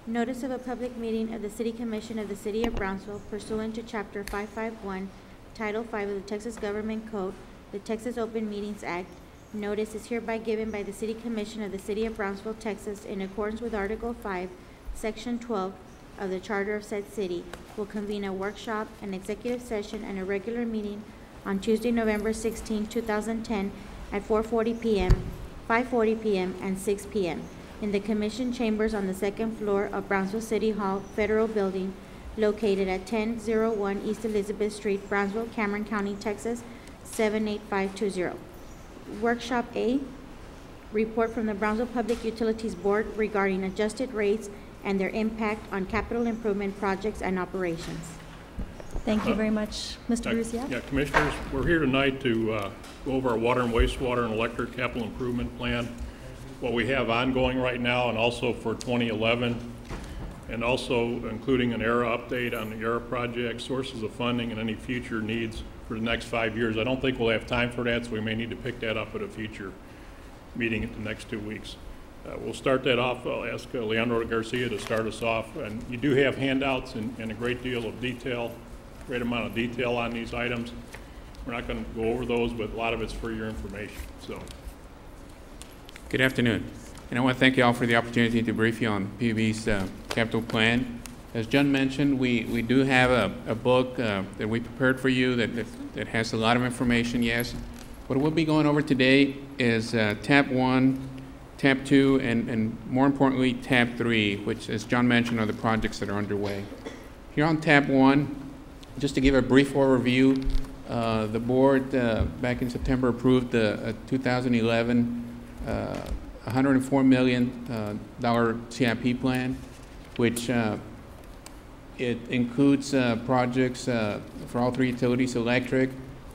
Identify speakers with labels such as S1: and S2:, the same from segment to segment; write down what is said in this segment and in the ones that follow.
S1: Notice of a public meeting of the City Commission of the City of Brownsville pursuant to Chapter 551, Title 5 of the Texas Government Code, the Texas Open Meetings Act. Notice is hereby given by the City Commission of the City of Brownsville, Texas, in accordance with Article 5, Section 12 of the Charter of said city. Will convene a workshop, an executive session, and a regular meeting on Tuesday, November 16, 2010, at 4:40 p.m., 5:40 p.m., and 6 p.m. in the Commission Chambers on the second floor of Brownsville City Hall Federal Building, located at 1001 East Elizabeth Street, Brownsville, Cameron County, Texas, 78520. Workshop A, report from the Brownsville Public Utilities Board regarding adjusted rates and their impact on capital improvement projects and operations.
S2: Thank you very much, Mr. Brucia.
S3: Yeah, Commissioners, we're here tonight to go over our water and wastewater and electric capital improvement plan, what we have ongoing right now and also for 2011, and also including an ERA update on the ERA project, sources of funding, and any future needs for the next 5 years. I don't think we'll have time for that, so we may need to pick that up at a future meeting in the next 2 weeks. We'll start that off. I'll ask Leandro Garcia to start us off. And you do have handouts and a great deal of detail, great amount of detail on these items. We're not going to go over those, but a lot of it's for your information. So,
S4: good afternoon. And I want to thank you all for the opportunity to brief you on PUB's capital plan. As John mentioned, we do have a book that we prepared for you that has a lot of information, yes. What we'll be going over today is tab 1, tab 2, and more importantly, tab 3, which, as John mentioned, are the projects that are underway. Here on tab 1, just to give a brief overview, the board back in September approved a 2011 $104 million CIP plan, which it includes projects for all three utilities: electric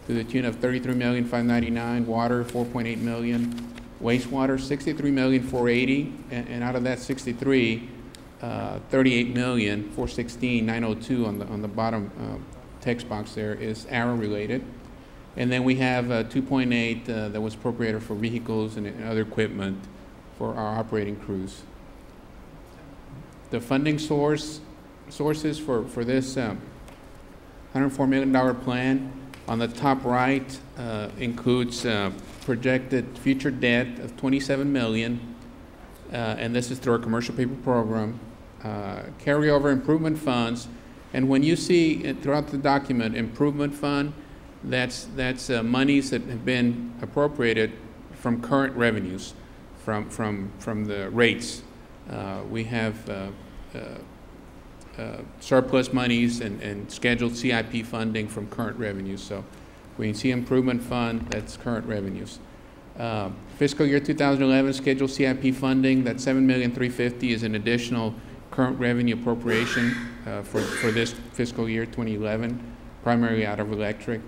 S4: to the tune of $33,599,000, water $4.8 million, wastewater $63,480,000, and out of that 63, $38,416,902 on the bottom text box there is ARRA related. And then we have 2.8 that was appropriated for vehicles and other equipment for our operating crews. The funding sources for this $104 million plan on the top right includes projected future debt of $27 million, and this is through our commercial paper program, carryover improvement funds. And when you see throughout the document improvement fund, that's monies that have been appropriated from current revenues, from the rates. We have surplus monies and scheduled CIP funding from current revenues. So when you see improvement fund, that's current revenues. Fiscal year 2011 scheduled CIP funding, that $7,350,000 is an additional current revenue appropriation for this fiscal year 2011, primarily out of electric.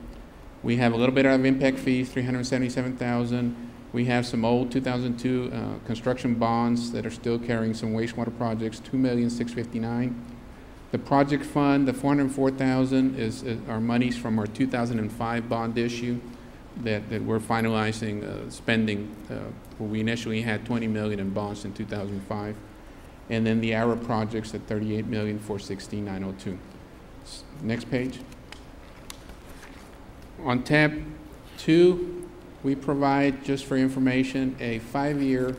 S4: We have a little bit out of impact fees, $377,000. We have some old 2002 construction bonds that are still carrying some wastewater projects, $2,659,000. The project fund, the $404,000 is our monies from our 2005 bond issue that we're finalizing spending. Where we initially had $20 million in bonds in 2005. And then the ARRA projects at $38,416,902. Next page. On tab 2, we provide, just for information, a 5-year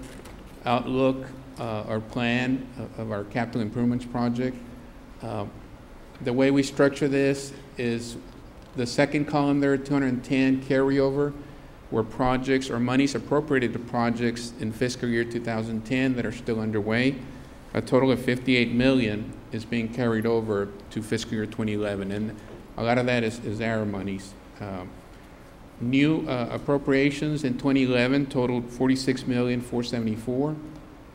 S4: outlook or plan of our capital improvements project. The way we structure this is the second column there, 210 carryover, where projects or monies appropriated to projects in fiscal year 2010 that are still underway. A total of $58 million is being carried over to fiscal year 2011, and a lot of that is ARRA monies. New appropriations in 2011 totaled $46,474,000,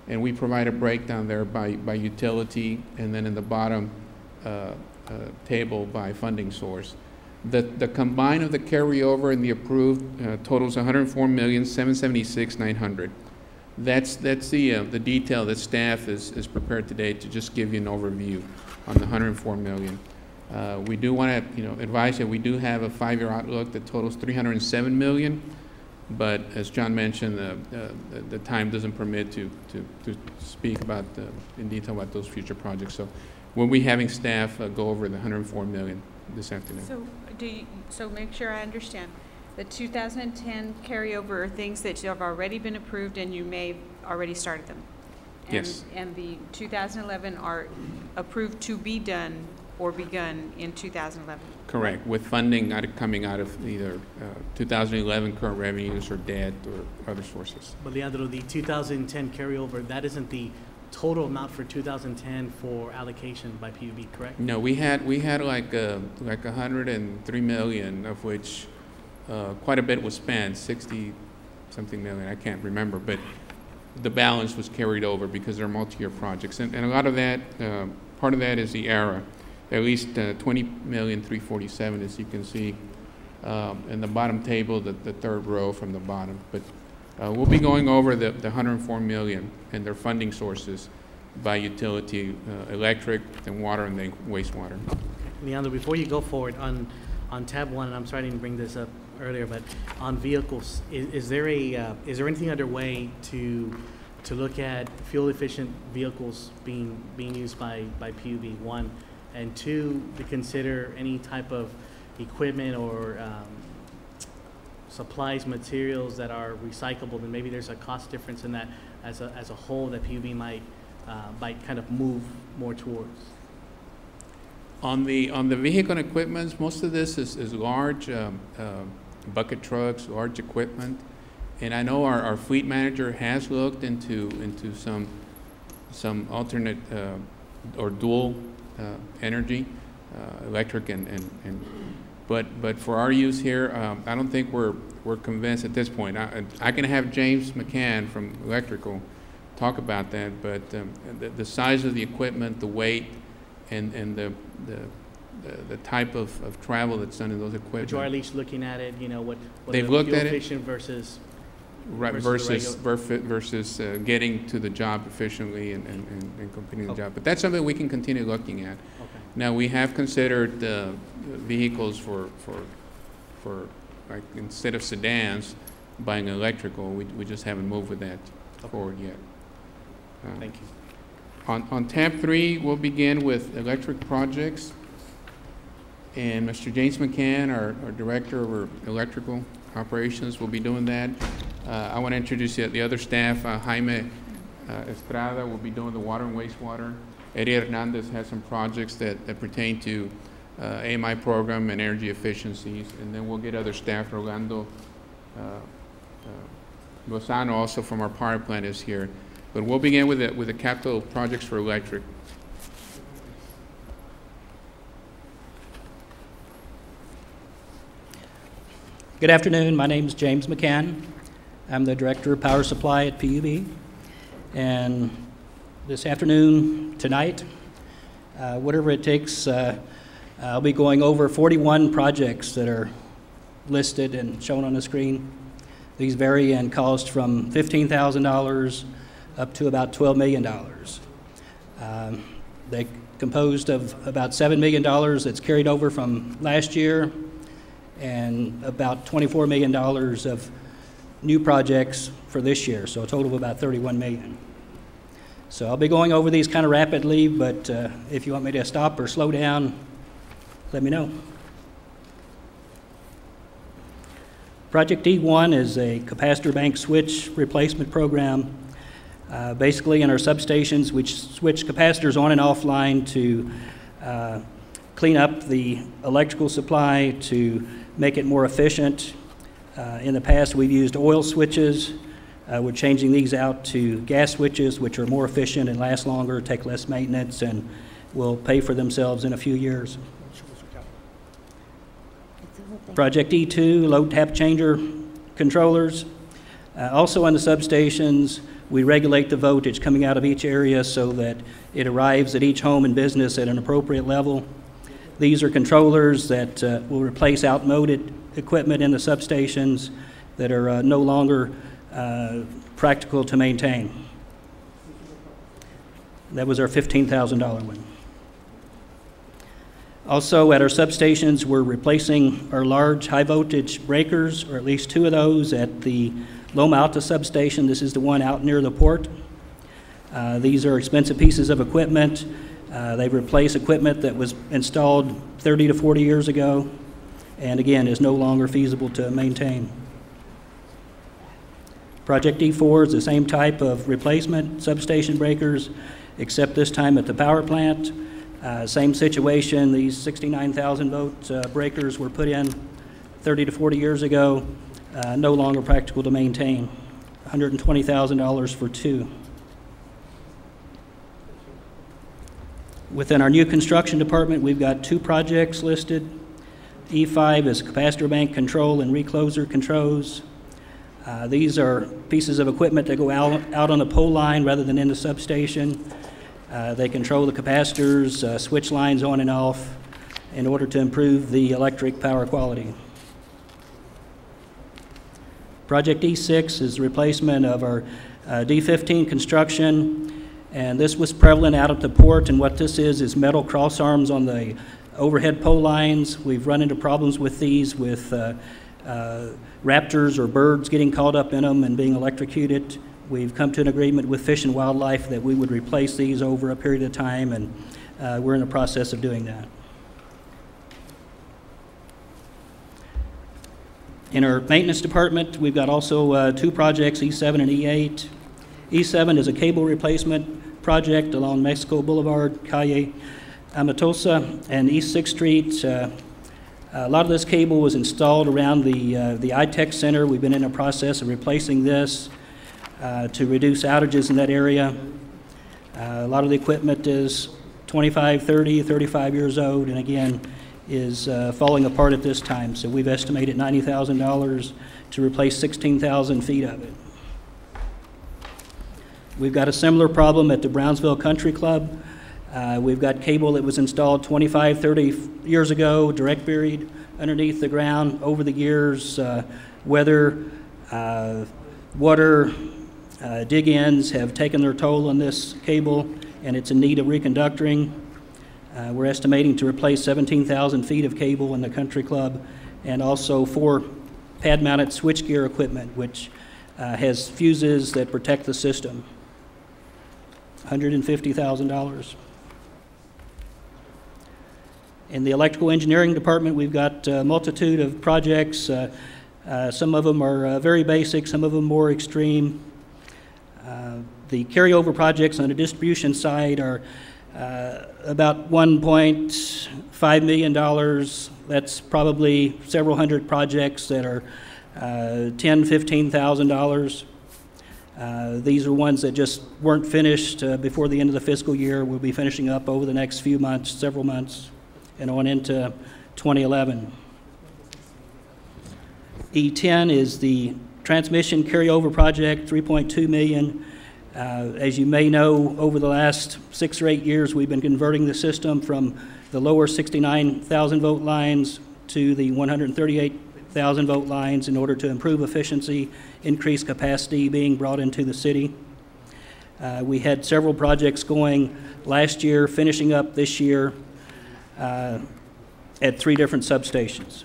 S4: and we provide a breakdown there by utility, and then in the bottom table by funding source. The combine of the carryover and the approved totals $104,776,900. That's the detail that staff is prepared today to just give you an overview on the $104 million. We do want to advise that we do have a 5-year outlook that totals $307 million. But as John mentioned, the time doesn't permit to speak about in detail about those future projects. So we'll be having staff go over the 104 million this afternoon.
S5: So make sure I understand. The 2010 carryover are things that have already been approved and you may have already started them. And,
S4: yes.
S5: And the 2011 are approved to be done or begun in 2011.
S4: Correct, with funding coming out of either 2011 current revenues or debt or other sources.
S6: But Leandro, the 2010 carryover, that isn't the total amount for 2010 for allocation by PUB, correct?
S4: No, we had like 103 million, of which quite a bit was spent, 60 something million, I can't remember, but the balance was carried over because they're multi-year projects. And a lot of that, part of that is the ERA. At least 20,347,000, as you can see in the bottom table, the third row from the bottom. But we'll be going over the 104 million and their funding sources by utility, electric and water and then wastewater.
S6: Leandro, before you go forward, on tab 1, and I'm sorry I didn't bring this up earlier, but on vehicles, is there anything underway to look at fuel efficient vehicles being used by PUB, 1? And 2, to consider any type of equipment or supplies, materials that are recyclable, and maybe there's a cost difference in that as a whole that PUB might kind of move more towards.
S4: On the vehicle and equipment, most of this is large bucket trucks, large equipment, and I know our fleet manager has looked into some alternate or dual energy, electric but for our use here, I don't think we're convinced at this point. I can have James McCann from electrical talk about that, but the size of the equipment, the weight, and the type of travel that's done in those equipment.
S6: But you are at least looking at it, you know, what
S4: they've
S6: the
S4: looked
S6: fuel
S4: at it
S6: efficient versus
S4: versus getting to the job efficiently and completing the job. But that's something we can continue looking at.
S6: Okay.
S4: Now, we have considered vehicles for like instead of sedans, buying electrical. We just haven't moved with that forward yet.
S6: Thank you.
S4: On tab 3, we'll begin with electric projects. And Mr. James McCann, our Director of our Electrical Operations, will be doing that. I want to introduce the other staff. Jaime Estrada will be doing the water and wastewater. Eddie Hernandez has some projects that pertain to AMI program and energy efficiencies. And then we'll get other staff. Rolando Lozano, also from our power plant, is here. But we'll begin with the capital projects for electric.
S7: Good afternoon. My name is James McCann. I'm the Director of Power Supply at PUB. And this afternoon, tonight, whatever it takes, I'll be going over 41 projects that are listed and shown on the screen. These vary in cost from $15,000 up to about $12 million. They're composed of about $7 million that's carried over from last year, and about $24 million of new projects for this year, so a total of about $31 million. So I'll be going over these kind of rapidly, but if you want me to stop or slow down, let me know. Project E1 is a capacitor bank switch replacement program. Basically, in our substations, we switch capacitors on and offline to clean up the electrical supply, to make it more efficient. In the past, we've used oil switches. We're changing these out to gas switches, which are more efficient and last longer, take less maintenance, and will pay for themselves in a few years. Project E2, load tap changer controllers. Also on the substations, we regulate the voltage coming out of each area so that it arrives at each home and business at an appropriate level. These are controllers that will replace outmoded equipment in the substations that are no longer practical to maintain. That was our $15,000 one. Also, at our substations, we're replacing our large high-voltage breakers, or at least 2 of those, at the Loma Alta substation. This is the one out near the port. These are expensive pieces of equipment. They replace equipment that was installed 30 to 40 years ago, and again, is no longer feasible to maintain. Project E4 is the same type of replacement substation breakers, except this time at the power plant. Same situation, these 69,000 volt breakers were put in 30 to 40 years ago, no longer practical to maintain. $120,000 for 2. Within our new construction department, we've got 2 projects listed. E5 is capacitor bank control and recloser controls. These are pieces of equipment that go out on the pole line rather than in the substation. They control the capacitors, switch lines on and off in order to improve the electric power quality. Project E6 is replacement of our D15 construction, and this was prevalent out at the port, and what this is metal cross arms on the overhead pole lines. We've run into problems with these with raptors or birds getting caught up in them and being electrocuted. We've come to an agreement with Fish and Wildlife that we would replace these over a period of time, and we're in the process of doing that. In our maintenance department, we've got also 2 projects, E7 and E8. E7 is a cable replacement project along Mexico Boulevard, Calle Amatosa, and East 6th Street. A lot of this cable was installed around the iTech Center. We've been in the process of replacing this to reduce outages in that area. A lot of the equipment is 25, 30, 35 years old, and again, is falling apart at this time. So we've estimated $90,000 to replace 16,000 feet of it. We've got a similar problem at the Brownsville Country Club. We've got cable that was installed 25, 30 years ago, direct buried underneath the ground. Over the years, weather, water, dig-ins have taken their toll on this cable, and it's in need of reconductoring. We're estimating to replace 17,000 feet of cable in the country club, and also 4 pad-mounted switchgear equipment, which has fuses that protect the system. $150,000. In the electrical engineering department, we've got a multitude of projects. Some of them are very basic, some of them more extreme. The carryover projects on the distribution side are about $1.5 million. That's probably several hundred projects that are $10,000, $15,000. These are ones that just weren't finished before the end of the fiscal year. We'll be finishing up over the next few months, several months, and on into 2011. E10 is the transmission carryover project, $3.2 million. As you may know, over the last 6 or 8 years, we've been converting the system from the lower 69,000 volt lines to the 138,000 volt lines in order to improve efficiency, increase capacity being brought into the city. We had several projects going last year, finishing up this year at 3 different substations.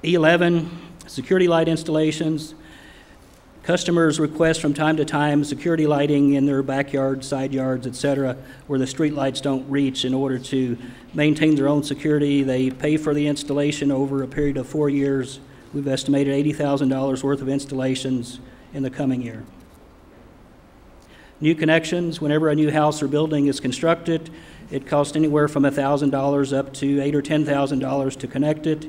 S7: E11, security light installations. Customers request from time to time security lighting in their backyards, side yards, etc., where the street lights don't reach in order to maintain their own security. They pay for the installation over a period of 4 years. We've estimated $80,000 worth of installations in the coming year. New connections, whenever a new house or building is constructed, it costs anywhere from $1,000 up to $8,000 or $10,000 to connect it.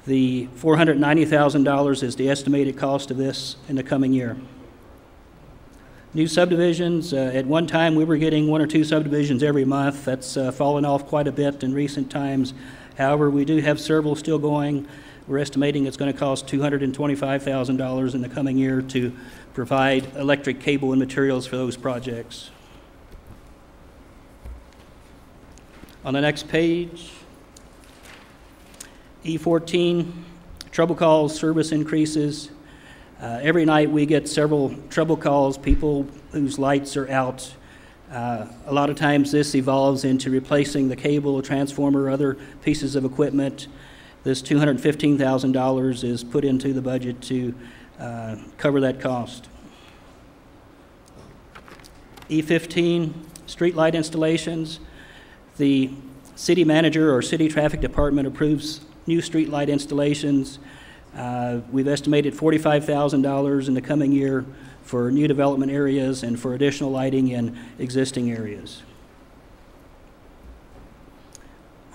S7: The $490,000 is the estimated cost of this in the coming year. New subdivisions, at one time we were getting 1 or 2 subdivisions every month. That's fallen off quite a bit in recent times. However, we do have several still going. We're estimating it's going to cost $225,000 in the coming year to provide electric cable and materials for those projects. On the next page, E14, trouble calls, service increases. Every night we get several trouble calls, people whose lights are out. A lot of times this evolves into replacing the cable, transformer, other pieces of equipment. This $215,000 is put into the budget to cover that cost. E15, street light installations. The city manager or city traffic department approves new street light installations. We've estimated $45,000 in the coming year for new development areas and for additional lighting in existing areas.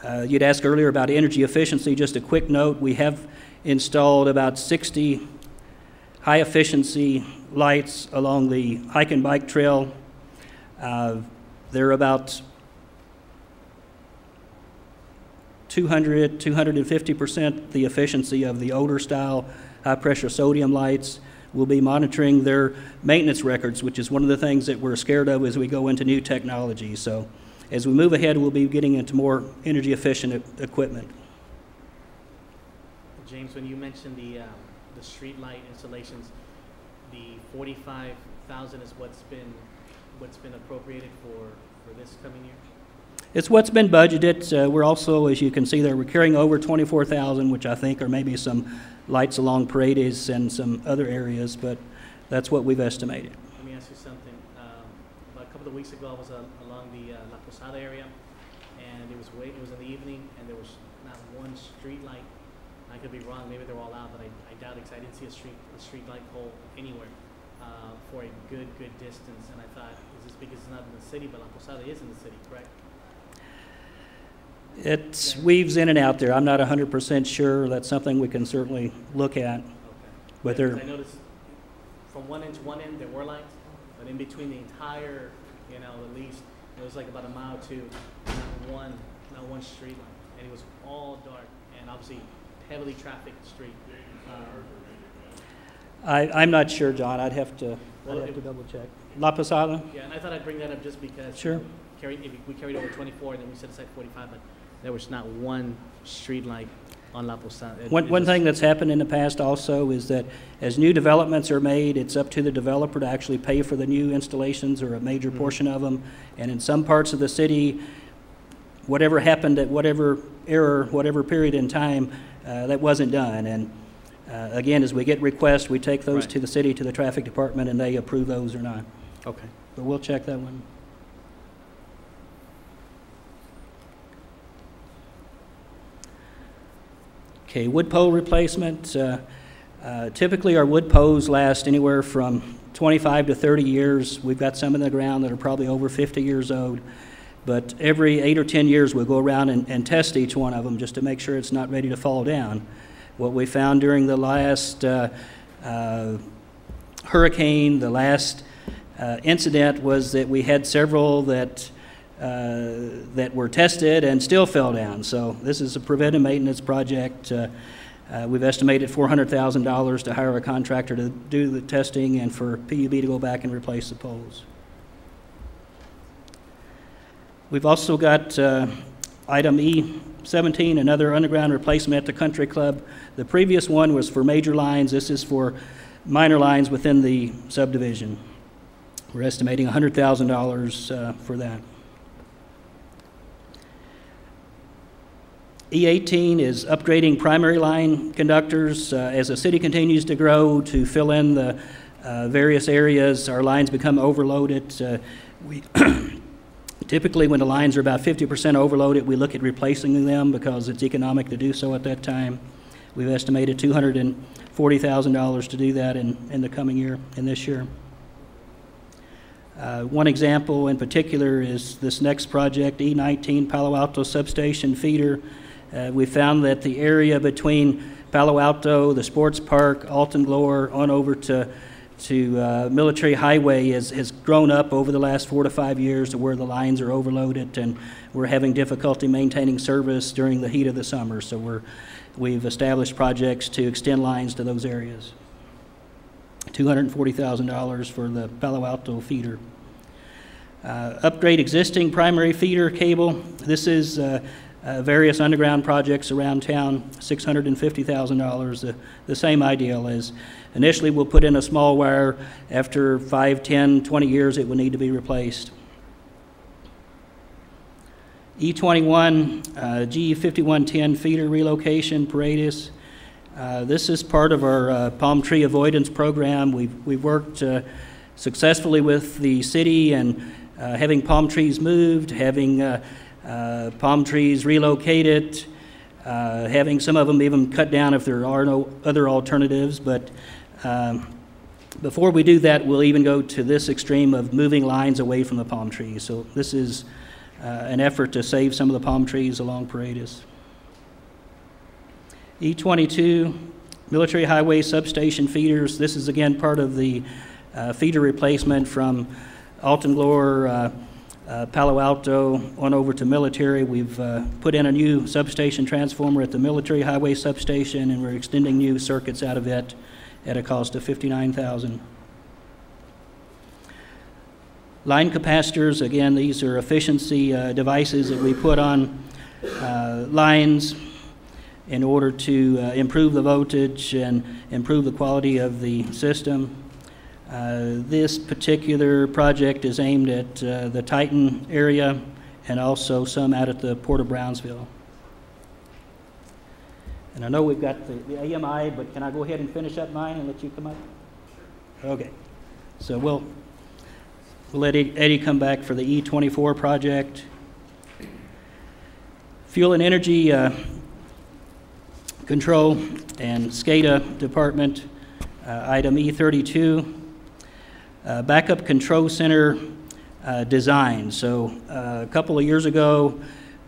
S7: You'd asked earlier about energy efficiency. Just a quick note, we have installed about 60 high efficiency lights along the hike and bike trail. They're about 250% the efficiency of the older style high pressure sodium lights. We'll be monitoring their maintenance records, which is one of the things that we're scared of as we go into new technology. So as we move ahead, we'll be getting into more energy efficient equipment.
S6: James, when you mentioned the street light installations, the $45,000 is what's been appropriated for this coming year?
S7: It's what's been budgeted. We're also, as you can see there, we're carrying over $24,000, which I think are maybe some lights along Paredes and some other areas, but that's what we've estimated.
S6: Let me ask you something. About a couple of weeks ago, I was along the La Posada area, and it was in the evening, and there was not one street light. I could be wrong. Maybe they're all out, but I doubt it because I didn't see a street light pole anywhere for a good distance. And I thought, is this because it's not in the city? But La Posada is in the city, correct?
S7: It weaves in and out there. I'm not 100% sure. That's something we can certainly look at.
S6: Okay.
S7: But
S6: I noticed from one end to one end there were lights, but in between the entire, at least it was like about a mile to not one street light, and it was all dark and obviously heavily trafficked street.
S7: I'm not sure, John. I'd have to double check. La Posada?
S6: Yeah, and I thought I'd bring that up just because.
S7: Sure.
S6: We carried over 24, and then we set aside 45, but there was not one street light on La Posada.
S7: One thing that's happened in the past also is that as new developments are made, it's up to the developer to actually pay for the new installations or a major portion of them. And in some parts of the city, whatever happened at whatever era, whatever period in time, that wasn't done. And again, as we get requests, we take those to the city, to the traffic department, and they approve those or not.
S6: Okay.
S7: But we'll check that one. Okay, wood pole replacement. Typically our wood poles last anywhere from 25 to 30 years. We've got some in the ground that are probably over 50 years old. But every 8 or 10 years we'll go around and test each one of them just to make sure it's not ready to fall down. What we found during the last hurricane, the last incident, was that we had several that were tested and still fell down. So this is a preventive maintenance project. We've estimated $400,000 to hire a contractor to do the testing and for PUB to go back and replace the poles. We've also got item E17, another underground replacement at the country club. The previous one was for major lines. This is for minor lines within the subdivision. We're estimating $100,000 for that. E18 is upgrading primary line conductors. As the city continues to grow to fill in the various areas, our lines become overloaded. We typically, when the lines are about 50% overloaded, we look at replacing them because it's economic to do so at that time. We've estimated $240,000 to do that in the coming year, in this year. One example in particular is this next project, E19 Palo Alto Substation Feeder. We found that the area between Palo Alto, the sports park, Alton Lower, on over to Military Highway has grown up over the last 4 to 5 years to where the lines are overloaded, and we're having difficulty maintaining service during the heat of the summer. So we've established projects to extend lines to those areas. $240,000 for the Palo Alto feeder. Upgrade existing primary feeder cable. This is various underground projects around town, $650,000. The same ideal is initially we'll put in a small wire. After 5, 10, 20 years it will need to be replaced. E21, G5110 feeder relocation, Paredes. This is part of our palm tree avoidance program. We've worked successfully with the city and having palm trees moved, having palm trees relocated, having some of them even cut down if there are no other alternatives. But before we do that, we'll even go to this extreme of moving lines away from the palm trees. So this is an effort to save some of the palm trees along Paredes. E22, military highway substation feeders. This is again part of the feeder replacement from Altenglore, Palo Alto on over to military. We've put in a new substation transformer at the military highway substation, and we're extending new circuits out of it at a cost of $59,000. Line capacitors, again, these are efficiency devices that we put on lines in order to improve the voltage and improve the quality of the system. This particular project is aimed at the Titan area and also some out at the Port of Brownsville. And I know we've got the AMI, but can I go ahead and finish up mine and let you come up? Okay. So we'll let Eddie come back for the E24 project. Fuel and Energy Control and SCADA Department, item E32. Backup Control Center design. So a couple of years ago,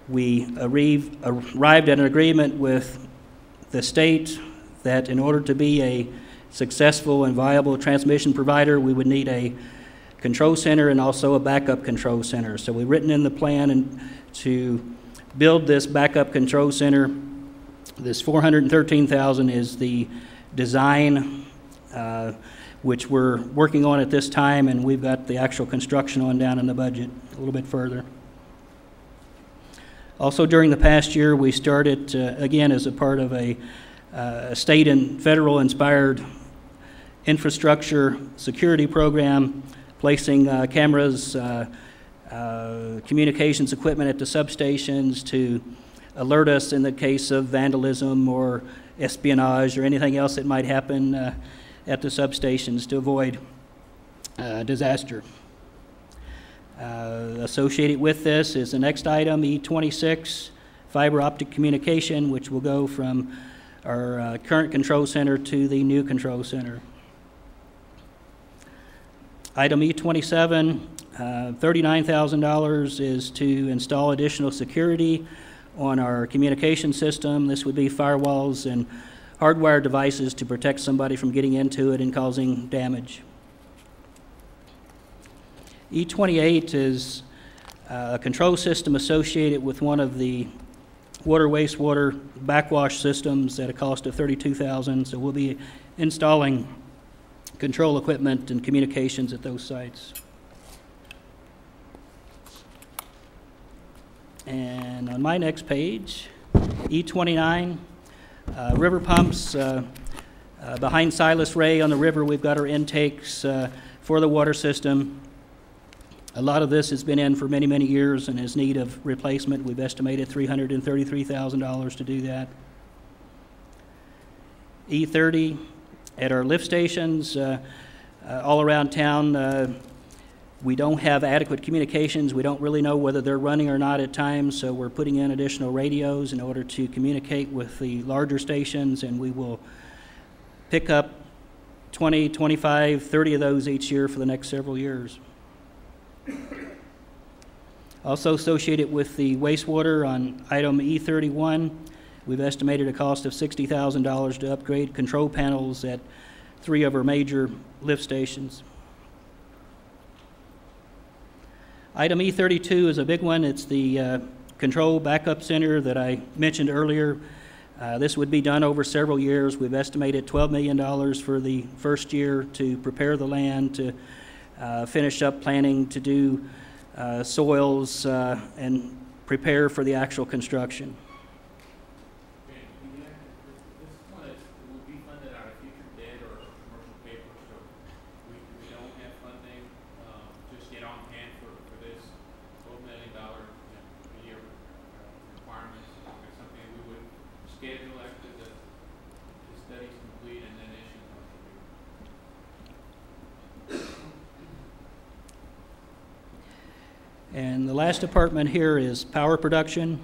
S7: we arrived at an agreement with the state that in order to be a successful and viable transmission provider, we would need a control center and also a backup control center. So we've written in the plan to build this backup control center. This $413,000 is the design, which we're working on at this time, and we've got the actual construction on down in the budget a little bit further. Also, during the past year, we started, again, as a part of a state and federal inspired infrastructure security program, placing cameras, communications equipment at the substations to alert us in the case of vandalism or espionage or anything else that might happen at the substations to avoid disaster. Associated with this is the next item, E26, fiber optic communication, which will go from our current control center to the new control center. Item E27, $39,000 is to install additional security on our communication system. This would be firewalls and hardwired devices to protect somebody from getting into it and causing damage. E28 is a control system associated with one of the water wastewater backwash systems at a cost of $32,000. So we'll be installing control equipment and communications at those sites. And on my next page, E29, river pumps. Behind Silas Ray on the river, we've got our intakes for the water system. A lot of this has been in for many, many years and is in need of replacement. We've estimated $333,000 to do that. E30, at our lift stations all around town, we don't have adequate communications. We don't really know whether they're running or not at times, so we're putting in additional radios in order to communicate with the larger stations, and we will pick up 20, 25, 30 of those each year for the next several years. Also associated with the wastewater on item E31, we've estimated a cost of $60,000 to upgrade control panels at 3 of our major lift stations. Item E32 is a big one. It's the control backup center that I mentioned earlier. This would be done over several years. We've estimated $12 million for the first year to prepare the land, to finish up planning to do soils and prepare for the actual construction. And the last department here is power production.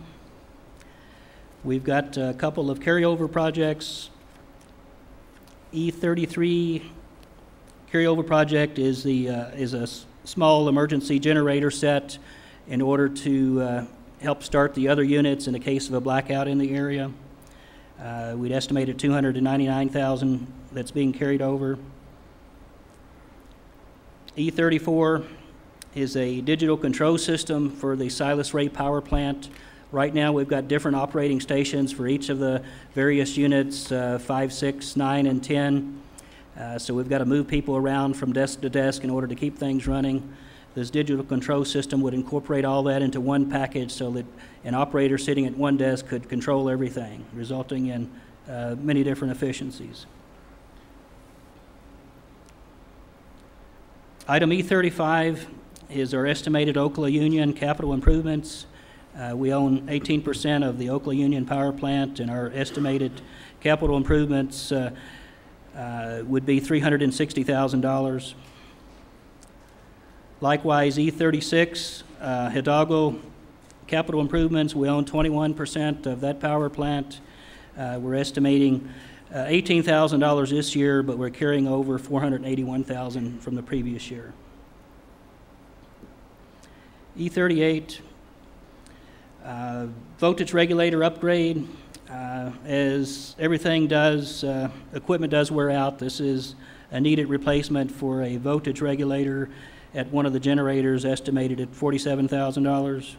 S7: We've got a couple of carryover projects. E33 carryover project is a small emergency generator set in order to help start the other units in the case of a blackout in the area. We'd estimate at $299,000 that's being carried over. E34 is a digital control system for the Silas Ray power plant. Right now we've got different operating stations for each of the various units, 5, 6, 9, and 10. So we've got to move people around from desk to desk in order to keep things running. This digital control system would incorporate all that into one package so that an operator sitting at one desk could control everything, resulting in many different efficiencies. Item E35 is our estimated Oklahoma Union capital improvements. We own 18% of the Oklahoma Union power plant, and our estimated capital improvements would be $360,000. Likewise, E36, Hidalgo capital improvements, we own 21% of that power plant. We're estimating $18,000 this year, but we're carrying over $481,000 from the previous year. E38, voltage regulator upgrade. As everything does, equipment does wear out. This is a needed replacement for a voltage regulator at one of the generators, estimated at $47,000.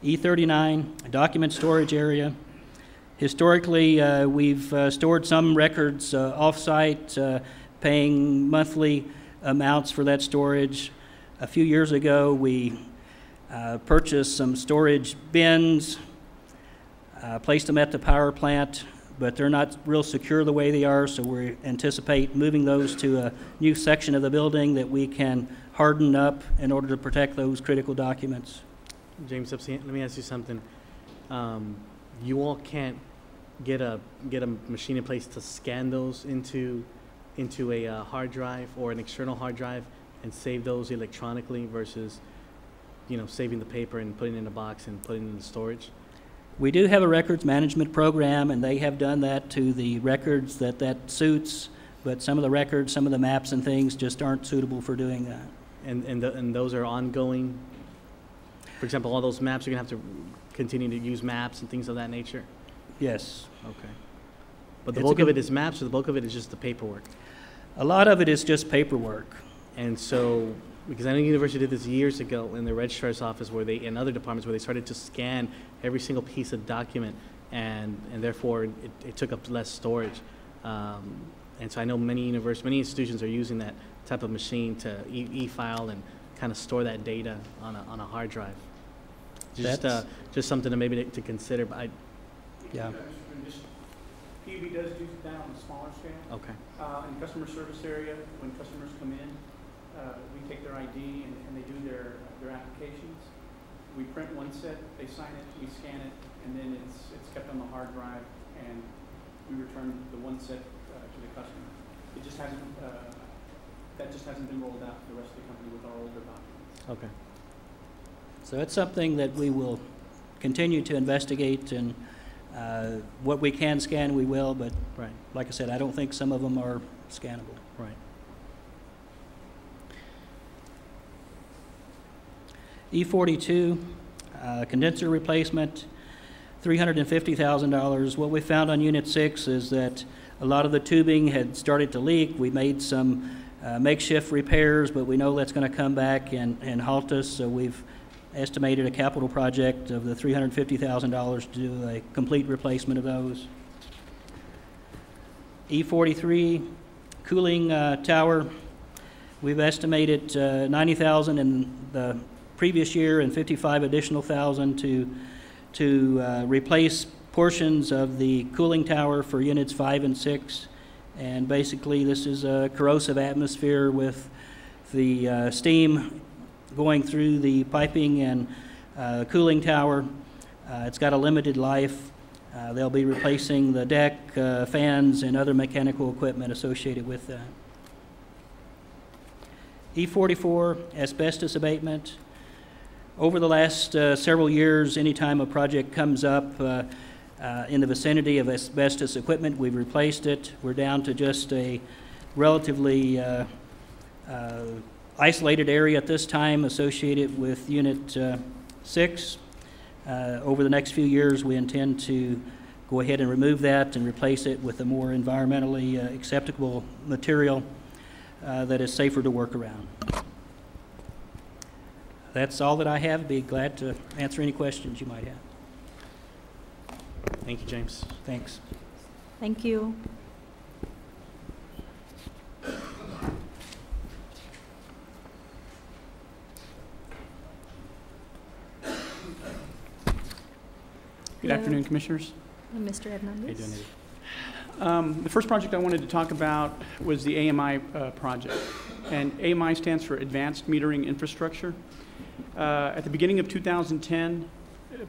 S7: E39, document storage area. Historically, we've stored some records off-site, paying monthly amounts for that storage. A few years ago, we purchased some storage bins, placed them at the power plant, but they're not real secure the way they are, so we anticipate moving those to a new section of the building that we can harden up in order to protect those critical documents.
S6: James, let me ask you something. You all can't get a machine in place to scan those into a hard drive or an external hard drive and save those electronically versus, saving the paper and putting it in a box and putting it in the storage?
S7: We do have a records management program, and they have done that to the records that suits, but some of the records, some of the maps and things just aren't suitable for doing that.
S6: And those are ongoing? For example, all those maps, you're going to have to continue to use maps and things of that nature?
S7: Yes.
S6: Okay. But the bulk of it is maps, or the bulk of it is just the paperwork?
S7: A lot of it is just paperwork.
S6: And so, because I know the university did this years ago in the registrar's office and other departments where they started to scan every single piece of document, and therefore it took up less storage. And so I know many institutions are using that type of machine to e-file and kind of store that data on a hard drive. Just something to maybe to consider. But
S7: yeah.
S8: PUB does do that on a smaller scale.
S6: Okay.
S8: In customer service area, when customers come in, we take their ID and they do their applications. We print one set, they sign it, we scan it, and then it's kept on the hard drive, and we return the one set to the customer. It just hasn't that just hasn't been rolled out to the rest of the company with our older documents.
S6: Okay.
S7: So it's something that we will continue to investigate, and what we can scan, we will, but
S6: right.
S7: Like I said, I don't think some of them are scannable.
S6: Right.
S7: E42, condenser replacement, $350,000. What we found on Unit 6 is that a lot of the tubing had started to leak. We made some makeshift repairs, but we know that's going to come back and halt us, so we've estimated a capital project of the $350,000 to do a complete replacement of those. E43, cooling tower, we've estimated $90,000 in the previous year and $55,000 additional to replace portions of the cooling tower for units 5 and 6. And basically this is a corrosive atmosphere with the steam going through the piping and cooling tower. It's got a limited life. They'll be replacing the deck, fans, and other mechanical equipment associated with that. E44, asbestos abatement. Over the last several years, anytime a project comes up in the vicinity of asbestos equipment, we've replaced it. We're down to just a relatively isolated area at this time associated with Unit 6. Over the next few years, we intend to go ahead and remove that and replace it with a more environmentally acceptable material that is safer to work around. That's all that I have. Be glad to answer any questions you might have.
S6: Thank you, James.
S7: Thanks.
S2: Thank you.
S8: Good afternoon, Commissioners.
S2: And Mr. Hernandez.
S6: How you doing, Eddie?
S8: The first project I wanted to talk about was the AMI project. And AMI stands for Advanced Metering Infrastructure. At the beginning of 2010,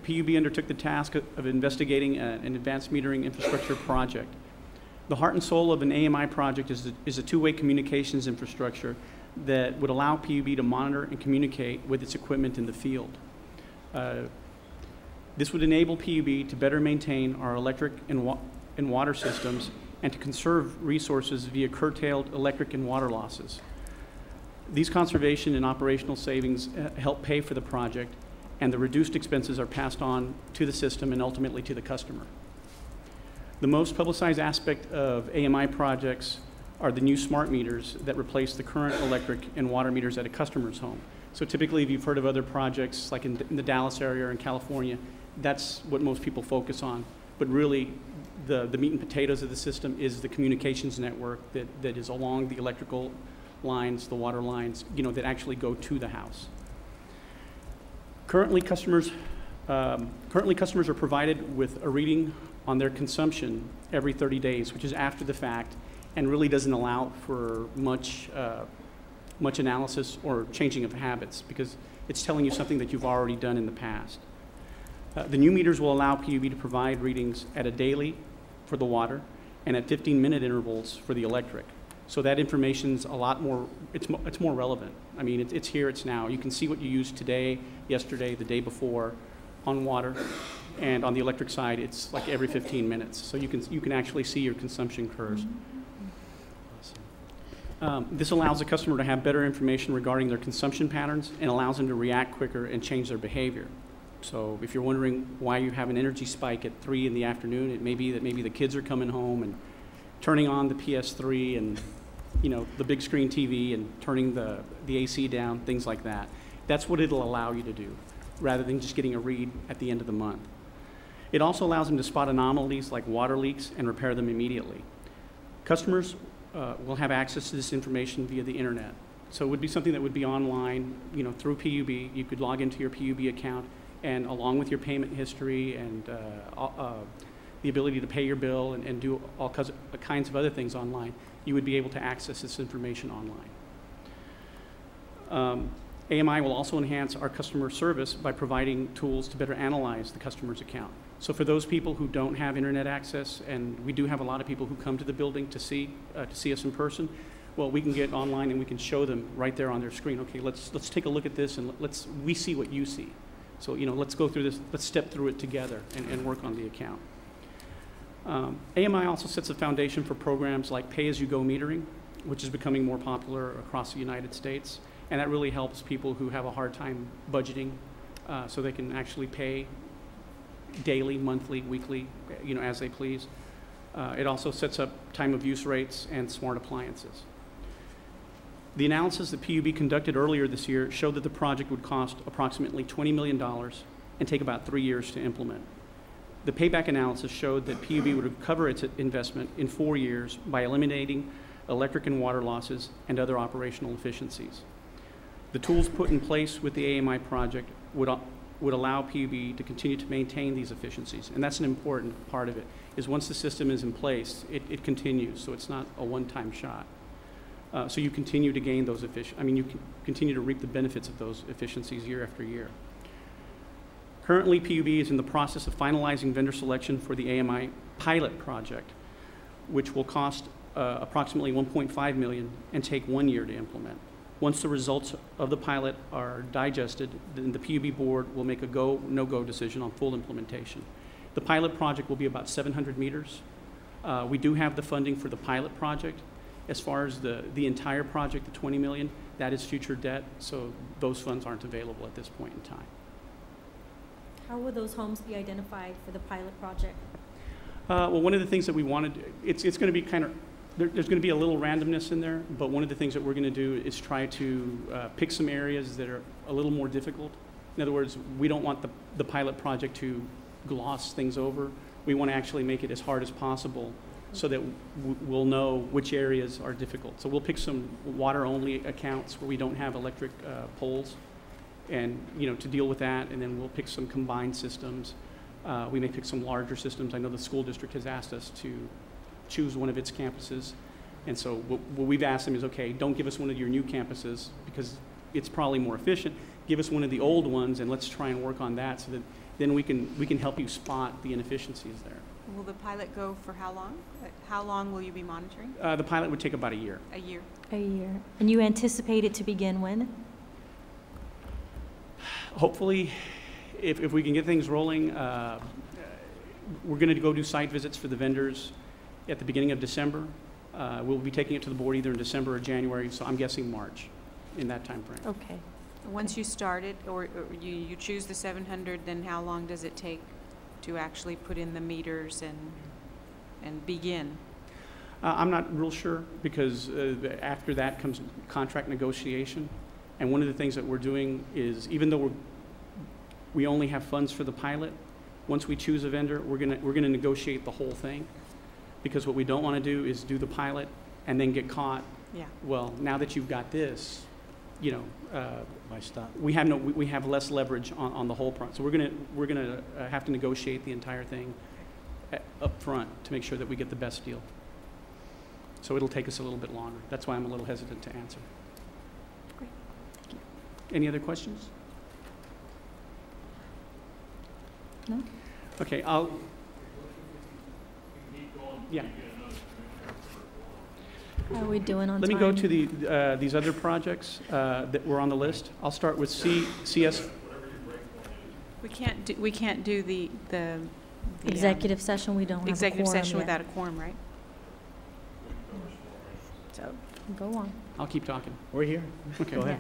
S8: PUB undertook the task of investigating an advanced metering infrastructure project. The heart and soul of an AMI project is a two-way communications infrastructure that would allow PUB to monitor and communicate with its equipment in the field. This would enable PUB to better maintain our electric and water systems and to conserve resources via curtailed electric and water losses. These conservation and operational savings help pay for the project, and the reduced expenses are passed on to the system and ultimately to the customer. The most publicized aspect of AMI projects are the new smart meters that replace the current electric and water meters at a customer's home. So typically, if you've heard of other projects like in the Dallas area or in California, that's what most people focus on. But really, the meat and potatoes of the system is the communications network that is along the electrical lines, the water lines, that actually go to the house. Currently, customers are provided with a reading on their consumption every 30 days, which is after the fact, and really doesn't allow for much analysis or changing of habits, because it's telling you something that you've already done in the past. The new meters will allow PUB to provide readings at a daily for the water and at 15-minute intervals for the electric. So that information's a lot more, it's more relevant. I mean, it's here, it's now. You can see what you used today, yesterday, the day before on water, and on the electric side, it's like every 15 minutes. So you can actually see your consumption curves. This allows the customer to have better information regarding their consumption patterns and allows them to react quicker and change their behavior. So if you're wondering why you have an energy spike at 3 in the afternoon, it may be that maybe the kids are coming home and turning on the PS3 and the big screen TV and turning the AC down, things like that. That's what it'll allow you to do, rather than just getting a read at the end of the month. It also allows them to spot anomalies like water leaks and repair them immediately. Customers will have access to this information via the internet. So it would be something that would be online, through PUB. You could log into your PUB account, and along with your payment history and the ability to pay your bill and do all kinds of other things online, you would be able to access this information online. AMI will also enhance our customer service by providing tools to better analyze the customer's account. So for those people who don't have internet access, and we do have a lot of people who come to the building to see us in person, well, we can get online and we can show them right there on their screen. Okay, let's take a look at this and we see what you see. So let's go through this. Let's step through it together and work on the account. AMI also sets a foundation for programs like pay-as-you-go metering, which is becoming more popular across the United States. And that really helps people who have a hard time budgeting, so they can actually pay daily, monthly, weekly, as they please. It also sets up time of use rates and smart appliances. The analysis that PUB conducted earlier this year showed that the project would cost approximately $20 million and take about 3 years to implement. The payback analysis showed that PUB would recover its investment in 4 years by eliminating electric and water losses and other operational efficiencies. The tools put in place with the AMI project would allow PUB to continue to maintain these efficiencies. And that's an important part of it, is once the system is in place, it continues, so it's not a one-time shot. So you continue to gain those you can continue to reap the benefits of those efficiencies year after year. Currently, PUB is in the process of finalizing vendor selection for the AMI pilot project, which will cost approximately $1.5 million and take 1 year to implement. Once the results of the pilot are digested, then the PUB board will make a go, no-go decision on full implementation. The pilot project will be about 700 meters. We do have the funding for the pilot project. As far as the entire project, the 20 million, that is future debt, so those funds aren't available at this point in time.
S2: How will those homes be identified for the pilot project?
S8: Well, one of the things that we wanted, it's going to be kind of, there's going to be a little randomness in there, but one of the things that we're going to do is try to pick some areas that are a little more difficult. In other words, we don't want the pilot project to gloss things over. We want to actually make it as hard as possible so that we'll know which areas are difficult. So we'll pick some water-only accounts where we don't have electric poles, and to deal with that, and then we'll pick some combined systems. We may pick some larger systems. I know the school district has asked us to choose one of its campuses, and so what we've asked them is, okay, don't give us one of your new campuses because it's probably more efficient. Give us one of the old ones, and let's try and work on that so that then we can help you spot the inefficiencies there.
S5: Will the pilot go for how long? How long will you be monitoring?
S8: The pilot would take about a year.
S5: A year.
S2: A year. And you anticipate it to begin when?
S8: Hopefully, if we can get things rolling, we're going to go do site visits for the vendors at the beginning of December. We'll be taking it to the board either in December or January, so I'm guessing March, in that time frame.
S2: Okay.
S5: Once you start it, or you choose the 700, then how long does it take to actually put in the meters and begin?
S8: I'm not real sure because after that comes contract negotiation. And one of the things that we're doing is, even though we only have funds for the pilot, once we choose a vendor, we're gonna negotiate the whole thing. Because what we don't want to do is do the pilot and then get caught.
S5: Yeah.
S8: Well, now that you've got this,
S6: Why stop?
S8: we have less leverage on the whole project. So we're gonna have to negotiate the entire thing up front to make sure that we get the best deal. So it'll take us a little bit longer. That's why I'm a little hesitant to answer.
S2: Great. Thank you.
S8: Any other questions?
S2: No?
S8: Okay, yeah.
S2: How are we doing on
S8: Let
S2: time?
S8: me go to these other projects that were on the list. I'll start with CS.
S5: We can't do the
S2: Executive session, we don't have a
S5: executive
S2: quorum
S5: session
S2: yet.
S5: without a quorum, right?
S2: So, go on.
S8: I'll keep talking.
S6: We're here.
S8: Okay.
S6: Go ahead.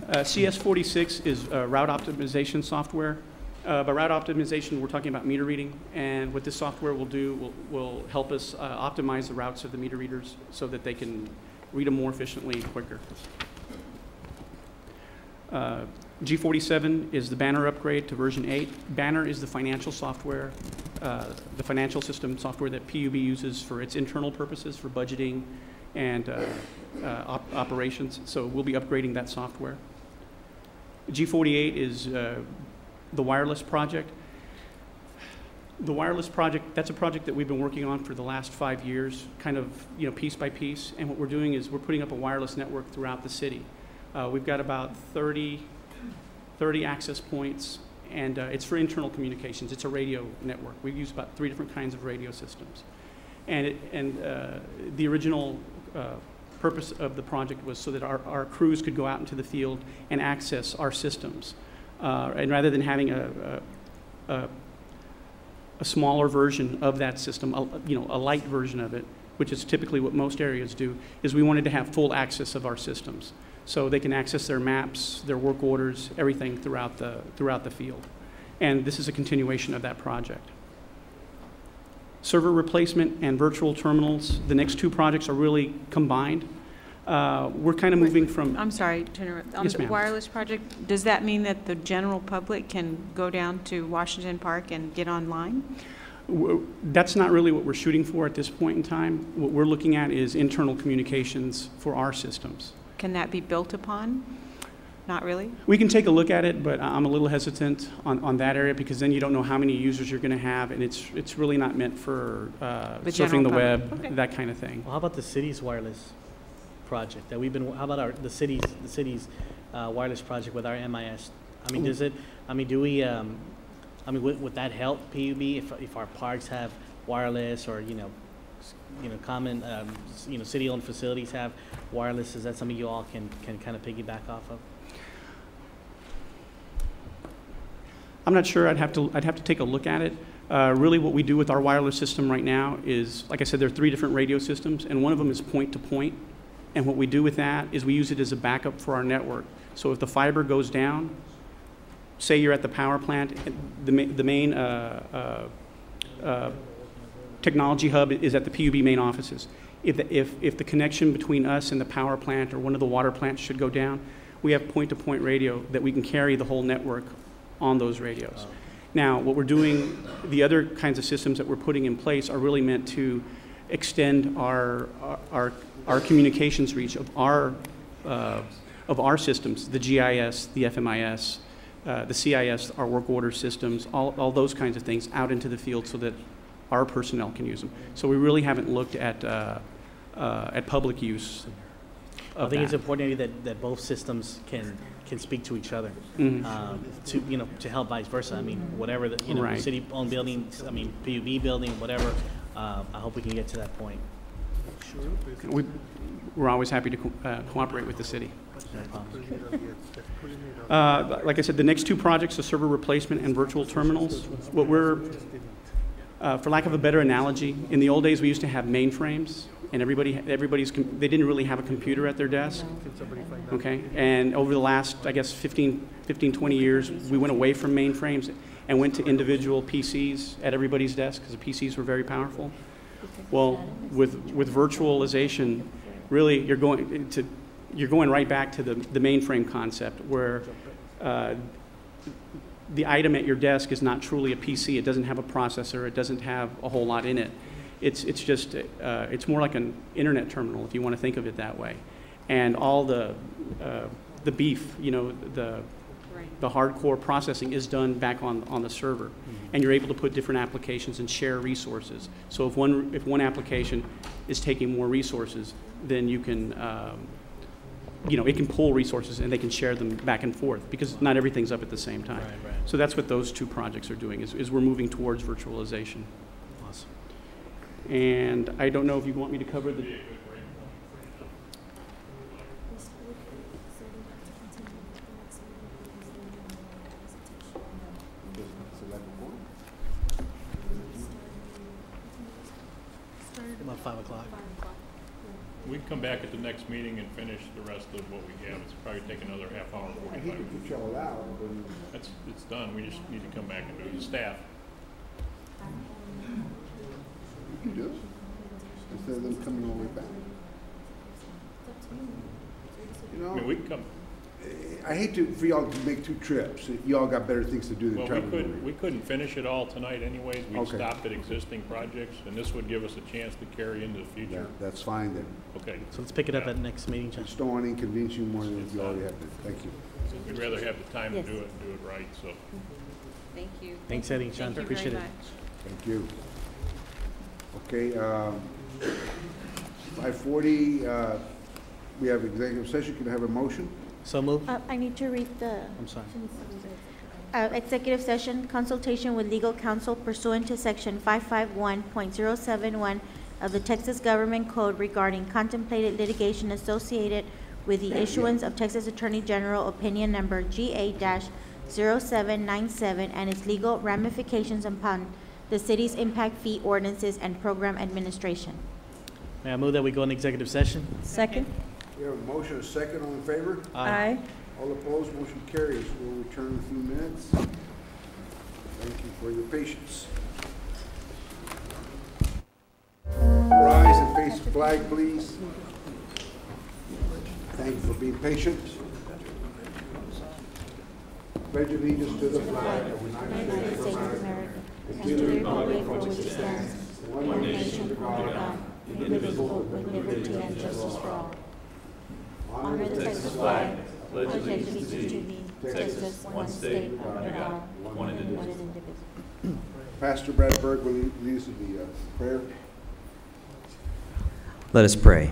S2: Yes.
S8: CS46 is route optimization software. By route optimization, we're talking about meter reading, and what this software will do will help us optimize the routes of the meter readers so that they can read them more efficiently and quicker. G47 is the Banner upgrade to version 8. Banner is the financial software, the financial system software that PUB uses for its internal purposes, for budgeting and operations, so we'll be upgrading that software. G48 is the wireless project. The wireless project, that's a project that we've been working on for the last 5 years, kind of, piece by piece. And what we're doing is we're putting up a wireless network throughout the city. We've got about 30 access points, and it's for internal communications. It's a radio network. We use about 3 different kinds of radio systems. And the original purpose of the project was so that our crews could go out into the field and access our systems. And rather than having a smaller version of that system, a light version of it, which is typically what most areas do, is we wanted to have full access of our systems. So they can access their maps, their work orders, everything throughout the field. And this is a continuation of that project. Server replacement and virtual terminals, the next 2 projects are really combined. We're kind of moving from...
S5: I'm sorry to interrupt. On
S8: Yes,
S5: the
S8: ma'am.
S5: wireless project, does that mean that the general public can go down to Washington Park and get online?
S8: That's not really what we're shooting for at this point in time. What we're looking at is internal communications for our systems.
S5: Can that be built upon? Not really?
S8: We can take a look at it, but I'm a little hesitant on that area because then you don't know how many users you're going to have, and it's really not meant for surfing the web,
S5: Okay.
S8: that kind of thing.
S6: Well, how about the city's wireless project that we've been? How about the city's wireless project with our MIS? I mean, does it? I mean, do we? I mean, would that help PUB if our parks have wireless or common, city-owned facilities have wireless? Is that something you all can kind of piggyback off of?
S8: I'm not sure. I'd have to take a look at it. Really, what we do with our wireless system right now is, like I said, there are 3 different radio systems, and one of them is point-to-point. And what we do with that is we use it as a backup for our network. So if the fiber goes down, say you're at the power plant, the main technology hub is at the PUB main offices. If the connection between us and the power plant or one of the water plants should go down, we have point-to-point radio that we can carry the whole network on those radios. Now, what we're doing, the other kinds of systems that we're putting in place are really meant to extend our communications reach of our systems, the GIS, the FMIS, the CIS, our work order systems, all those kinds of things out into the field so that our personnel can use them. So we really haven't looked at public use of
S6: I think it's
S8: that.
S6: important that both systems can speak to each other, to help vice versa. I mean, whatever
S8: Right.
S6: city-owned buildings, PUB building, whatever. I hope we can get to that point.
S8: We're always happy to cooperate with the city.
S6: No problem.
S8: Like I said, the next 2 projects, the server replacement and virtual terminals, what we're, for lack of a better analogy, in the old days we used to have mainframes, and they didn't really have a computer at their desk, okay? And over the last, I guess, 15, 20 years, we went away from mainframes and went to individual PCs at everybody's desk because the PCs were very powerful. Well, with virtualization, really you're going right back to the mainframe concept where the item at your desk is not truly a PC. It doesn't have a processor. It doesn't have a whole lot in it. It's just it's more like an internet terminal if you want to think of it that way. And all the beef, the hardcore processing is done back on the server, and you're able to put different applications and share resources. So if one application is taking more resources, then you can it can pull resources and they can share them back and forth because not everything's up at the same time.
S6: Right.
S8: So that's what those 2 projects are doing is we're moving towards virtualization.
S6: Awesome.
S8: And I don't know if you want me to cover the.
S6: About 5 o'clock.
S3: We can come back at the next meeting and finish the rest of what we have. It's probably take another half hour, 45 minutes. It's done. We just need to come back and do it. The staff.
S9: You can do it instead of them coming all the way back.
S3: I mean, we can come.
S9: I hate for y'all to make 2 trips. Y'all got better things to do than
S3: Well,
S9: traveling.
S3: we couldn't finish it all tonight anyways. We'd
S9: Okay.
S3: stop at existing projects, and this would give us a chance to carry into the future.
S9: That's fine then.
S3: Okay.
S6: So let's pick it up at the next meeting, John.
S9: Just don't want to inconvenience you more than you already have to. Thank you.
S3: We'd rather have the time to
S1: Yes.
S3: do it and do it right, so.
S5: Thank you.
S6: Thanks, Eddie, John.
S5: Thank you
S6: Appreciate
S5: very
S6: it.
S5: much.
S9: Thank you. Okay, 5:40, we have executive session. Can I have a motion?
S6: So move.
S1: I need to read the.
S6: I'm sorry.
S1: Executive session, consultation with legal counsel pursuant to section 551.071 of the Texas Government Code regarding contemplated litigation associated with the issuance of Texas Attorney General Opinion Number GA-0797 and its legal ramifications upon the city's impact fee ordinances and program administration.
S6: May I move that we go in executive session?
S2: Second?
S9: We have a motion, a second, all in favor?
S2: Aye.
S9: All opposed, motion carries. We'll return in a few minutes. Thank you for your patience. Rise and face the flag, please. Thank you for being patient. Pledge allegiance to the flag of the United
S1: United
S9: States
S1: States
S9: of
S1: of
S9: America,
S1: America,
S9: and
S1: and to the republic for which it stands, one nation under God, indivisible, with liberty and justice for all. Honor the Texas flag, pledge allegiance to thee, Texas, one state, under God, one and indivisible.
S9: Pastor Brad Berg will lead us in the prayer.
S10: Let us pray.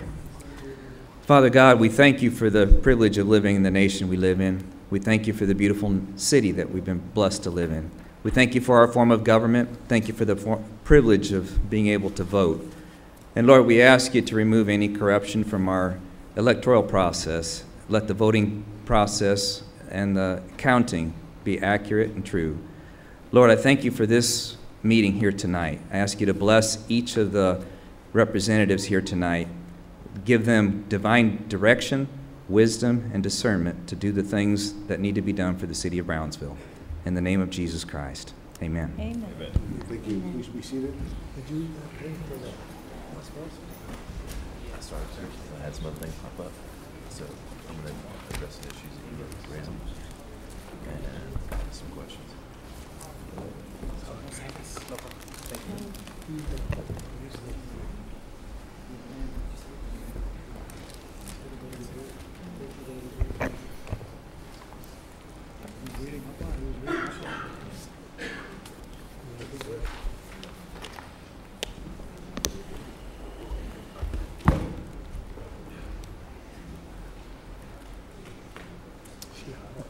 S10: Father God, we thank you for the privilege of living in the nation we live in. We thank you for the beautiful city that we've been blessed to live in. We thank you for our form of government. Thank you for the privilege of being able to vote. And Lord, we ask you to remove any corruption from our electoral process. Let the voting process and the counting be accurate and true. Lord, I thank you for this meeting here tonight. I ask you to bless each of the representatives here tonight. Give them divine direction, wisdom, and discernment to do the things that need to be done for the city of Brownsville. In the name of Jesus Christ, amen.
S2: Amen.
S9: Thank you. Please be seated.
S11: Sorry, I had some other things pop up, so I'm going to address the issues that you raised and some questions.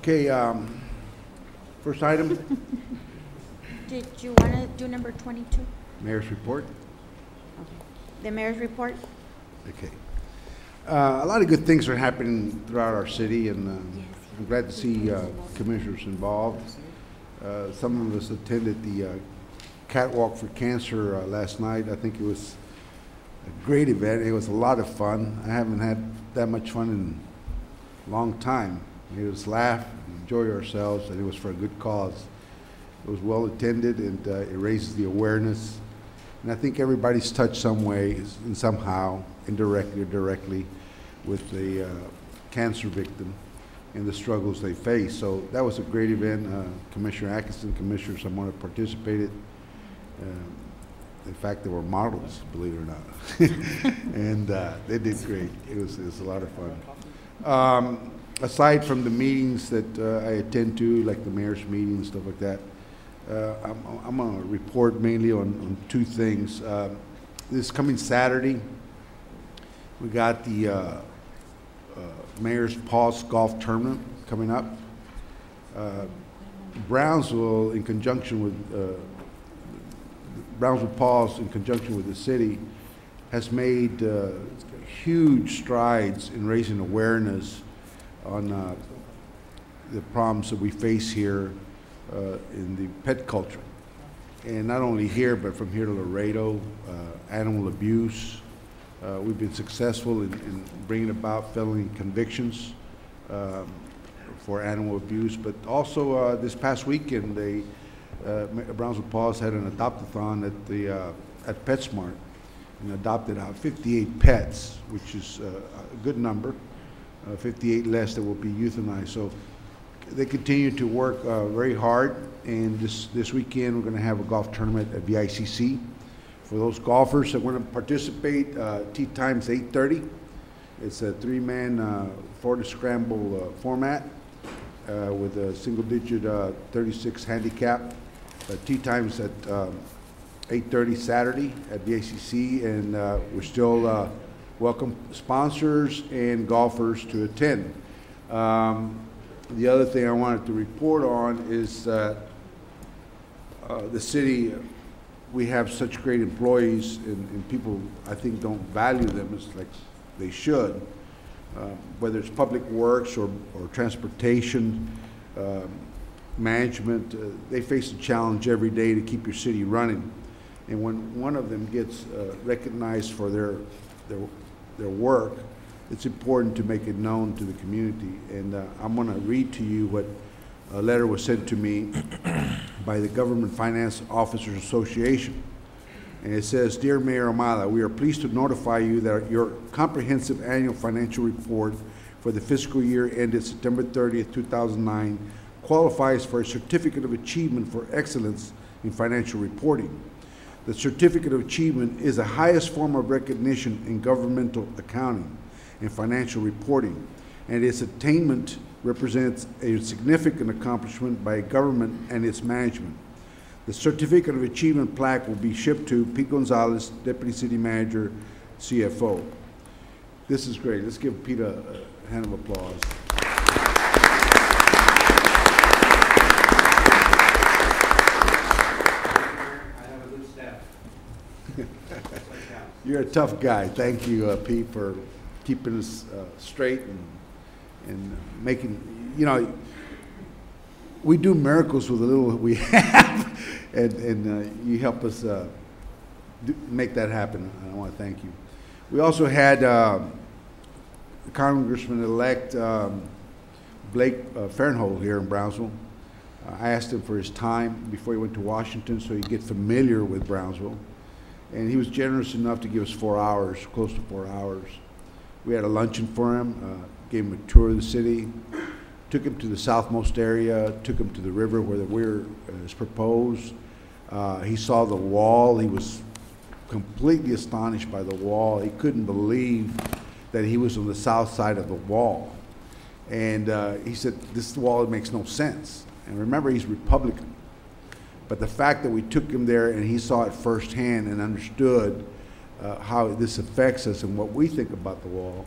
S9: Okay, first item,
S1: Did you want to do number 22?
S9: mayor's report.
S1: The mayor's report?
S9: Okay. A lot of good things are happening throughout our city, and I'm glad to see commissioners involved. Some of us attended the Catwalk for Cancer last night. I think it was a great event. It was a lot of fun. I haven't had that much fun in a long time. It was laugh, enjoy ourselves, and it was for a good cause. It was well attended, and it raises the awareness. And I think everybody's touched some way and somehow, indirectly or directly, with the cancer victim and the struggles they face. So that was a great event. Commissioner Atkinson, Commissioner Zamora participated. In fact, there were models, believe it or not. And they did great. It was a lot of fun. Aside from the meetings that I attend to, like the mayor's meeting and stuff like that, I'm going to report mainly on two things. This coming Saturday, we got the Mayor's Paws Golf Tournament coming up. Brownsville, in conjunction with Brownsville Paws, in conjunction with the city, has made huge strides in raising awareness on the problems that we face here in the pet culture. And not only here, but from here to Laredo, animal abuse. We've been successful in bringing about felony convictions for animal abuse, but also this past weekend, Brownsville Paws had an adopt-a-thon at PetSmart and adopted out 58 pets, which is a good number. 58 less that will be euthanized. So they continue to work very hard, and this weekend we're going to have a golf tournament at VICC. For those golfers that want to participate, tee time's 8:30. It's a 3-man Florida Scramble format with a single-digit 36 handicap. Tee time's at 8:30 Saturday at VICC, and we're still welcome sponsors and golfers to attend. The other thing I wanted to report on is that the city, we have such great employees, and people, I think, don't value them as like they should. Whether it's public works or transportation, management, they face a challenge every day to keep your city running. And when one of them gets recognized for their work, it's important to make it known to the community. And I'm going to read to you what a letter was sent to me by the Government Finance Officers Association. And it says, "Dear Mayor Ahumada, we are pleased to notify you that your comprehensive annual financial report for the fiscal year ended September 30th, 2009 qualifies for a Certificate of Achievement for Excellence in Financial Reporting. The Certificate of Achievement is the highest form of recognition in governmental accounting and financial reporting, and its attainment represents a significant accomplishment by government and its management. The Certificate of Achievement plaque will be shipped to Pete Gonzalez, Deputy City Manager, CFO." This is great. Let's give Pete a hand of applause. You're a tough guy. Thank you, Pete, for keeping us straight and making, you know, we do miracles with the little we have, and you help us make that happen. I want to thank you. We also had Congressman-elect Blake Farnhold here in Brownsville. I asked him for his time before he went to Washington so he'd get familiar with Brownsville. And he was generous enough to give us 4 hours, close to 4 hours. We had a luncheon for him, gave him a tour of the city, took him to the southmost area, took him to the river where the weir is proposed. He saw the wall. He was completely astonished by the wall. He couldn't believe that he was on the south side of the wall. And he said, this wall makes no sense. And remember, he's Republican. But the fact that we took him there and he saw it firsthand and understood how this affects us and what we think about the wall,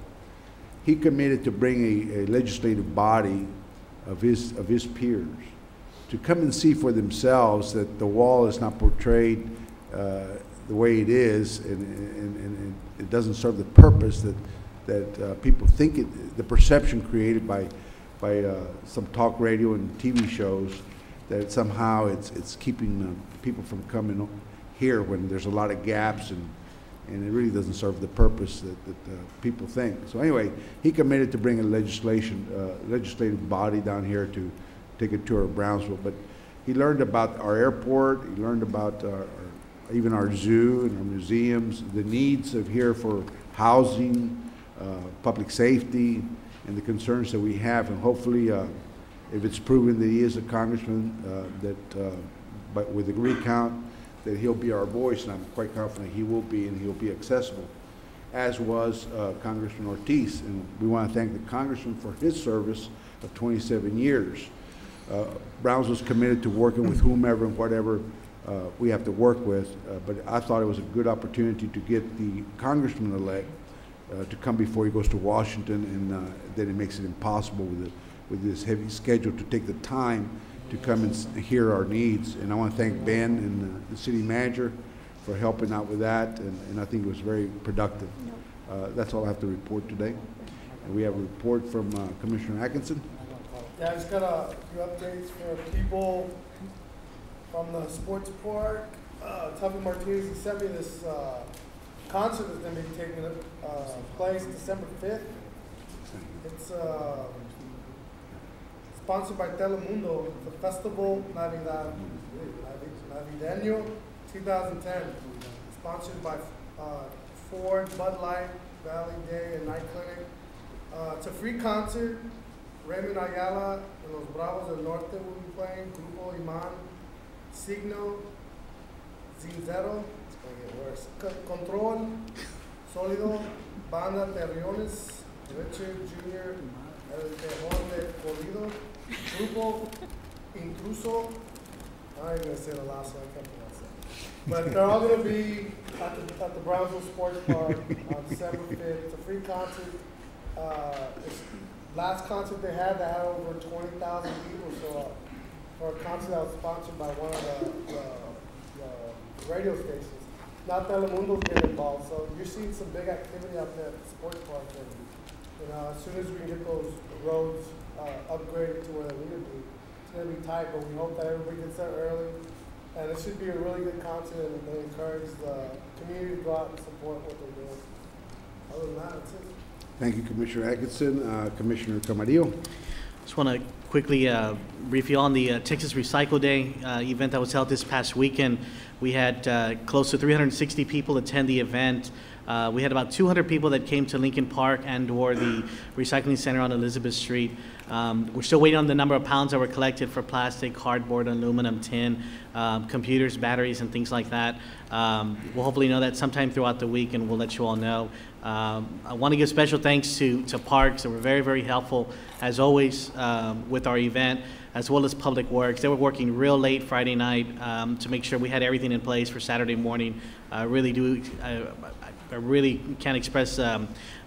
S9: he committed to bring a legislative body of his peers to come and see for themselves that the wall is not portrayed the way it is, and it doesn't serve the purpose that people think it, the perception created by some talk radio and TV shows, that somehow it's keeping people from coming here when there's a lot of gaps, and it really doesn't serve the purpose that people think. So anyway, he committed to bring a legislative body down here to take a tour of Brownsville. But he learned about our airport, he learned about even our zoo and our museums, the needs of here for housing, public safety, and the concerns that we have. And hopefully, if it's proven that he is a congressman, but with the recount, that he'll be our voice, and I'm quite confident he will be, and he'll be accessible, as was Congressman Ortiz. And we want to thank the congressman for his service of 27 years. Brownsville's committed to working with whomever and whatever we have to work with, but I thought it was a good opportunity to get the congressman-elect to come before he goes to Washington, and then it makes it impossible with this heavy schedule to take the time to come and hear our needs. And I want to thank Ben and the city manager for helping out with that, and I think it was very productive. That's all I have to report today. And we have a report from Commissioner Atkinson.
S12: Yeah, I just got a few updates for people from the sports park. Tuffy Martinez, he sent me this concert that's going to be taking place December 5th. It's sponsored by Telemundo, the Festival Navideño 2010. Sponsored by Ford, Bud Light, Valley Day, and Night Clinic. It's a free concert. Raymond Ayala and Los Bravos del Norte will be playing. Grupo Iman, Signo, Zinzero, it's going to get worse. Control, Sólido, Banda Terriones, Richard Jr., El Tejón de Corrido, Grupo Intruso. I ain't going to say the last one, I can't pronounce it. But they're all going to be at the Brownsville Sports Park on December 5th. It's a free concert. Last concert they had over 20,000 people. So for a concert that was sponsored by one of the radio stations, now Telemundo's getting involved. So you're seeing some big activity out there at the sports park. And as soon as we can get those roads upgraded to where they need to be, it's going to be tight. But we hope that everybody gets there early. And it should be a really good concert, and they encourage the community to go out and support what they're doing. Other than that, that's it.
S9: Thank you, Commissioner Atkinson. Commissioner Camarillo.
S6: Just want to quickly brief you on the Texas Recycle Day event that was held this past weekend. We had close to 360 people attend the event. We had about 200 people that came to Lincoln Park and/or the recycling center on Elizabeth Street. We're still waiting on the number of pounds that were collected for plastic, cardboard, aluminum, tin, computers, batteries, and things like that. We'll hopefully know that sometime throughout the week, and we'll let you all know. I want to give special thanks to Parks. They were very, very helpful, as always, with our event, as well as Public Works. They were working real late Friday night to make sure we had everything in place for Saturday morning. I really can't express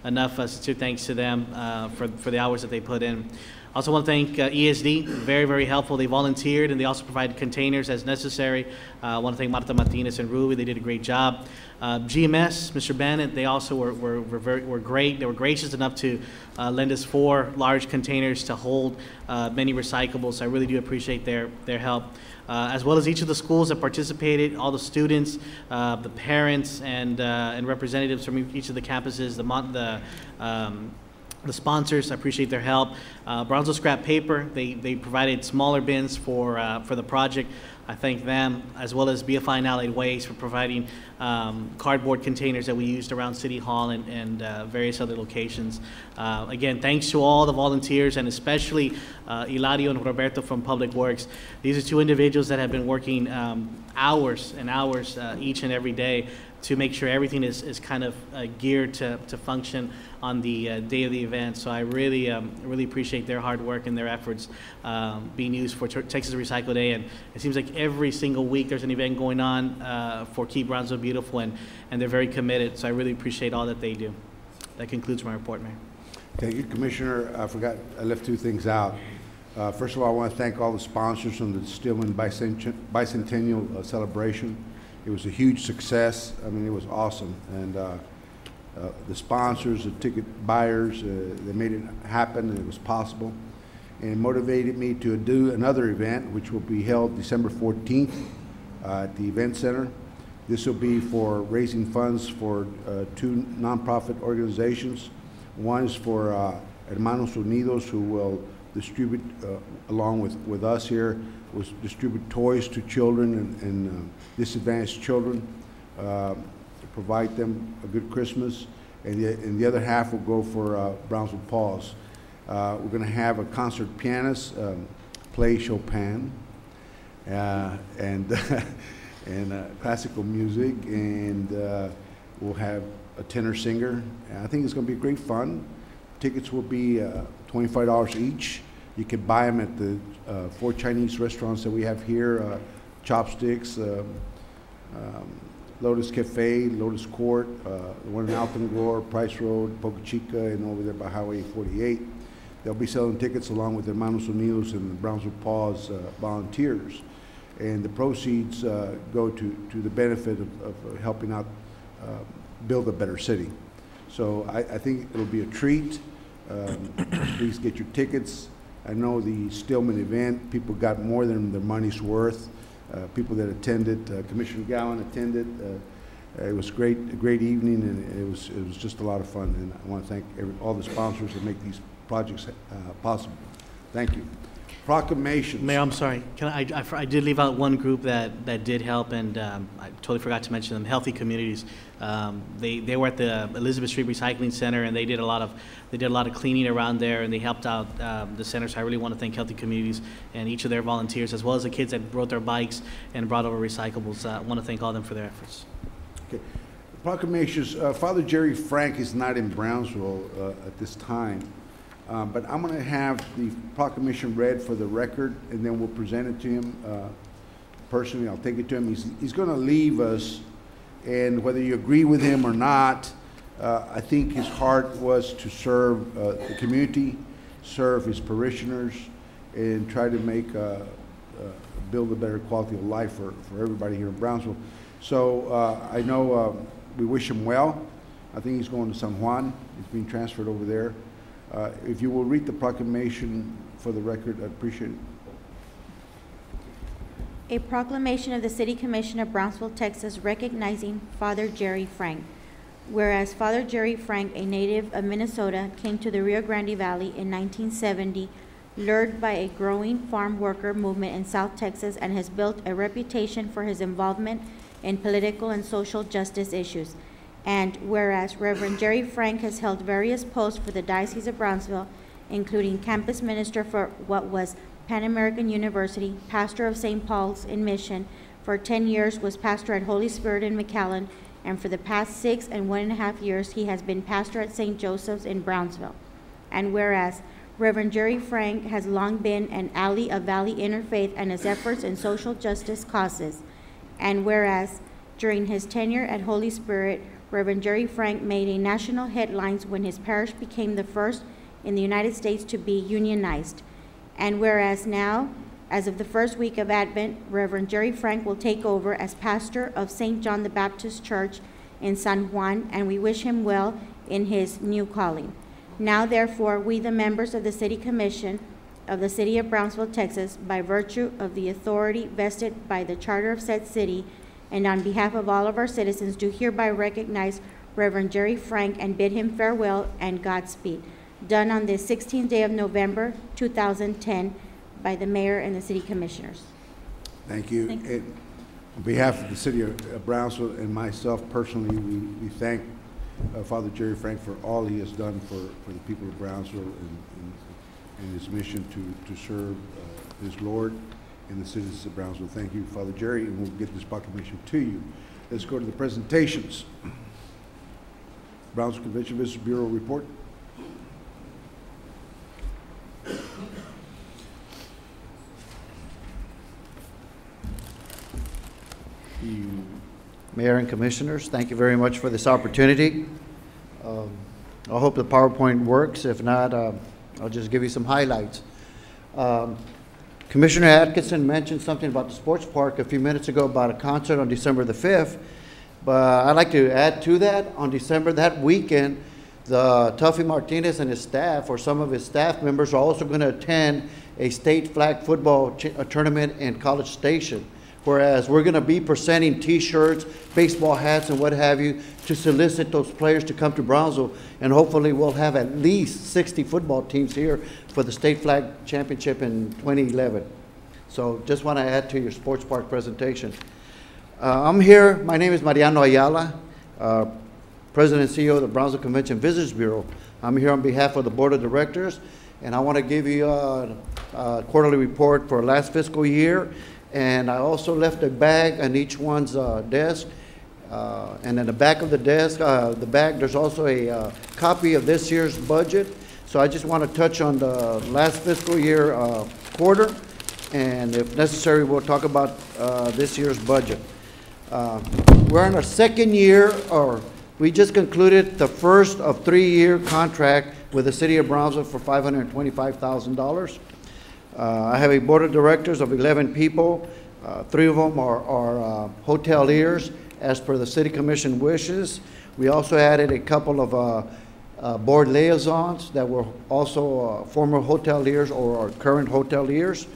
S6: enough sincere thanks to them for the hours that they put in. I also want to thank ESD, very, very helpful. They volunteered and they also provided containers as necessary. I want to thank Marta Martinez and Ruby, they did a great job. GMS, Mr. Bennett, they also were great. They were gracious enough to lend us 4 large containers to hold many recyclables. I really do appreciate their help. As well as each of the schools that participated, all the students, the parents, and representatives from each of the campuses, the sponsors. I appreciate their help. Brownsville Scrap Paper, they provided smaller bins for the project. I thank them, as well as BFI and Allied Waste for providing cardboard containers that we used around City Hall and various other locations. Again, thanks to all the volunteers and especially Hilario and Roberto from Public Works. These are 2 individuals that have been working hours and hours each and every day to make sure everything is kind of geared to function on the day of the event. So I really appreciate their hard work and their efforts being used for Texas Recycle Day. And it seems like every single week there's an event going on for Keep Brownsville Beautiful, and they're very committed. So I really appreciate all that they do. That concludes my report, Mayor.
S9: Thank you, Commissioner. I left 2 things out. First of all, I want to thank all the sponsors from the Stillman Bicentennial celebration. It was a huge success. I mean, it was awesome. And the sponsors, the ticket buyers, they made it happen, and it was possible. And it motivated me to do another event, which will be held December 14th at the Event Center. This will be for raising funds for 2 nonprofit organizations. One is for Hermanos Unidos, who will distribute, along with us here, will distribute toys to children and disadvantaged children, to provide them a good Christmas. And the other half will go for Brownsville Paws. We're going to have a concert pianist play Chopin and classical music, and we'll have a tenor singer. And I think it's going to be great fun. Tickets will be $25 each. You can buy them at the 4 Chinese restaurants that we have here, Chopsticks, Lotus Cafe, Lotus Court, the one in Altenglore, Price Road, Boca Chica, and over there by Highway 48. They'll be selling tickets along with Hermanos Unidos and the Brownsville Paws volunteers. And the proceeds go to the benefit of helping out build a better city. So I think it'll be a treat. Please get your tickets. I know the Stillman event, people got more than their money's worth. People that attended, Commissioner Gowan attended. It was a great evening, and it was just a lot of fun. And I want to thank all the sponsors that make these projects possible. Thank you. Proclamations.
S6: Mayor, I'm sorry. I did leave out one group that did help, and I totally forgot to mention them. Healthy Communities. They were at the Elizabeth Street Recycling Center, and they did a lot of cleaning around there, and they helped out the center. So I really want to thank Healthy Communities and each of their volunteers, as well as the kids that rode their bikes and brought over recyclables. I want to thank all of them for their efforts.
S9: Okay. Proclamations. Father Jerry Frank is not in Brownsville at this time. But I'm going to have the proclamation read for the record, and then we'll present it to him personally. I'll take it to him. He's going to leave us, and whether you agree with him or not, I think his heart was to serve the community, serve his parishioners, and try to make build a better quality of life for everybody here in Brownsville. So I know we wish him well. I think he's going to San Juan. He's being transferred over there. If you will read the proclamation for the record, I'd appreciate it.
S1: A proclamation of the City Commission of Brownsville, Texas, recognizing Father Jerry Frank. Whereas Father Jerry Frank, a native of Minnesota, came to the Rio Grande Valley in 1970, lured by a growing farm worker movement in South Texas, and has built a reputation for his involvement in political and social justice issues. And whereas Reverend Jerry Frank has held various posts for the Diocese of Brownsville, including campus minister for what was Pan American University, pastor of St. Paul's in Mission, for 10 years was pastor at Holy Spirit in McAllen, and for the past 6 1.5 years he has been pastor at St. Joseph's in Brownsville. And whereas Reverend Jerry Frank has long been an ally of Valley Interfaith and his efforts in social justice causes. And whereas during his tenure at Holy Spirit, Reverend Jerry Frank made a national headlines when his parish became the first in the United States to be unionized. And whereas now, as of the first week of Advent, Reverend Jerry Frank will take over as pastor of St. John the Baptist Church in San Juan, and we wish him well in his new calling. Now, therefore, we, the members of the City Commission of the City of Brownsville, Texas, by virtue of the authority vested by the Charter of said city, and on behalf of all of our citizens, do hereby recognize Reverend Jerry Frank and bid him farewell and Godspeed. Done on this 16th day of November, 2010, by the Mayor and the City Commissioners.
S9: Thank you.
S2: Thank you.
S9: On behalf of the City of Brownsville and myself personally, we thank Father Jerry Frank for all he has done for the people of Brownsville and his mission to serve his Lord and the citizens of Brownsville. Thank you, Father Jerry, and we'll get this proclamation to you. Let's go to the presentations. Brownsville Convention Visitors Bureau report.
S13: Mayor and Commissioners, thank you very much for this opportunity. I hope the PowerPoint works. If not, I'll just give you some highlights. Commissioner Atkinson mentioned something about the sports park a few minutes ago about a concert on December the 5th. But I'd like to add to that, on December, that weekend, the Tuffy Martinez and his staff, or some of his staff members, are also going to attend a state flag football tournament in College Station. Whereas we're going to be presenting T-shirts, baseball hats, and what have you to solicit those players to come to Brownsville. And hopefully we'll have at least 60 football teams here for the State Flag Championship in 2011. So just want to add to your sports park presentation. I'm here. My name is Mariano Ayala, President and CEO of the Brownsville Convention Visitors Bureau. I'm here on behalf of the Board of Directors, and I want to give you a quarterly report for last fiscal year. And I also left a bag on each one's desk. And in the back of the desk, the bag, there's also a copy of this year's budget. So I just want to touch on the last fiscal year quarter. And if necessary, we'll talk about this year's budget. We're in our second year, or we just concluded the first of 3-year contract with the City of Brownsville for $525,000. I have a board of directors of 11 people. 3 of them are hoteliers, as per the City Commission wishes. We also added a couple of board liaisons that were also former hoteliers or are current hoteliers.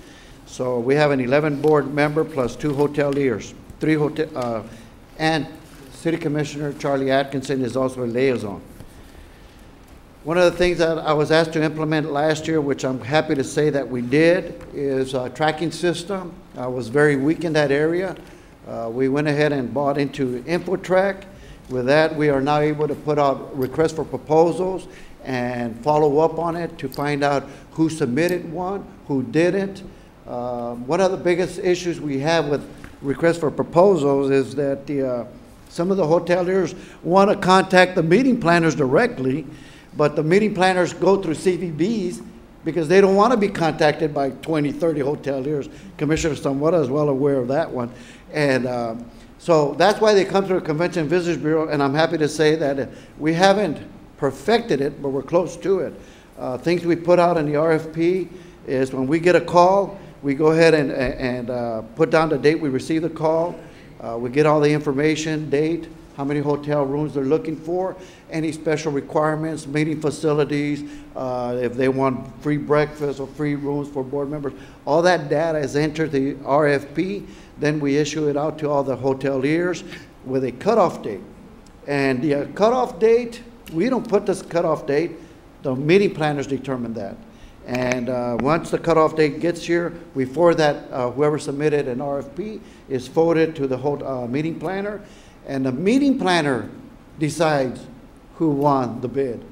S13: So we have an 11 board member plus 2 hoteliers, 3 and City Commissioner Charlie Atkinson is also a liaison. One of the things that I was asked to implement last year, which I'm happy to say that we did, is a tracking system. I was very weak in that area. We went ahead and bought into InfoTrack. With that, we are now able to put out requests for proposals and follow up on it to find out who submitted one, who didn't. One of the biggest issues we have with requests for proposals is that some of the hoteliers want to contact the meeting planners directly, but the meeting planners go through CVBs because they don't want to be contacted by 20, 30 hoteliers. Commissioner Samora is well aware of that one. And so that's why they come to the Convention Visitors Bureau, and I'm happy to say that we haven't perfected it, but we're close to it. Things we put out in the RFP is when we get a call, we go ahead and put down the date we receive the call. We get all the information, date, how many hotel rooms they're looking for, any special requirements, meeting facilities, if they want free breakfast or free rooms for board members. All that data is entered the RFP. Then we issue it out to all the hoteliers with a cutoff date. And the cutoff date, we don't put this cutoff date. The meeting planners determine that. And once the cutoff date gets here, we forward that, whoever submitted an RFP is forwarded to the whole meeting planner. And the meeting planner decides who won the bid.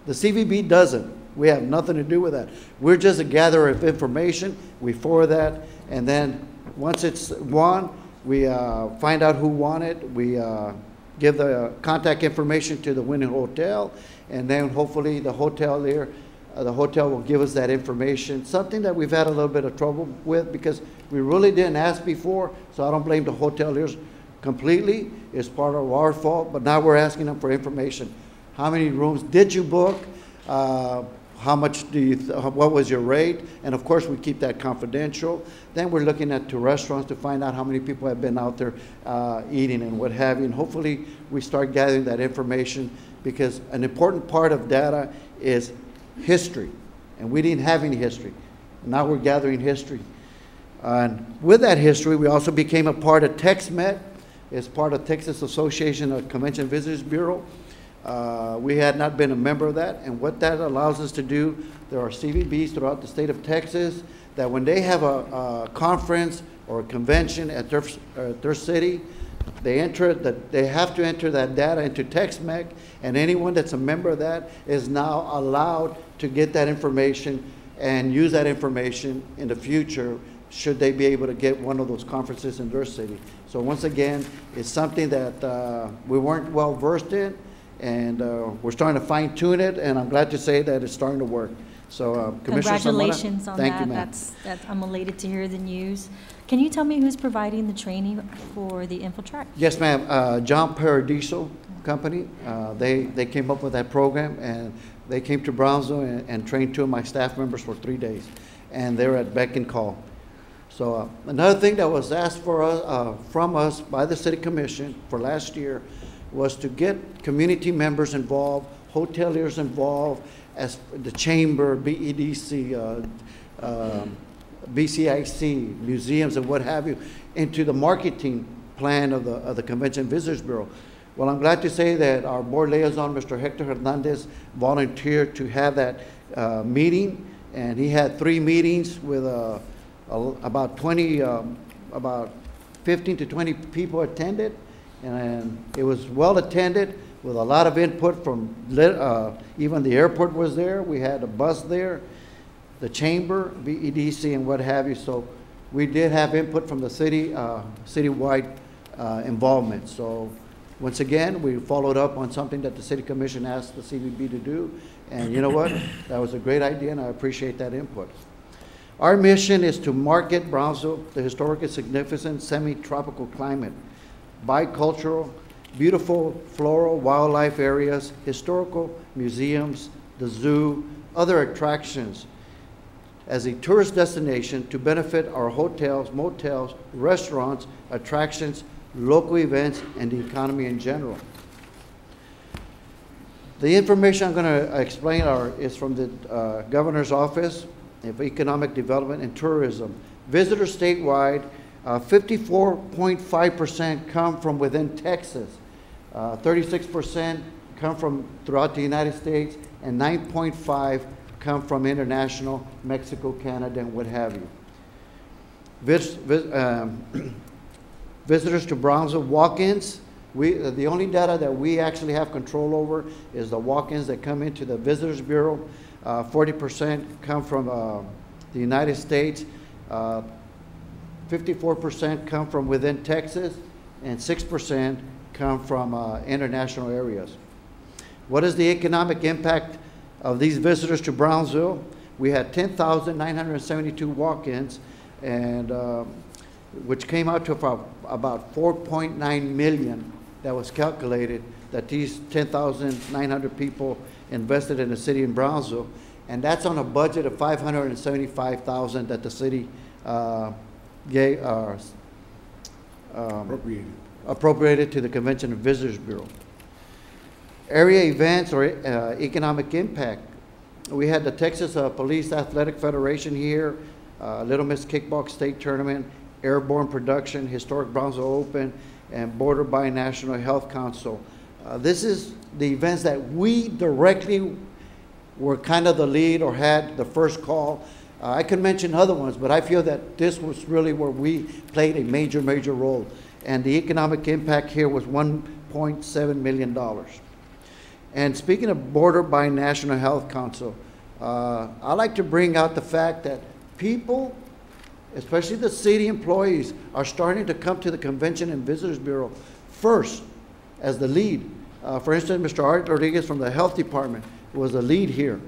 S13: The CVB doesn't. We have nothing to do with that. We're just a gatherer of information. We forward that, and then once it's won, we find out who won it. We give the contact information to the winning hotel, and then hopefully the hotelier, the hotel will give us that information. Something that we've had a little bit of trouble with because we really didn't ask before, so I don't blame the hoteliers. completely. It's part of our fault, but now we're asking them for information. How many rooms did you book? How much do you, what was your rate? And of course, we keep that confidential. Then we're looking at to restaurants to find out how many people have been out there eating and what have you. And hopefully, we start gathering that information, because an important part of data is history. And we didn't have any history. Now we're gathering history. And with that history, we also became a part of TexMet. It's part of Texas Association of Convention Visitors Bureau. We had not been a member of that, and what that allows us to do, there are CVBs throughout the state of Texas that when they have a conference or a convention at their city, they have to enter that data into TexMec, and anyone that's a member of that is now allowed to get that information and use that information in the future should they be able to get one of those conferences in their city. So once again, it's something that we weren't well versed in, and we're starting to fine tune it, and I'm glad to say that it's starting to work. So Commissioner
S2: Congratulations on
S13: thank
S2: that.
S13: you, ma'am.
S2: I'm elated to hear the news. Can you tell me who's providing the training for the InfoTrack?
S13: Yes, ma'am. John Paradiso Company, they came up with that program, and they came to Brownsville and trained 2 of my staff members for 3 days, and they're at beck and call. So another thing that was asked for us, from us by the City Commission for last year was to get community members involved, hoteliers involved, as the chamber, BEDC, BCIC, museums, and what have you, into the marketing plan of the Convention Visitors Bureau. Well, I'm glad to say that our board liaison, Mr. Hector Hernandez, volunteered to have that meeting, and he had 3 meetings with about 15 to 20 people attended, and it was well attended with a lot of input from even the airport was there. We had a bus there, the chamber, BEDC, and what have you. So we did have input from the city, citywide involvement. So once again, we followed up on something that the City Commission asked the CVB to do, and you know what? That was a great idea, and I appreciate that input. Our mission is to market Brownsville, the historically significant semi-tropical climate, bicultural, beautiful floral wildlife areas, historical museums, the zoo, other attractions as a tourist destination to benefit our hotels, motels, restaurants, attractions, local events, and the economy in general. The information I'm going to explain is from the Governor's Office of Economic Development and Tourism. Visitors statewide, 54.5% come from within Texas, 36% come from throughout the United States, and 9.5% come from international, Mexico, Canada, and what have you. Visitors to Brownsville, walk-ins, the only data that we actually have control over is the walk-ins that come into the Visitors Bureau. 40% come from the United States, 54% come from within Texas, and 6% come from international areas. What is the economic impact of these visitors to Brownsville? We had 10,972 walk-ins, and which came out to about 4.9 million that was calculated that these 10,900 people invested in the city in Brownsville, and that's on a budget of $575,000 that the city appropriated to the Convention and Visitors Bureau. Area events or economic impact. We had the Texas Police Athletic Federation here, Little Miss Kickball State Tournament, Airborne Production, Historic Brownsville Open, and Border Binational Health Council. This is the events that we directly were kind of the lead or had the first call. I could mention other ones, but I feel that this was really where we played a major, major role. And the economic impact here was $1.7 million. And speaking of Border Binational Health Council, I like to bring out the fact that people, especially the city employees, are starting to come to the Convention and Visitors Bureau first as the lead. For instance, Mr. Art Rodriguez from the Health Department was the lead here.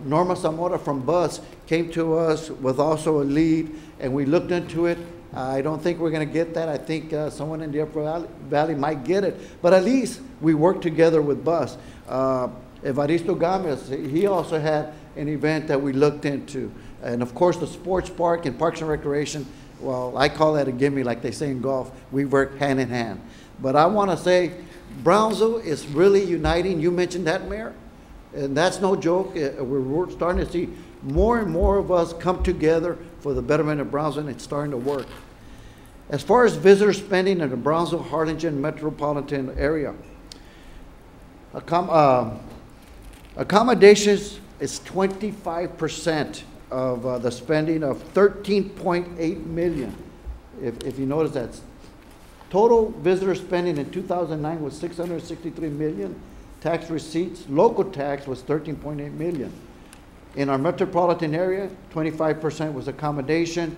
S13: Norma Zamora from Bus came to us with also a lead, and we looked into it. I don't think we're going to get that. I think someone in the Upper Valley might get it. But at least we worked together with Bus. Evaristo Gomez, he also had an event that we looked into. And of course, the sports park and Parks and Recreation, well, I call that a gimme, like they say in golf. We work hand in hand. But I want to say, Brownsville is really uniting. You mentioned that, Mayor. And that's no joke. We're starting to see more and more of us come together for the betterment of Brownsville, and it's starting to work. As far as visitor spending in the Brownsville, Harlingen metropolitan area, accommodations is 25% of the spending of 13.8 million. If you notice that. Total visitor spending in 2009 was 663 million. Tax receipts, local tax was 13.8 million. In our metropolitan area, 25% was accommodation.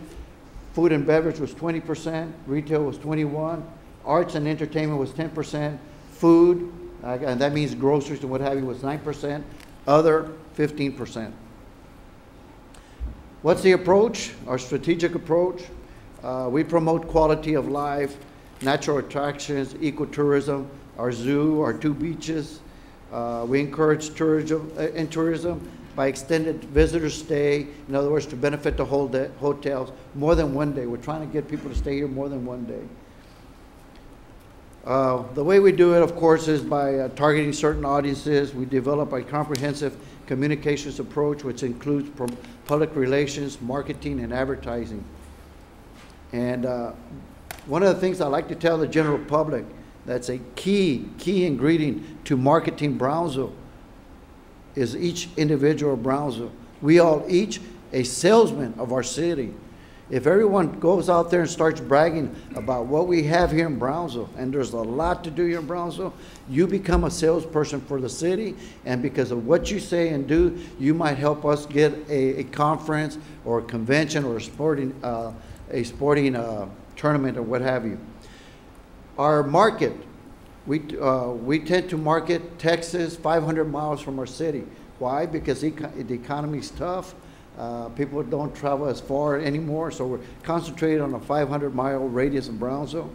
S13: Food and beverage was 20%. Retail was 21%. Arts and entertainment was 10%. Food, and that means groceries and what have you, was 9%. Other, 15%. What's the approach? Our strategic approach? We promote quality of life, natural attractions, ecotourism, our zoo, our 2 beaches. We encourage tourism by extended visitor stay. In other words, to benefit the whole hotels more than one day. We're trying to get people to stay here more than one day. The way we do it, of course, is by targeting certain audiences. We develop a comprehensive communications approach, which includes public relations, marketing, and advertising. And one of the things I like to tell the general public, that's a key ingredient to marketing Brownsville, is each individual Brownsville. We all each a salesman of our city. If everyone goes out there and starts bragging about what we have here in Brownsville, and there's a lot to do here in Brownsville, you become a salesperson for the city, and because of what you say and do, you might help us get a conference or a convention or a sporting tournament or what have you. Our market, we tend to market Texas 500 miles from our city. Why? Because the economy is tough. People don't travel as far anymore, so we're concentrated on a 500-mile radius in Brownsville.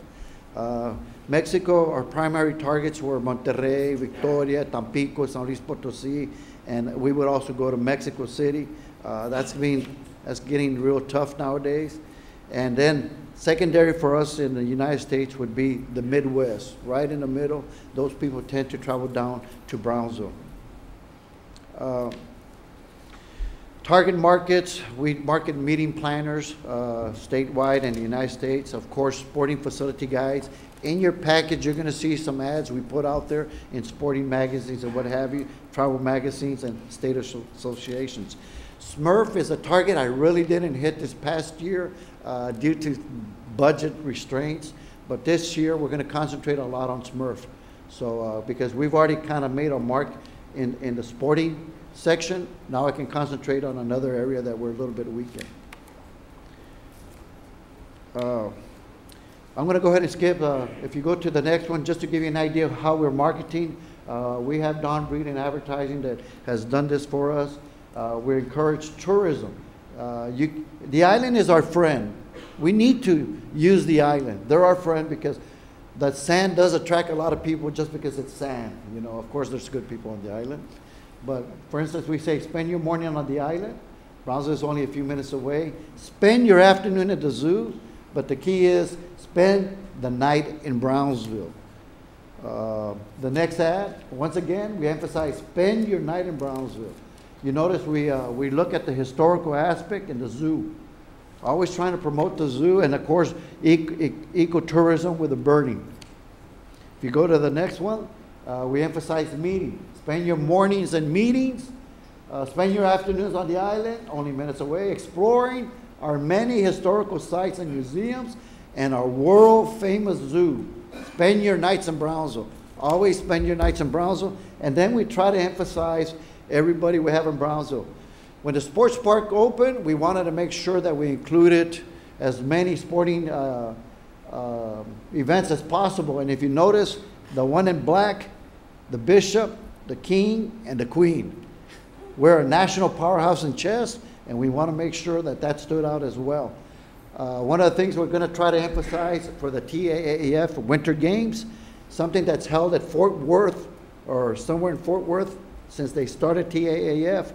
S13: Mexico, our primary targets were Monterrey, Victoria, Tampico, San Luis Potosí, and we would also go to Mexico City. That's getting real tough nowadays. And then secondary for us in the United States would be the Midwest, right in the middle. Those people tend to travel down to Brownsville. Target markets, we market meeting planners statewide and the United States. Of course, sporting facility guides. In your package, you're going to see some ads we put out there in sporting magazines and what have you, travel magazines and state associations. Smurf is a target I really didn't hit this past year due to budget restraints, but this year we're going to concentrate a lot on Smurf. So because we've already kind of made a mark in the sporting section, now I can concentrate on another area that we're a little bit weak in. I'm going to go ahead and skip. If you go to the next one, just to give you an idea of how we're marketing, we have Don Breed in advertising that has done this for us. We encourage tourism. The island is our friend. We need to use the island. They're our friend because the sand does attract a lot of people just because it's sand. You know, of course, there's good people on the island. But for instance, we say spend your morning on the island. Brownsville is only a few minutes away. Spend your afternoon at the zoo. But the key is spend the night in Brownsville. The next ad, once again, we emphasize spend your night in Brownsville. You notice we look at the historical aspect in the zoo. Always trying to promote the zoo and, of course, ecotourism with the birding. If you go to the next one, we emphasize meeting. Spend your mornings in meetings. Spend your afternoons on the island, only minutes away, exploring our many historical sites and museums and our world-famous zoo. Spend your nights in Brownsville. Always spend your nights in Brownsville. And then we try to emphasize everybody we have in Brownsville. When the sports park opened, we wanted to make sure that we included as many sporting events as possible. And if you notice, the one in black, the bishop, the king, and the queen. we're a national powerhouse in chess, and we want to make sure that that stood out as well. One of the things we're going to try to emphasize for the TAAF Winter Games, something that's held at Fort Worth or somewhere in Fort Worth since they started TAAF.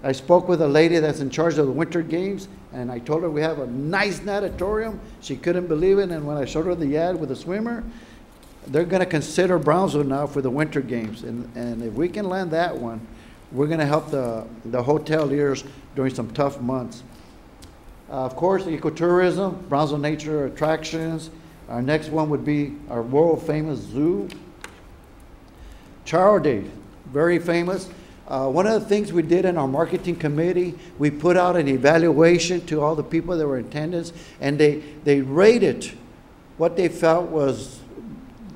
S13: I spoke with a lady that's in charge of the Winter Games, and I told her we have a nice natatorium. She couldn't believe it, and when I showed her the ad with the swimmer, they're going to consider Brownsville now for the Winter Games. And if we can land that one, we're going to help the hoteliers during some tough months. Of course, ecotourism, Brownsville nature attractions. Our next one would be our world famous zoo. Charo Day, very famous. One of the things we did in our marketing committee, we put out an evaluation to all the people that were in attendance, and they rated what they felt was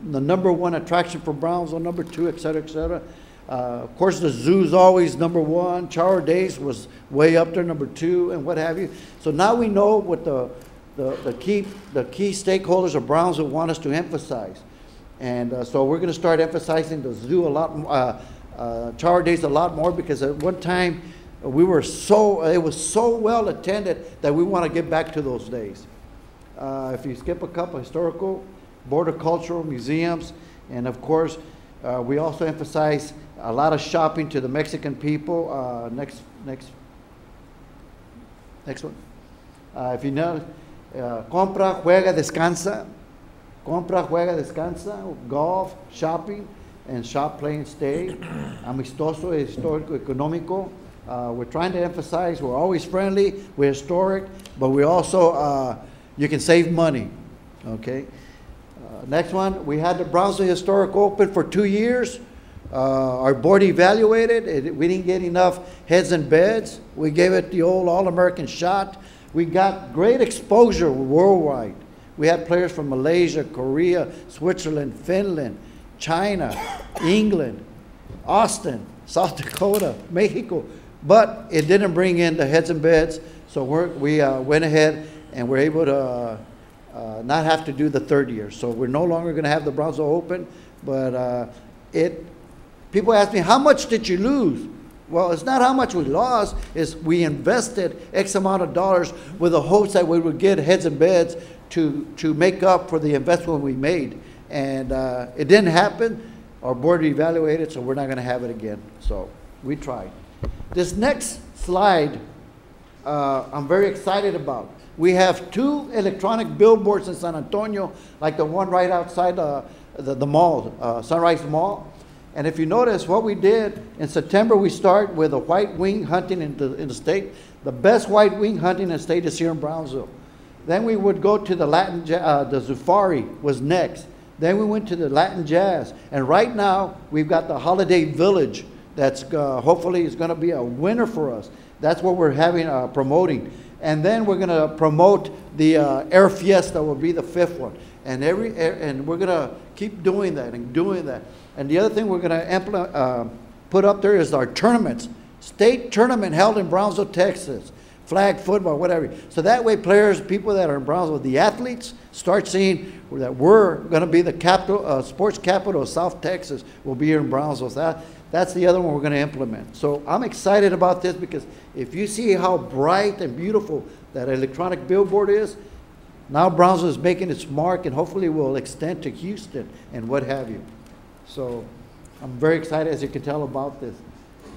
S13: the #1 attraction for Brownsville, #2, et cetera, et cetera. Of course, the zoo's always #1. Charo Days was way up there, #2, and what have you. So now we know what the key stakeholders of Brownsville want us to emphasize. And so we're going to start emphasizing the zoo a lot, Charo Days a lot more, because at one time it was so well attended that we want to get back to those days. If you skip a couple, historical, border cultural, museums, and of course, we also emphasize a lot of shopping to the Mexican people. Next one. If you know, compra, juega, descansa. Compra, juega, descansa. Golf, shopping, and shop, play, and stay. Amistoso, histórico, económico. We're trying to emphasize we're always friendly, we're historic, but we also, you can save money, okay? Next one, we had the Brownsville Historic open for 2 years. Our board evaluated it. We didn't get enough heads and beds. We gave it the old All-American shot. We got great exposure worldwide. We had players from Malaysia, Korea, Switzerland, Finland, China, England, Austin, South Dakota, Mexico, but it didn't bring in the heads and beds, so we went ahead and we're able to not have to do the 3rd year. So we're no longer going to have the Brownsville Open, but people ask me, how much did you lose? Well, it's not how much we lost, it's we invested X amount of dollars with the hopes that we would get heads and beds to make up for the investment we made. And it didn't happen. Our board evaluated, so we're not going to have it again. So we tried. This next slide, I'm very excited about. We have 2 electronic billboards in San Antonio, like the one right outside the mall, Sunrise Mall. And if you notice what we did, in September we start with a white wing hunting in the state. The best white wing hunting in the state is here in Brownsville. Then we would go to the the Zufari was next. Then we went to the Latin Jazz. And right now, we've got the Holiday Village that's hopefully is going to be a winner for us. That's what we're having, promoting. And then we're going to promote the Air Fiesta will be the 5th one. And we're going to keep doing that and doing that. And the other thing we're going to put up there is our tournaments. State tournament held in Brownsville, Texas. Flag football, whatever. So that way players, people that are in Brownsville, the athletes, start seeing that we're going to be the capital, sports capital of South Texas will be here in Brownsville. So that's the other one we're going to implement. So I'm excited about this because if you see how bright and beautiful that electronic billboard is, now Brownsville is making its mark and hopefully will extend to Houston and what have you. So I'm very excited, as you can tell, about this.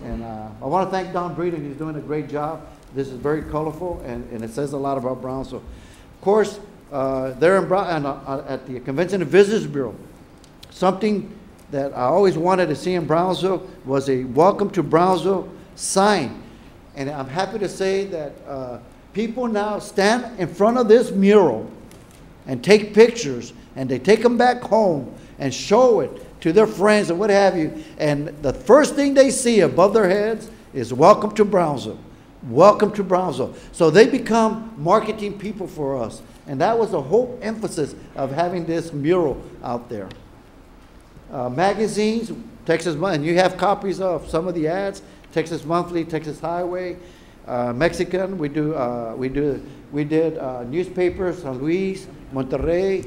S13: And I want to thank Don Breeden. He's doing a great job. This is very colorful, and it says a lot about Brownsville. Of course, there at the Convention and Visitors Bureau, something that I always wanted to see in Brownsville was a Welcome to Brownsville sign. And I'm happy to say that people now stand in front of this mural and take pictures, and they take them back home and show it to their friends and what have you. And the first thing they see above their heads is Welcome to Brownsville. Welcome to Brownsville. So they become marketing people for us. And that was the whole emphasis of having this mural out there. Magazines, Texas Monthly, and you have copies of some of the ads. Texas Monthly, Texas Highway, Mexican. We did newspapers, San Luis, Monterrey,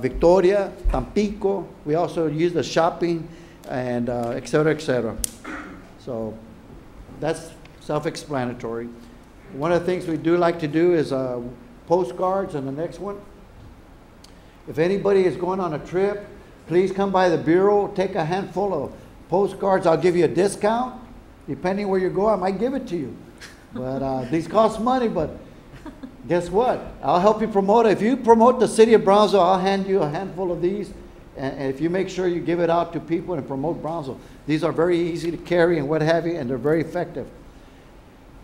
S13: Victoria, Tampico. We also used the shopping and et cetera, et cetera. So that's self-explanatory. One of the things we do like to do is postcards on the next one. If anybody is going on a trip, please come by the Bureau, take a handful of postcards. I'll give you a discount. Depending where you go, I might give it to you. But these cost money, but guess what? I'll help you promote it. If you promote the city of Brownsville, I'll hand you a handful of these. And if you make sure you give it out to people and promote Brownsville, these are very easy to carry and what have you, and they're very effective.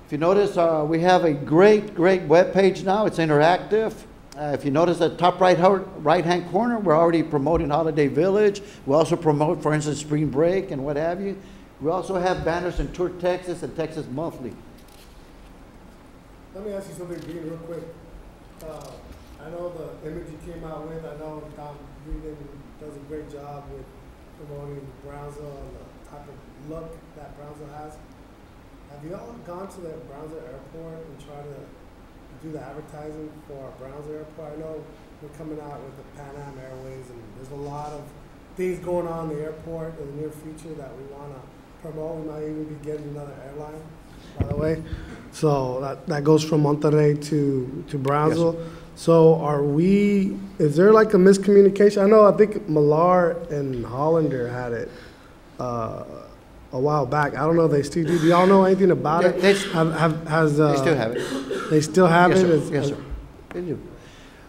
S13: If you notice, we have a great web page now. It's interactive. If you notice the top right-hand corner, we're already promoting Holiday Village. We also promote, for instance, Spring Break and what have you. We also have banners in Tour Texas and Texas Monthly.
S12: Let me ask you something, Dean, real quick. I know the image you came out with, I know Don Regan does a great job with promoting Brownsville and the type of look that Brownsville has. Have you all gone to the Brownsville airport and try to do the advertising for Brownsville airport? I know we're coming out with the Pan Am Airways, and there's a lot of things going on in the airport in the near future that we want to promote. We might even be getting another airline, by the way. So that goes from Monterrey to Brownsville. Yes. So is there like a miscommunication? I think Millar and Hollander had it a while back. I don't know if they still do. Do y'all know anything about it?
S13: They still have it.
S12: They still have
S13: yes,
S12: it?
S13: Sir. Yes, sir. They do.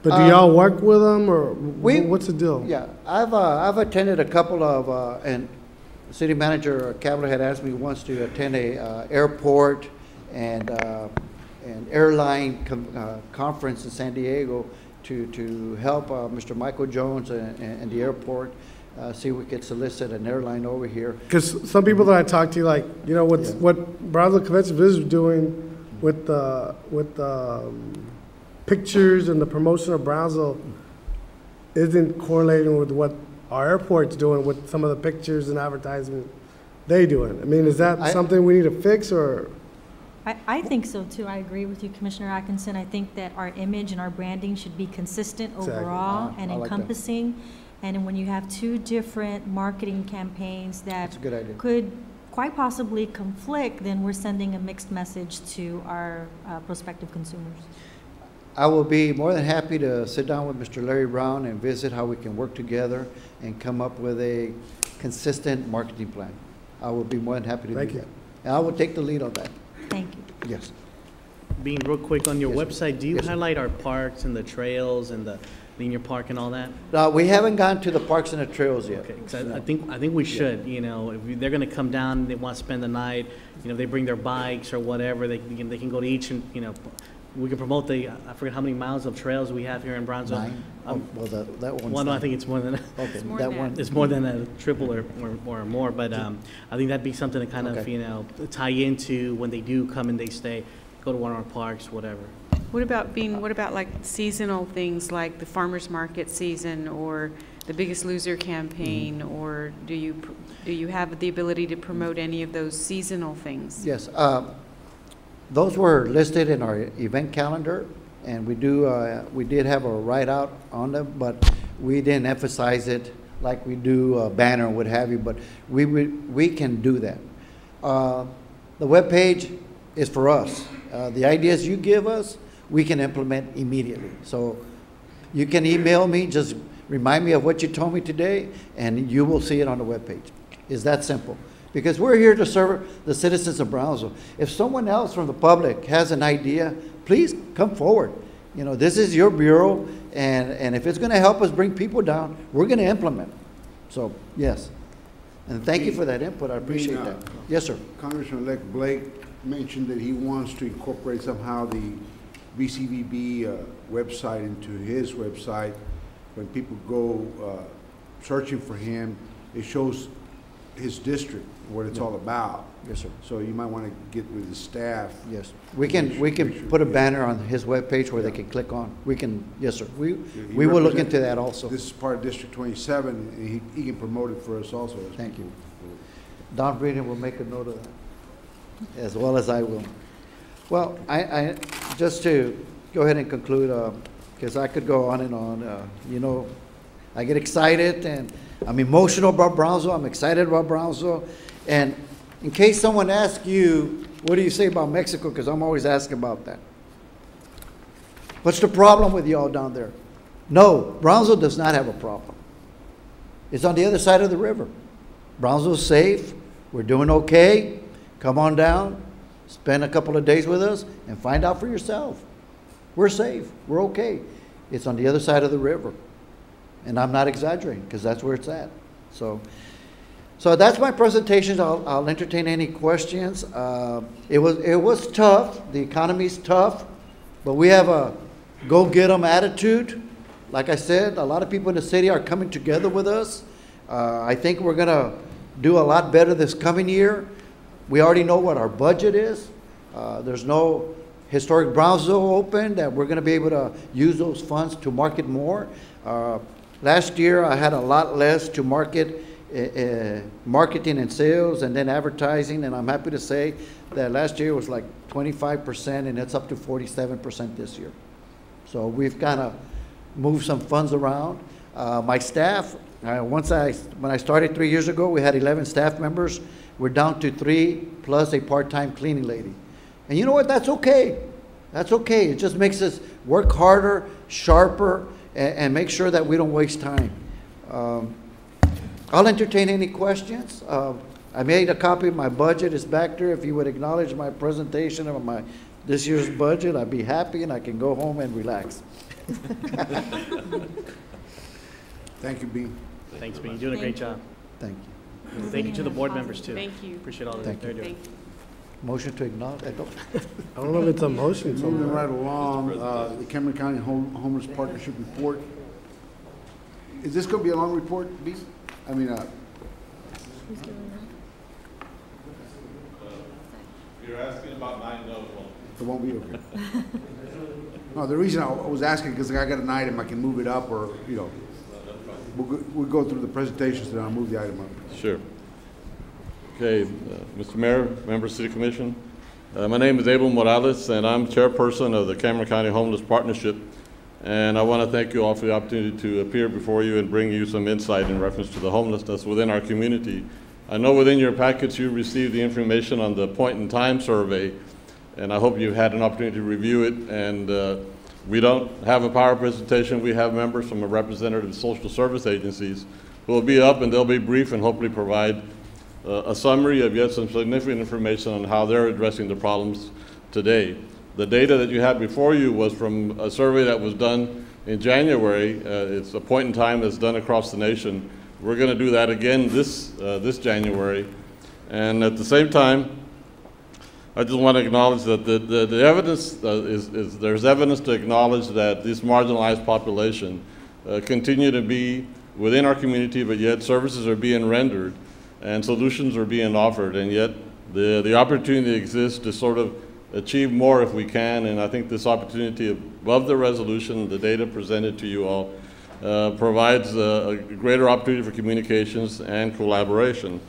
S12: But do y'all work with them, or what's the deal?
S13: Yeah, I've attended a couple of, and City Manager Cavler had asked me once to attend a airport and airline conference in San Diego to help Mr. Michael Jones and the airport see if we could solicit an airline over here.
S12: Because some people that I talk to, like, what Brownsville Convention Visitors is doing with the pictures and the promotion of Brownsville isn't correlating with what our airport's doing with some of the pictures and advertisement they doing. I mean, is that something we need to fix, or?
S2: I think so too. I agree with you, Commissioner Atkinson. I think that our image and our branding should be consistent overall and encompassing. And when you have two different marketing campaigns that could quite possibly conflict, then we're sending a mixed message to our prospective consumers.
S13: I will be more than happy to sit down with Mr. Larry Brown and visit how we can work together and come up with a consistent marketing plan. I will be more than happy to do that. And I will take the lead on that.
S2: Thank you.
S13: Yes.
S6: Being real quick on your website, do you
S13: Yes,
S6: highlight our parks and the trails and the linear park and all that?
S13: We haven't gone to the parks and the trails yet.
S6: Okay, 'cause I think we should. If they're going to come down, they want to spend the night. They bring their bikes or whatever. They can go to each, and we can promote I forget how many miles of trails we have here in Brownsville.
S13: 9. Well, that one's
S6: well, no, I think it's more than that.
S13: Okay,
S5: it's more
S13: that
S5: than
S13: one.
S6: It's more than a triple or more, but I think that'd be something to kind of tie into when they do come and they stay, go to one of our parks, whatever.
S5: What about like seasonal things like the farmers market season or the Biggest Loser campaign, or do you have the ability to promote any of those seasonal things?
S13: Yes. Those were listed in our event calendar, and we did have a write-out on them, but we didn't emphasize it like we do a banner and what have you, but we can do that. The webpage is for us. The ideas you give us, we can implement immediately. So you can email me, just remind me of what you told me today, and you will see it on the webpage. It's that simple. Because we're here to serve the citizens of Brownsville. If someone else from the public has an idea, please come forward. This is your bureau, and if it's going to help us bring people down, we're going to implement. So, yes. And thank you for that input. I appreciate that. Yes, sir.
S9: Congressman-elect Blake mentioned that he wants to incorporate somehow the BCVB website into his website. When people go searching for him, it shows his district, what it's all about.
S13: Yes, sir.
S9: So you might want to get with the staff.
S13: Yes. We can put a banner on his webpage where they can click on. We can, yes, sir. We will look into that also.
S9: This is part of District 27, and he can promote it for us also.
S13: Thank you. Don Breeden will make a note of that, as well as I will. Well, I just to go ahead and conclude, because I could go on and on. I get excited, and I'm emotional about Brownsville. I'm excited about Brownsville. And in case someone asks you, what do you say about Mexico? Because I'm always asking about that. What's the problem with y'all down there? No, Brownsville does not have a problem. It's on the other side of the river. Brownsville's safe. We're doing okay. Come on down, spend a couple of days with us, and find out for yourself. We're safe. We're okay. It's on the other side of the river. And I'm not exaggerating, because that's where it's at. So that's my presentation. I'll entertain any questions. It was tough. The economy's tough, but we have a go-get-em attitude. Like I said, a lot of people in the city are coming together with us. I think we're going to do a lot better this coming year. We already know what our budget is. There's no historic Brownsville open that we're going to be able to use those funds to market more. Last year, I had a lot less to market, marketing and sales and then advertising, and I'm happy to say that last year was like 25%, and it's up to 47% this year. So we've kind of moved some funds around. My staff, when I started 3 years ago, we had 11 staff members. We're down to 3 plus a part-time cleaning lady. And you know what? That's okay. That's okay. It just makes us work harder, sharper, and make sure that we don't waste time. I'll entertain any questions. I made a copy of my budget. It's back there. If you would acknowledge my presentation of this year's budget, I'd be happy and I can go home and relax.
S9: Thank you, B.
S6: Thanks, B. You're doing a great job.
S13: Thank you.
S6: Thank you to the board members, too.
S5: Thank you.
S6: Appreciate all that
S13: Thank
S6: they're
S13: you.
S6: doing.
S13: Motion to acknowledge?
S12: I don't know if it's a motion.
S9: Moving right along, the Cameron County Homeless Partnership Report. Is this going to be a long report, B? I mean,
S3: You're asking about 9 notes.
S9: it won't be okay. No, the reason I was asking because I got an item, I can move it up, or we'll go through the presentations, then I'll move the item up.
S14: Sure. Okay, Mr. Mayor, members of the City Commission. My name is Abel Morales, and I'm chairperson of the Cameron County Homeless Partnership. And I want to thank you all for the opportunity to appear before you and bring you some insight in reference to the homelessness within our community. I know within your packets you received the information on the point-in-time survey, and I hope you've had an opportunity to review it. And we don't have a power presentation. We have members from a representative of social service agencies who will be up, and they'll be brief and hopefully provide a summary of yet some significant information on how they're addressing the problems today. The data that you had before you was from a survey that was done in January. It's a point in time that's done across the nation. We're going to do that again this January. And at the same time, I just want to acknowledge that the evidence there's evidence to acknowledge that this marginalized population continue to be within our community, but yet services are being rendered and solutions are being offered, and yet the opportunity exists to sort of achieve more if we can. And I think this opportunity above the resolution, the data presented to you all, provides a greater opportunity for communications and collaboration.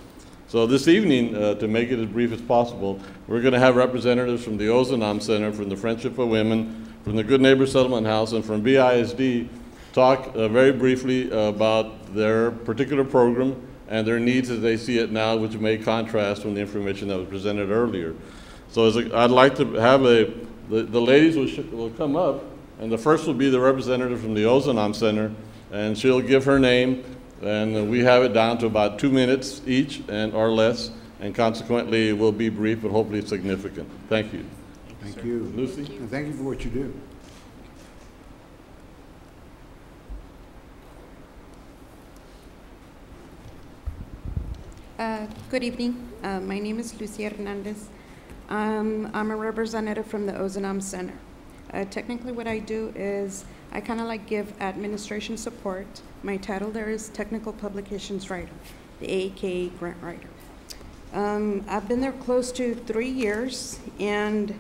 S14: So this evening, to make it as brief as possible, we're going to have representatives from the Ozanam Center, from the Friendship of Women, from the Good Neighbor Settlement House, and from BISD talk very briefly about their particular program and their needs as they see it now, which may contrast from the information that was presented earlier. So I'd like to have the ladies will come up, and the first will be the representative from the Ozanam Center, and she'll give her name, and we have it down to about 2 minutes each or less, and consequently it will be brief but hopefully significant. Thank you.
S9: Thank you.
S14: Lucy?
S9: And thank you for what you do.
S15: Good evening. My name is Lucia Hernandez. I'm a representative from the Ozanam Center. Technically what I do is I kind of like give administration support. My title there is Technical Publications Writer, the AKA grant writer. I've been there close to 3 years, and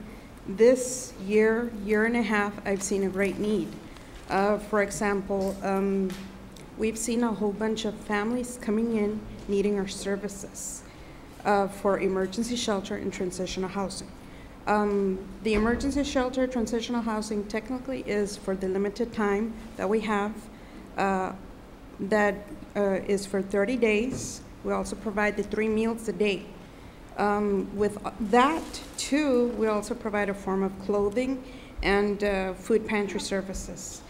S15: this year and a half, I've seen a great need. For example, we've seen a whole bunch of families coming in needing our services for emergency shelter and transitional housing. The emergency shelter, transitional housing technically is for the limited time that we have. That is for 30 days. We also provide the 3 meals a day. With that, too, we also provide a form of clothing and food pantry services.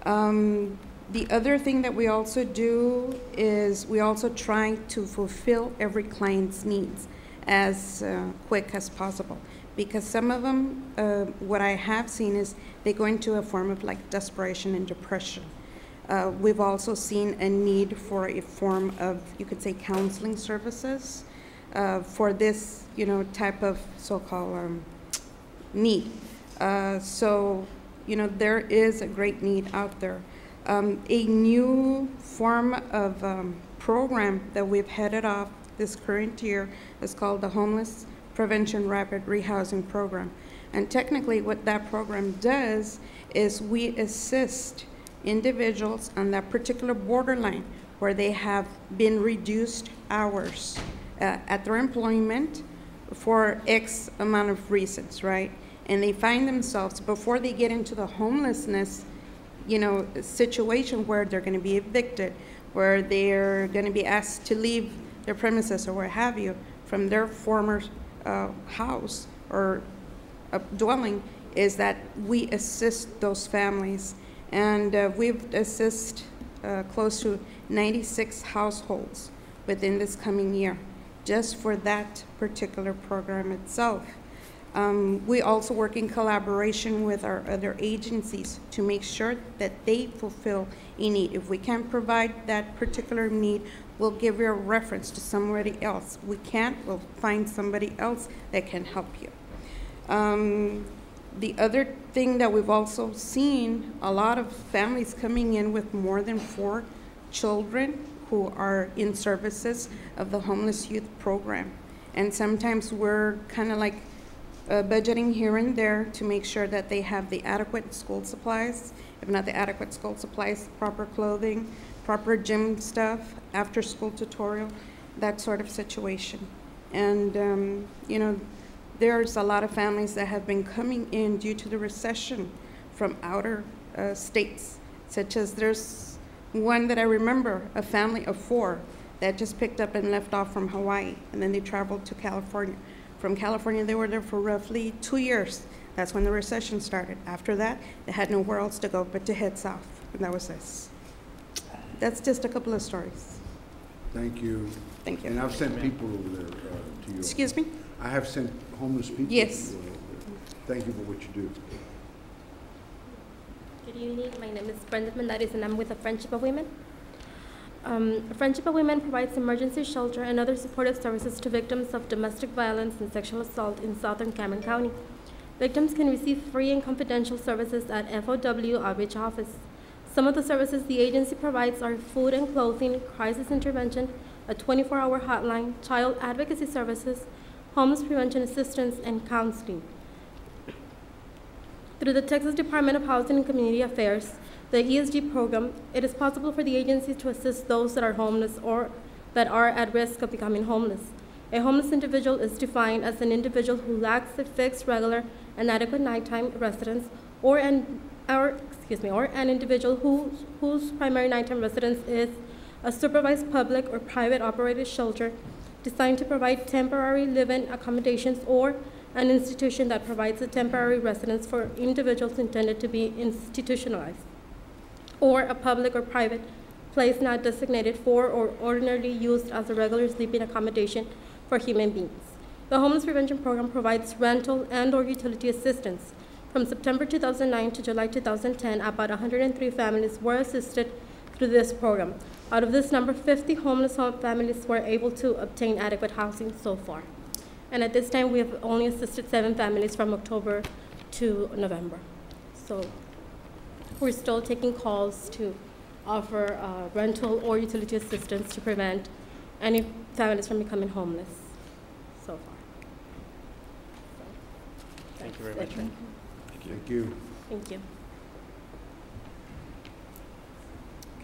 S15: The other thing that we also do is we also try to fulfill every client's needs as quick as possible. Because some of them, what I have seen is they go into a form of like desperation and depression. We've also seen a need for a form of, you could say, counseling services for this, type of so-called need. So, there is a great need out there. A new form of program that we've headed off this current year is called the Homeless Prevention Rapid Rehousing Program. And technically what that program does is we assist individuals on that particular borderline where they have been reduced hours at their employment for X amount of reasons, right? And they find themselves, before they get into the homelessness situation where they're going to be evicted, where they're going to be asked to leave their premises or what have you from their former house or dwelling, is that we assist those families. And we've assisted close to 96 households within this coming year, just for that particular program itself. We also work in collaboration with our other agencies to make sure that they fulfill a need. If we can't provide that particular need, we'll give you a reference to somebody else. We can't, we'll find somebody else that can help you. The other thing that we've also seen, a lot of families coming in with more than 4 children who are in services of the homeless youth program. And sometimes we're kind of like budgeting here and there to make sure that they have the adequate school supplies, if not the adequate school supplies, proper clothing, proper gym stuff, after school tutorial, that sort of situation. And, there's a lot of families that have been coming in due to the recession from outer states, such as there's one that I remember, a family of 4 that just picked up and left off from Hawaii, and then they traveled to California. From California, they were there for roughly 2 years. That's when the recession started. After that, they had nowhere else to go but to head south, and that was us. That's just a couple of stories.
S9: Thank you.
S15: Thank you.
S9: And I've sent people over there to you.
S15: Excuse me?
S9: I have sent homeless people.
S15: Yes.
S9: Thank you for what you do.
S16: Good evening. My name is Brenda Menendez, and I'm with the Friendship of Women. Friendship of Women provides emergency shelter and other supportive services to victims of domestic violence and sexual assault in southern Cameron County. Victims can receive free and confidential services at FOW Outreach Office. Some of the services the agency provides are food and clothing, crisis intervention, a 24-hour hotline, child advocacy services, homeless prevention assistance, and counseling. Through the Texas Department of Housing and Community Affairs, the ESG program, it is possible for the agency to assist those that are homeless or that are at risk of becoming homeless. A homeless individual is defined as an individual who lacks a fixed, regular, and adequate nighttime residence, or an individual whose primary nighttime residence is a supervised public or private operated shelter designed to provide temporary live-in accommodations, or an institution that provides a temporary residence for individuals intended to be institutionalized, or a public or private place not designated for or ordinarily used as a regular sleeping accommodation for human beings. The Homeless Prevention Program provides rental and/or utility assistance. From September 2009 to July 2010, about 103 families were assisted through this program. Out of this number, 50 homeless families were able to obtain adequate housing so far. And at this time, we have only assisted 7 families from October to November. So we're still taking calls to offer rental or utility assistance to prevent any families from becoming homeless so far.
S6: Thank you very much.
S9: Thank you.
S16: Thank you.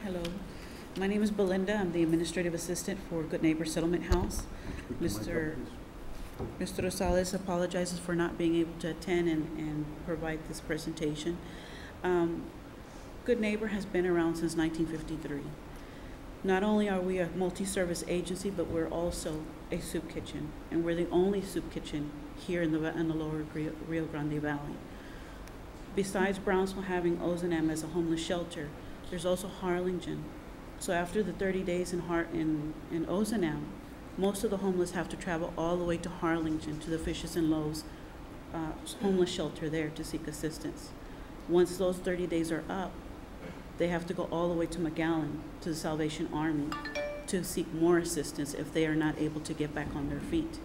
S17: Hello. My name is Belinda. I'm the administrative assistant for Good Neighbor Settlement House. Mr. Rosales apologizes for not being able to attend and provide this presentation. Good Neighbor has been around since 1953. Not only are we a multi-service agency, but we're also a soup kitchen, and we're the only soup kitchen here in the lower Rio Grande Valley. Besides Brownsville having Ozanam as a homeless shelter, there's also Harlingen. So after the 30 days in Ozanam, most of the homeless have to travel all the way to Harlingen, to the Fishes and Loaves homeless shelter there to seek assistance. Once those 30 days are up, they have to go all the way to McAllen, to the Salvation Army, to seek more assistance if they are not able to get back on their feet.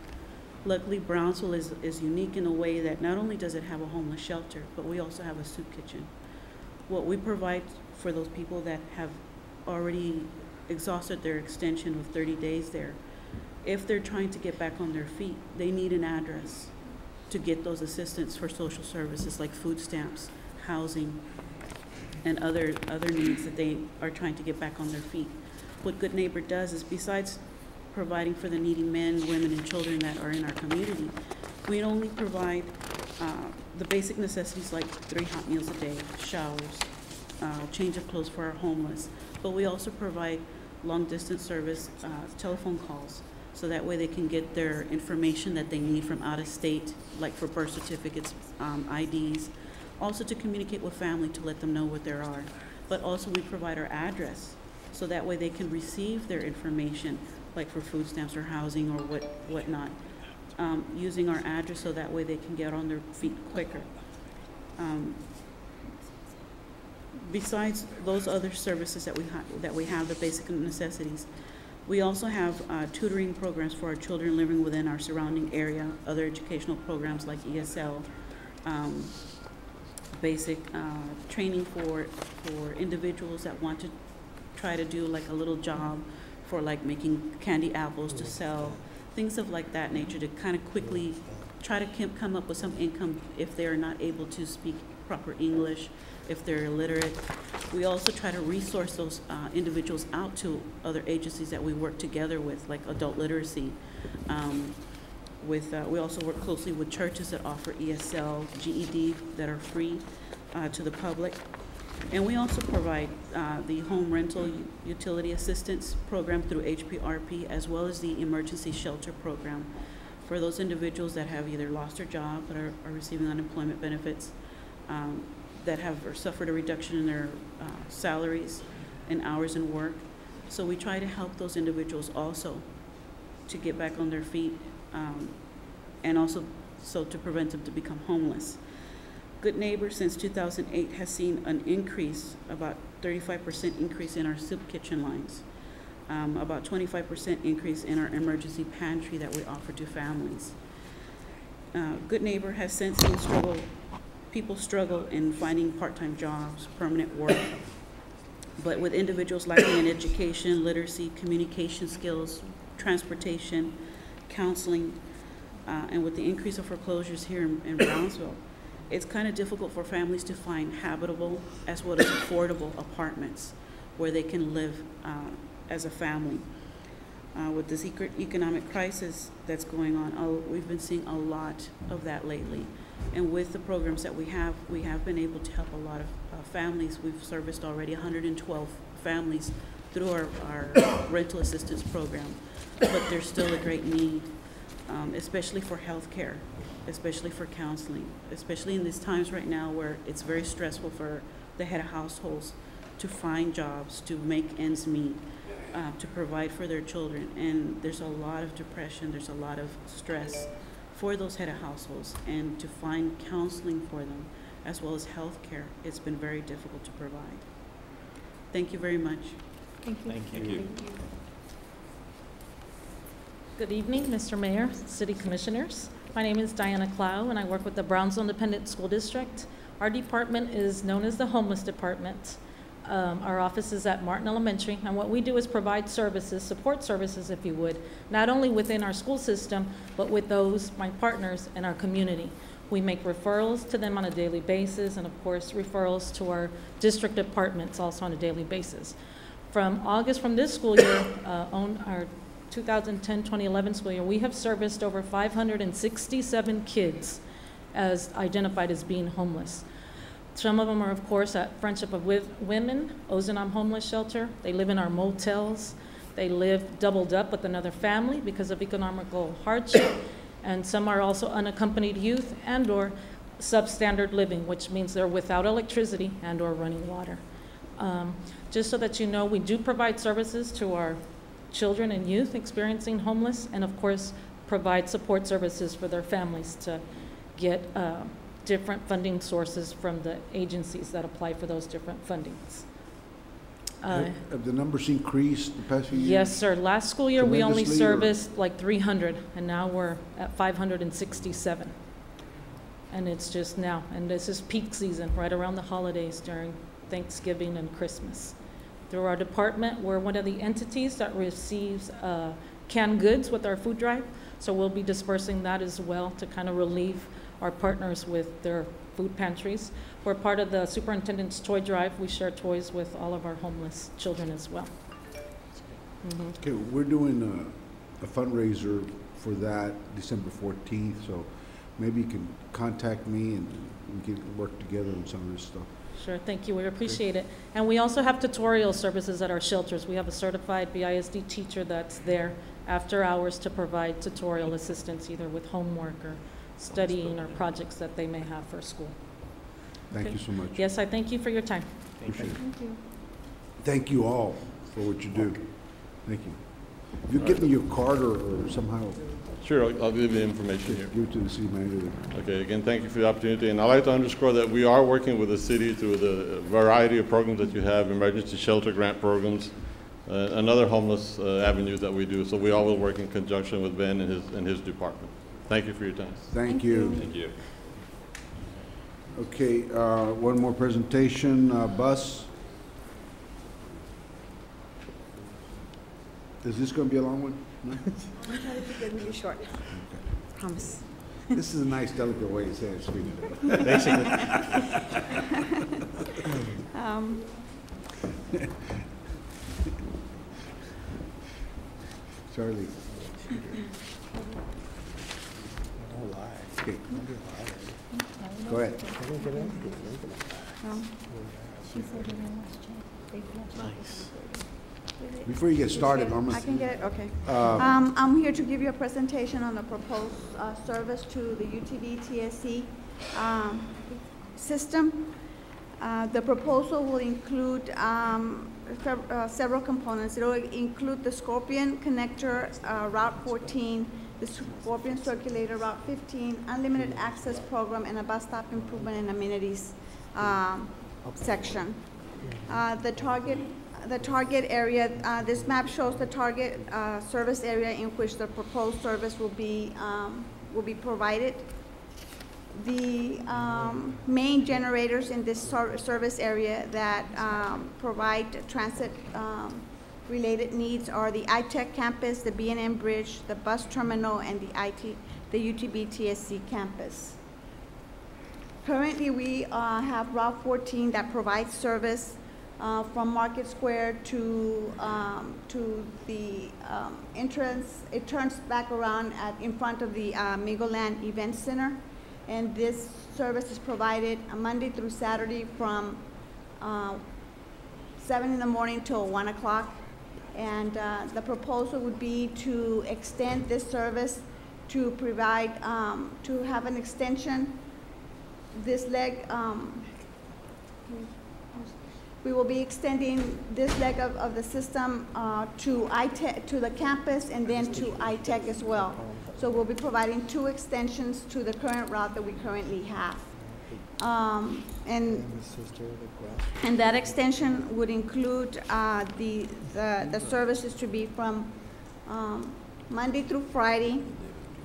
S17: Luckily, Brownsville is unique in a way that not only does it have a homeless shelter, but we also have a soup kitchen. What we provide for those people that have already exhausted their extension of 30 days there, if they're trying to get back on their feet, they need an address to get those assistance for social services like food stamps, housing, and other needs that they are trying to get back on their feet. What Good Neighbor does is, besides providing for the needy men, women, and children that are in our community, we not only provide the basic necessities like 3 hot meals a day, showers, change of clothes for our homeless, but we also provide long-distance service, telephone calls, so that way they can get their information that they need from out of state, like for birth certificates, IDs, also to communicate with family to let them know what there are. But also we provide our address, so that way they can receive their information, like for food stamps or housing or whatnot, using our address so that way they can get on their feet quicker. Besides those other services that we have, the basic necessities, we also have tutoring programs for our children living within our surrounding area, other educational programs like ESL, basic training for individuals that want to try to do like a little job for like making candy apples to sell, things of like that nature, to kind of quickly try to come up with some income if they're not able to speak proper English, if they're illiterate. We also try to resource those individuals out to other agencies that we work together with, like adult literacy. We also work closely with churches that offer ESL, GED that are free to the public. And we also provide the home rental utility assistance program through HPRP, as well as the emergency shelter program for those individuals that have either lost their job, that are receiving unemployment benefits, that have or suffered a reduction in their salaries and hours in work. So we try to help those individuals also to get back on their feet, and also so to prevent them to become homeless. Good Neighbor since 2008 has seen an increase, about 35% increase in our soup kitchen lines, about 25% increase in our emergency pantry that we offer to families. Good Neighbor has since seen people struggle in finding part-time jobs, permanent work, but with individuals lacking in education, literacy, communication skills, transportation, counseling, and with the increase of foreclosures here in Brownsville, it's kind of difficult for families to find habitable as well as affordable apartments where they can live as a family. With this economic crisis that's going on, we've been seeing a lot of that lately. And with the programs that we have been able to help a lot of families. We've serviced already 112 families through our rental assistance program, but there's still a great need, especially for health care, especially for counseling, especially in these times right now where it's very stressful for the head of households to find jobs, to make ends meet, to provide for their children. And there's a lot of depression, there's a lot of stress for those head of households, and to find counseling for them as well as health care, it's been very difficult to provide. Thank you very much.
S2: Thank you.
S11: Thank you.
S18: Good evening, Mr. Mayor, City Commissioners. My name is Diana Clow, and I work with the Brownsville Independent School District. Our department is known as the Homeless Department. Our office is at Martin Elementary, and what we do is provide services, support services, if you would, not only within our school system, but with those, my partners, in our community. We make referrals to them on a daily basis, and of course, referrals to our district departments also on a daily basis. From this school year, on our 2010-2011 school year, we have serviced over 567 kids as identified as being homeless. Some of them are, of course, at Friendship of Women, Ozanam Homeless Shelter. They live in our motels. They live doubled up with another family because of economical hardship, and some are also unaccompanied youth and/or substandard living, which means they're without electricity and/or running water. Just so that you know, we do provide services to our children and youth experiencing homeless, and of course, provide support services for their families to get different funding sources from the agencies that apply for those different fundings.
S9: Have the numbers increased the past few years?
S18: Yes, sir. Last school year, we only
S9: Tremendously,
S18: serviced like 300, and now we're at 567. And it's just now, and this is peak season, right around the holidays during Thanksgiving and Christmas. Through our department, we're one of the entities that receives canned goods with our food drive, so we'll be dispersing that as well to kind of relieve our partners with their food pantries. We're part of the superintendent's toy drive. We share toys with all of our homeless children as well.
S9: Okay, we're doing a fundraiser for that December 14th, so maybe you can contact me and we can work together on some of this stuff.
S18: Sure, thank you. We appreciate it. And we also have tutorial services at our shelters. We have a certified BISD teacher that's there after hours to provide tutorial assistance, either with homework or studying or projects that they may have for school.
S9: Thank
S18: Okay.
S9: you so much.
S18: Yes, I thank you for your time.
S9: Appreciate it.
S15: Thank you.
S9: Thank you all for what you do. Thank you. If you give me your card or somehow.
S14: Sure, I'll give you the information here.
S9: Give it to the city manager.
S14: Okay, again, thank you for the opportunity. And I'd like to underscore that we are working with the city through the variety of programs that you have, emergency shelter grant programs, and other homeless avenues that we do. So we all will work in conjunction with Ben and his department. Thank you for your time.
S9: Thank you.
S14: Thank you.
S9: Okay, one more presentation, bus. Is this going to be a long one? No?
S15: I'll try to keep it really short. Promise.
S9: This is a nice, delicate way to say it, sweetie.
S6: Basically.
S9: Charlie. Okay. Go ahead.
S6: Nice.
S9: Before you get started,
S15: I can get it, okay.
S9: Uh,
S15: I'm here to give you a presentation on the proposed service to the UTV TSC system. The proposal will include several components. It will include the Scorpion Connector, Route 14, the Scorpion Circulator, Route 15, Unlimited Access Program, and a bus stop improvement and amenities section. The target area, this map shows the target service area in which the proposed service will be provided. The main generators in this service area that provide transit related needs are the iTech campus, the B&M Bridge, the bus terminal, and the UTB TSC campus. Currently, we have Route 14 that provides service from Market Square to the entrance. It turns back around in front of the Migoland Event Center. And this service is provided Monday through Saturday from 7 in the morning till 1 o'clock. And the proposal would be to extend this service to provide, to have an extension. This leg, we will be extending this leg of the system to iTech, to the campus, and then to iTech as well. So we'll be providing 2 extensions to the current route that we currently have. And that extension would include the services to be from Monday through Friday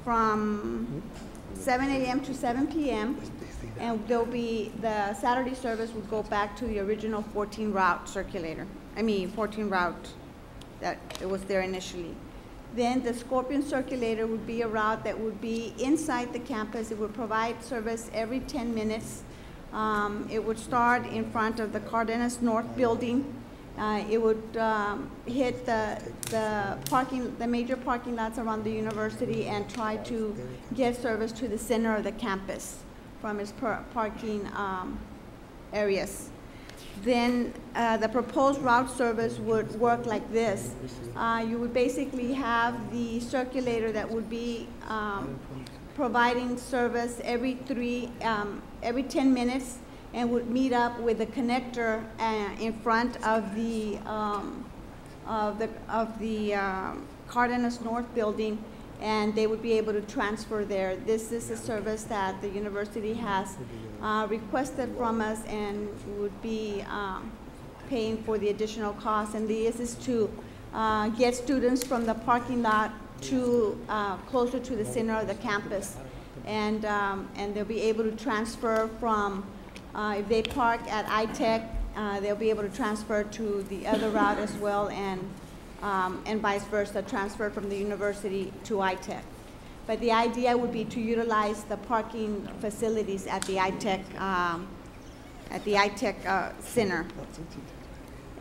S15: from 7 a.m. to 7 p.m. And there'll be, the Saturday service would go back to the original 14 route circulator. 14 route that it was there initially. Then the Scorpion Circulator would be a route that would be inside the campus. It would provide service every 10 minutes. It would start in front of the Cardenas North building. It would hit the major parking lots around the university and try to get service to the center of the campus from its parking areas.
S19: then the proposed route service would work like this. You would basically have the circulator that would be providing service every 10 minutes, and would meet up with the connector in front of the Cardenas North building, and they would be able to transfer there. This is a service that the university has requested from us and would be paying for the additional cost. And this is to get students from the parking lot to closer to the center of the campus, and they'll be able to transfer from if they park at iTech, they'll be able to transfer to the other route as well, and vice versa, transfer from the university to iTech. But the idea would be to utilize the parking facilities at the iTech center.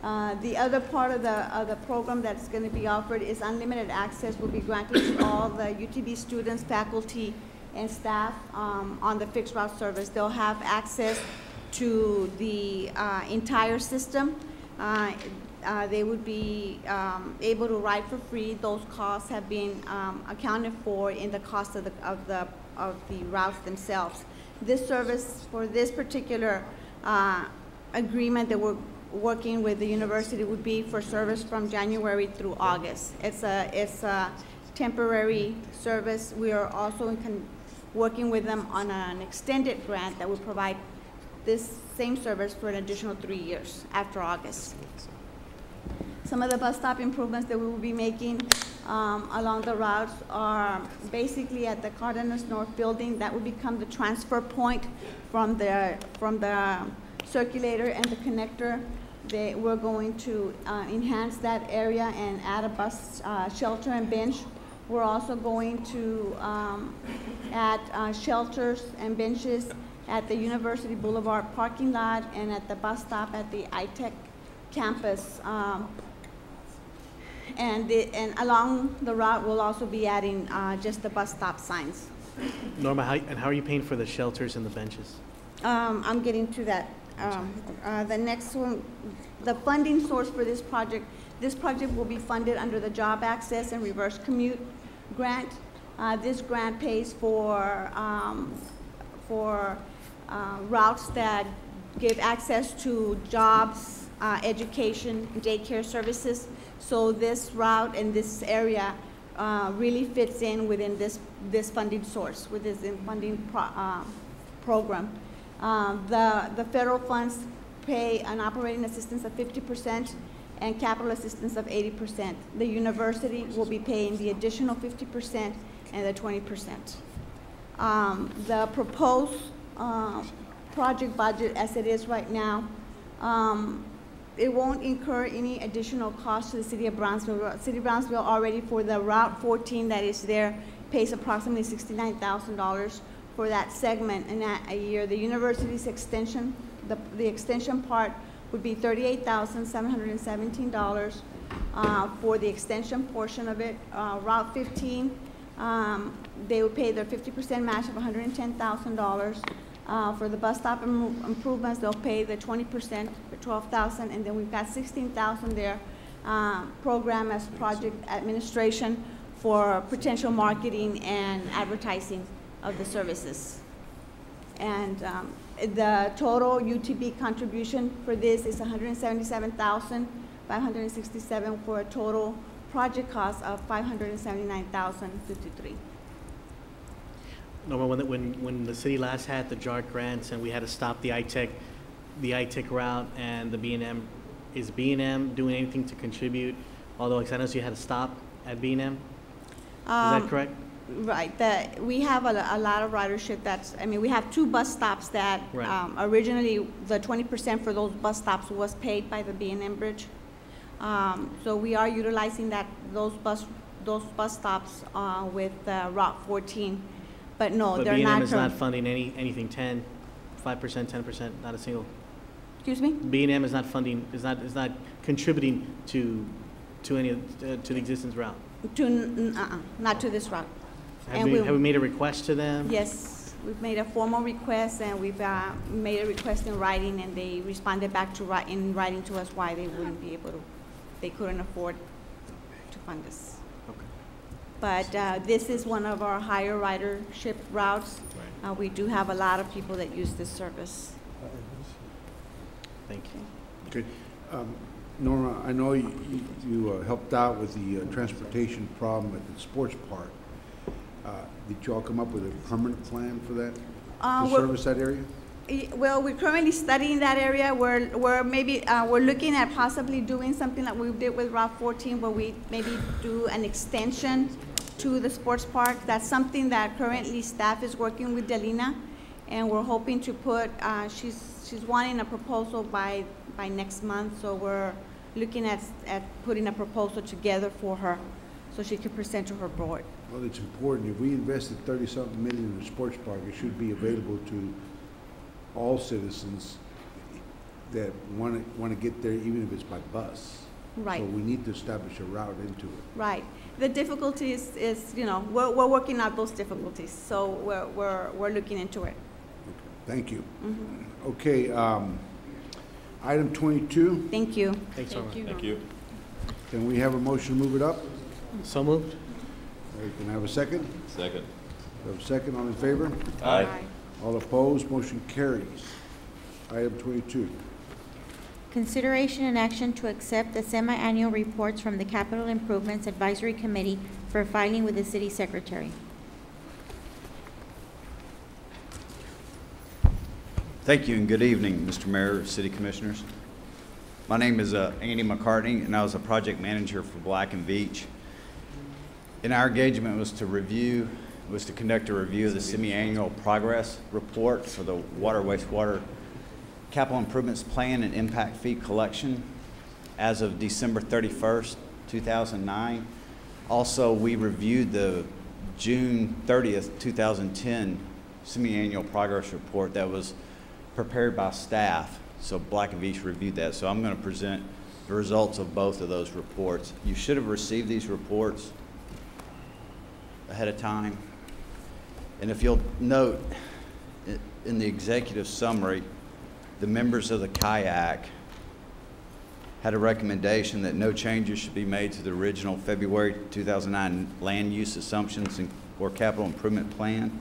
S19: The other part of the program that's going to be offered is unlimited access will be granted to all the UTB students, faculty, and staff on the fixed route service. They'll have access to the entire system. They would be able to ride for free. Those costs have been accounted for in the cost of the routes themselves. This service for this particular agreement that we're working with the university would be for service from January through August. It's a temporary service. We are also working with them on an extended grant that will provide this same service for an additional 3 years after August. Some of the bus stop improvements that we will be making along the routes are basically at the Cardenas North building. That will become the transfer point from the circulator and the connector. We're going to enhance that area and add a bus shelter and bench. We're also going to add shelters and benches at the University Boulevard parking lot and at the bus stop at the iTech campus. And along the route, we'll also be adding just the bus stop signs.
S6: Norma, how are you paying for the shelters and the benches?
S19: I'm getting to that. The next one, the funding source for this project will be funded under the Job Access and Reverse Commute grant. This grant pays for routes that give access to jobs, education, daycare services. So this route in this area really fits in within this funding source, with this funding program. The federal funds pay an operating assistance of 50% and capital assistance of 80%. The university will be paying the additional 50% and the 20%. The proposed project budget as it is right now, it won't incur any additional cost to the city of Brownsville. City of Brownsville already, for the Route 14 that is there, pays approximately $69,000 for that segment in a year. The university's extension, the extension part would be $38,717 for the extension portion of it. Route 15, they would pay their 50% match of $110,000. For the bus stop improvements, they'll pay the 20% for $12,000, and then we've got $16,000 there program as project administration for potential marketing and advertising of the services. And the total UTB contribution for this is $177,567 for a total project cost of $579,053.
S6: Norma, when the city last had the JARC grants and we had to stop the iTech route and the B&M, is B&M doing anything to contribute? Although, I know you had to stop at B&M. Is that correct?
S19: Right. We have a lot of ridership. We have 2 bus stops that
S6: right.
S19: Originally the 20% for those bus stops was paid by the B&M Bridge. So we are utilizing those bus stops with Route 14. But no,
S6: but
S19: they're
S6: B&M
S19: not.
S6: Is not funding anything 5%, 10%, not a single.
S19: Excuse me?
S6: B&M is not funding, is not contributing to any to the existence route.
S19: Not to this route.
S6: Have we made a request to them?
S19: Yes, we've made a formal request, and we've made a request in writing, and they responded back in writing to us why they wouldn't be able to, they couldn't afford to fund this.
S11: Okay.
S19: But this is one of our higher ridership routes.
S11: Right.
S19: We do have a lot of people that use this service.
S6: Thank you.
S9: Okay. Norma, I know you helped out with the transportation problem at the sports park. Did you all come up with a permanent plan for that, to service that area?
S19: Well, we're currently studying that area. We're maybe we're looking at possibly doing something like we did with Route 14, where we maybe do an extension to the sports park. That's something that currently staff is working with Delina, and we're hoping to put. She's wanting a proposal by next month, so we're looking at putting a proposal together for her, so she can present to her board.
S9: Well, it's important. If we invested 30-something million in the sports park, it should be available to all citizens that want to get there, even if it's by bus.
S19: Right.
S9: So we need to establish a route into it.
S19: Right. The difficulty is we're working out those difficulties, so we're looking into it.
S9: Okay. Thank you.
S19: Mm-hmm.
S9: Okay. Item 22.
S19: Thank you.
S6: Thanks, Norma.
S11: Thank you.
S9: Can we have a motion to move it up?
S6: So moved.
S9: Can I have a second?
S11: Second.
S9: We have a second. All in favor?
S11: Aye.
S9: All opposed? Motion carries. Item 22.
S1: Consideration and action to accept the semi-annual reports from the Capital Improvements Advisory Committee for filing with the City Secretary.
S20: Thank you and good evening, Mr. Mayor, City Commissioners. My name is Andy McCartney, and I was a project manager for Black and Veatch. And our engagement was to conduct a review of the semi-annual progress report for the water wastewater capital improvements plan and impact fee collection as of December 31st, 2009. Also, we reviewed the June 30th, 2010 semi-annual progress report that was prepared by staff. So Black and Veatch reviewed that. So I'm going to present the results of both of those reports. You should have received these reports ahead of time. And if you'll note, in the executive summary, the members of the kayak had a recommendation that no changes should be made to the original February 2009 land use assumptions or capital improvement plan,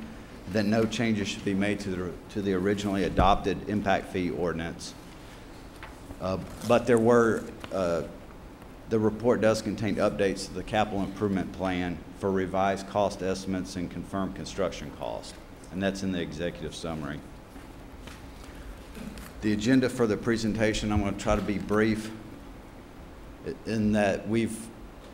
S20: that no changes should be made to the originally adopted impact fee ordinance. But there were, the report does contain updates to the capital improvement plan for revised cost estimates and confirmed construction costs, and that's in the executive summary. The agenda for the presentation, I'm going to try to be brief in that we've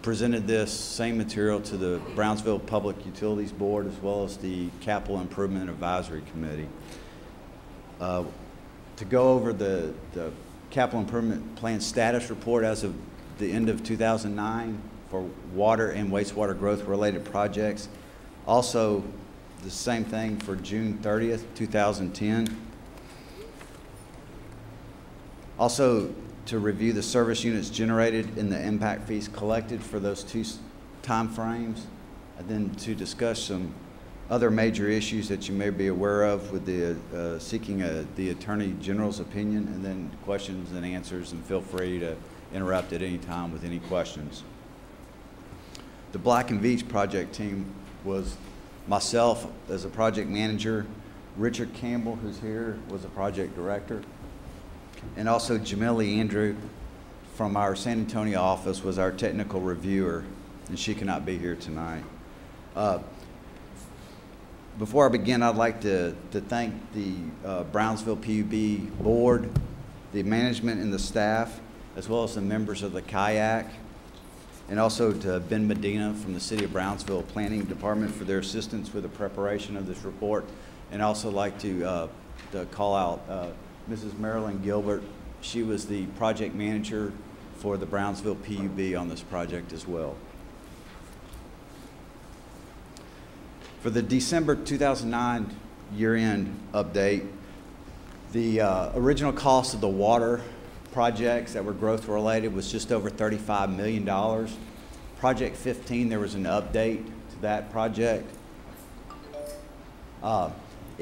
S20: presented this same material to the Brownsville Public Utilities Board as well as the Capital Improvement Advisory Committee. To go over the Capital Improvement Plan status report as of the end of 2009 for water and wastewater growth related projects. Also, the same thing for June 30th, 2010. Also, to review the service units generated and the impact fees collected for those two time frames, and then to discuss some other major issues that you may be aware of with the seeking the Attorney General's opinion, and then questions and answers, and feel free to interrupt at any time with any questions. The Black and Veatch project team was myself as a project manager, Richard Campbell, who's here, was a project director, and also Jamili Andrew from our San Antonio office was our technical reviewer, and she cannot be here tonight. Before I begin, I'd like to thank the Brownsville PUB board, the management and the staff, as well as the members of the kayak, and also to Ben Medina from the City of Brownsville Planning Department for their assistance with the preparation of this report. And also like to call out Mrs. Marilyn Gilbert. She was the project manager for the Brownsville PUB on this project as well. For the December 2009 year-end update, the original cost of the water projects that were growth related was just over $35 million. Project 15, there was an update to that project.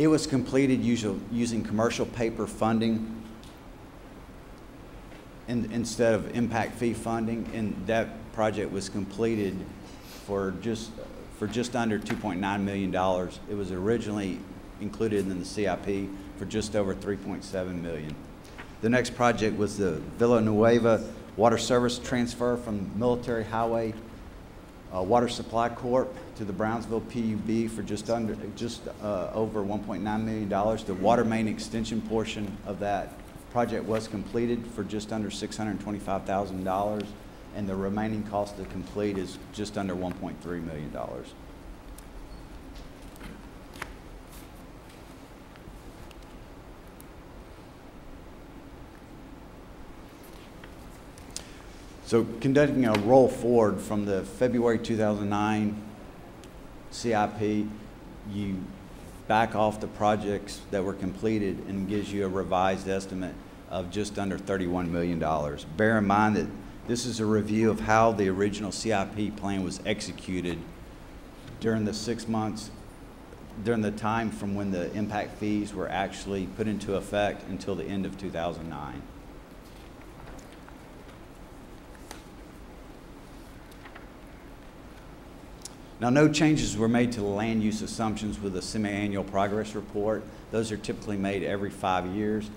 S20: It was completed using commercial paper funding instead of impact fee funding, and that project was completed for just under $2.9 million. It was originally included in the CIP for just over $3.7 million. The next project was the Villanueva Water Service transfer from Military Highway Water Supply Corp to the Brownsville PUB for just over $1.9 million. The water main extension portion of that project was completed for just under $625,000, and the remaining cost to complete is just under $1.3 million. So conducting a roll forward from the February 2009 CIP, you back off the projects that were completed and gives you a revised estimate of just under $31 million. Bear in mind that this is a review of how the original CIP plan was executed during the 6 months, during the time from when the impact fees were actually put into effect until the end of 2009. Now, no changes were made to the land use assumptions with the semi-annual progress report. Those are typically made every 5 years.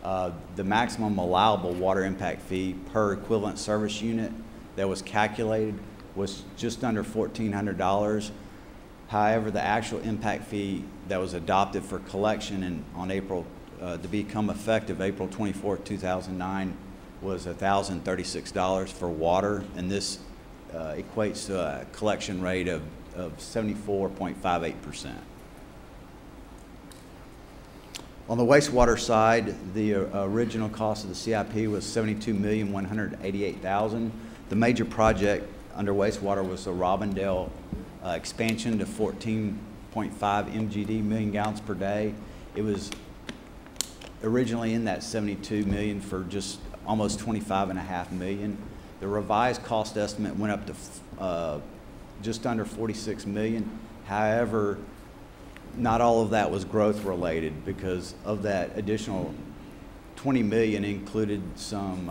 S20: The maximum allowable water impact fee per equivalent service unit that was calculated was just under $1,400. However, the actual impact fee that was adopted for collection to become effective April 24, 2009 was $1,036 for water, and this equates to a collection rate of 74.58%. On the wastewater side, the original cost of the CIP was $72,188,000. The major project under wastewater was the Robindale expansion to 14.5 MGD, million gallons per day. It was originally in that $72 million for just almost $25.5 million. The revised cost estimate went up to just under $46 million. However, not all of that was growth related, because of that additional $20 million included some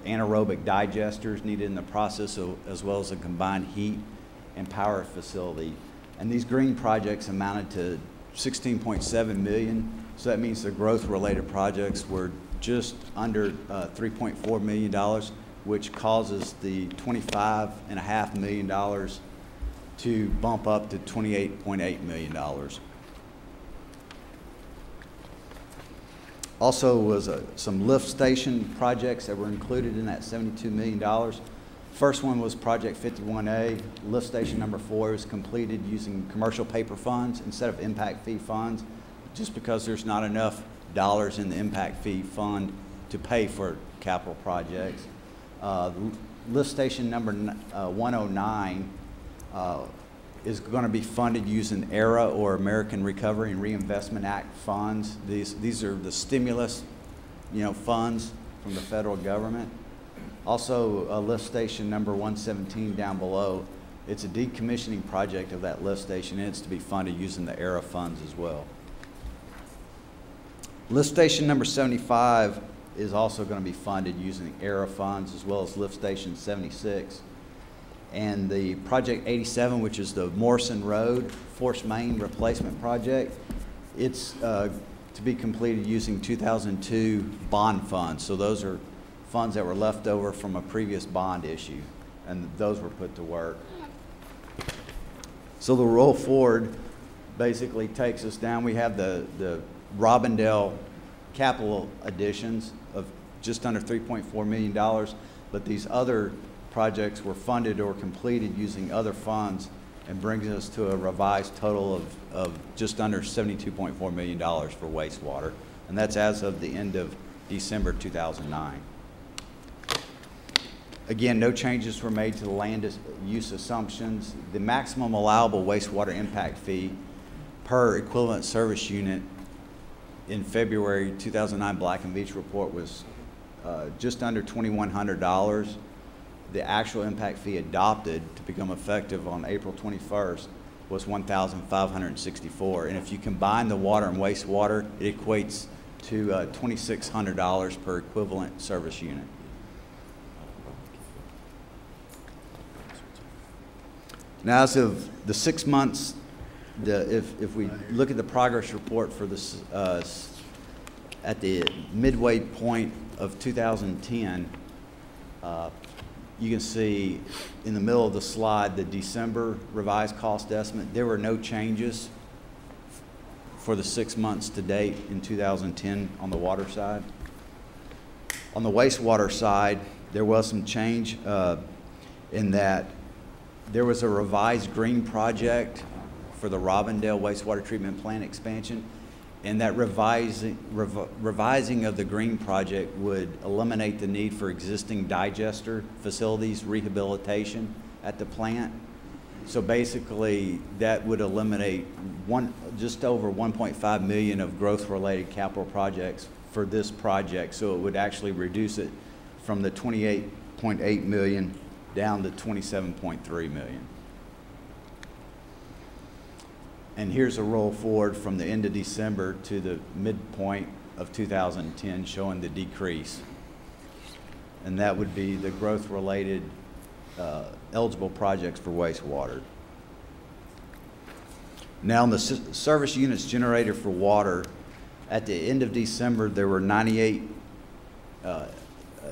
S20: anaerobic digesters needed in the process, as well as a combined heat and power facility. And these green projects amounted to $16.7 million. So that means the growth related projects were just under $3.4 million, which causes the $25.5 million to bump up to $28.8 million. Also was some lift station projects that were included in that $72 million. First one was Project 51A. Lift station number 4 was completed using commercial paper funds instead of impact fee funds, just because there's not enough dollars in the impact fee fund to pay for capital projects. Lift station number 109 is going to be funded using ERA, or American Recovery and Reinvestment Act funds. These are the stimulus, funds from the federal government. Also, lift station number 117 down below, it's a decommissioning project of that lift station, and it's to be funded using the ERA funds as well. Lift station number 75 is also going to be funded using ERA funds, as well as lift station 76. And the Project 87, which is the Morrison Road force main replacement project, it's to be completed using 2002 bond funds. So those are funds that were left over from a previous bond issue, and those were put to work. So the roll forward basically takes us down. We have the Robindale capital additions of just under $3.4 million, but these other projects were funded or completed using other funds, and brings us to a revised total of just under $72.4 million for wastewater, and that's as of the end of December 2009. Again, no changes were made to the land use assumptions. The maximum allowable wastewater impact fee per equivalent service unit in February 2009 Black and Veatch report was just under $2,100. The actual impact fee adopted to become effective on April 21st was 1,564. And if you combine the water and wastewater, it equates to $2,600 per equivalent service unit. Now, as of the 6 months, if we look at the progress report for this, at the midway point of 2010, you can see in the middle of the slide the December revised cost estimate. There were no changes for the 6 months to date in 2010 on the water side. On the wastewater side, there was some change in that there was a revised green project for the Robindale wastewater treatment plant expansion, and that revising of the green project would eliminate the need for existing digester facilities rehabilitation at the plant. So basically, that would eliminate just over 1.5 million of growth-related capital projects for this project. So it would actually reduce it from the 28.8 million down to 27.3 million. And here's a roll forward from the end of December to the midpoint of 2010 showing the decrease. And that would be the growth-related eligible projects for wastewater. Now, in the service units generated for water, at the end of December, there were 98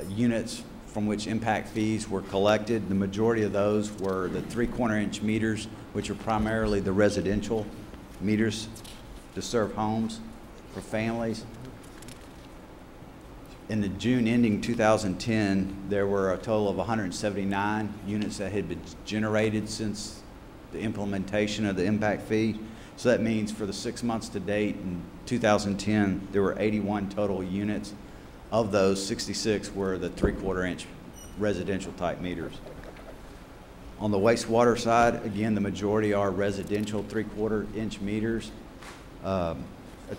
S20: units from which impact fees were collected. The majority of those were the 3/4 inch meters, which are primarily the residential meters to serve homes for families. In the June ending 2010, there were a total of 179 units that had been generated since the implementation of the impact fee. So that means for the 6 months to date in 2010, there were 81 total units. Of those, 66 were the 3/4 inch residential type meters. On the wastewater side, again, the majority are residential 3/4 inch meters. A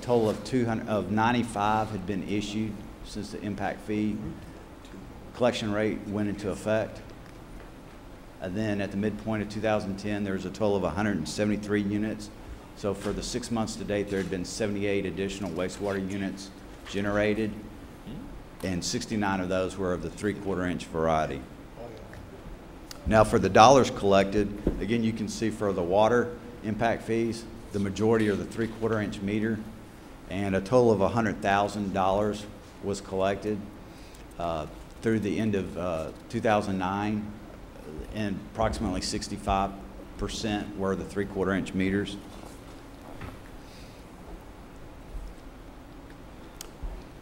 S20: total of 95 had been issued since the impact fee collection rate went into effect. And then at the midpoint of 2010, there was a total of 173 units. So for the 6 months to date, there had been 78 additional wastewater units generated, and 69 of those were of the 3/4 inch variety. Now for the dollars collected, again, you can see for the water impact fees, the majority are the 3/4 inch meter, and a total of $100,000 was collected through the end of 2009, and approximately 65% were the 3/4 inch meters.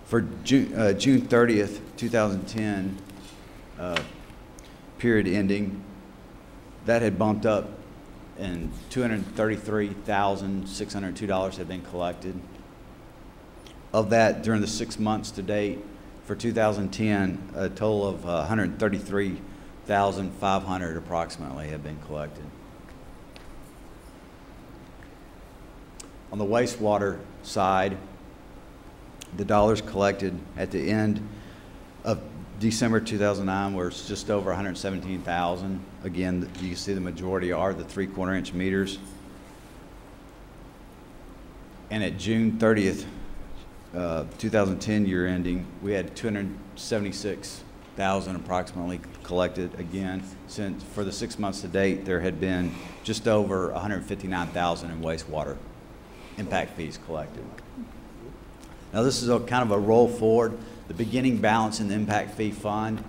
S20: For June 30th, 2010, period ending, that had bumped up and $233,602 had been collected. Of that, during the 6 months to date, for 2010, a total of 133,500 approximately have been collected. On the wastewater side, the dollars collected at the end of December 2009 were just over 117,000. Again, you can see the majority are the 3/4 inch meters. And at June 30th, 2010 year ending, we had 276,000 approximately collected. Again, since for the 6 months to date, there had been just over 159,000 in wastewater impact fees collected. Now this is kind of a roll forward. The beginning balance in the impact fee fund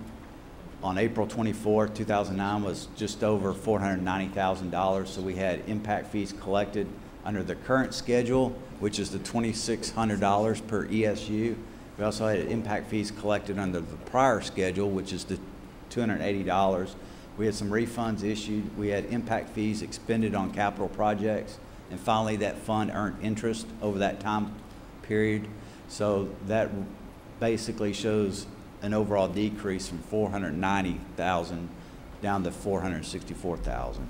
S20: on April 24, 2009 was just over $490,000. So we had impact fees collected under the current schedule, which is the $2,600 per ESU. We also had impact fees collected under the prior schedule, which is the $280. We had some refunds issued. We had impact fees expended on capital projects. And finally, that fund earned interest over that time period. So that basically shows an overall decrease from 490,000 down to 464,000.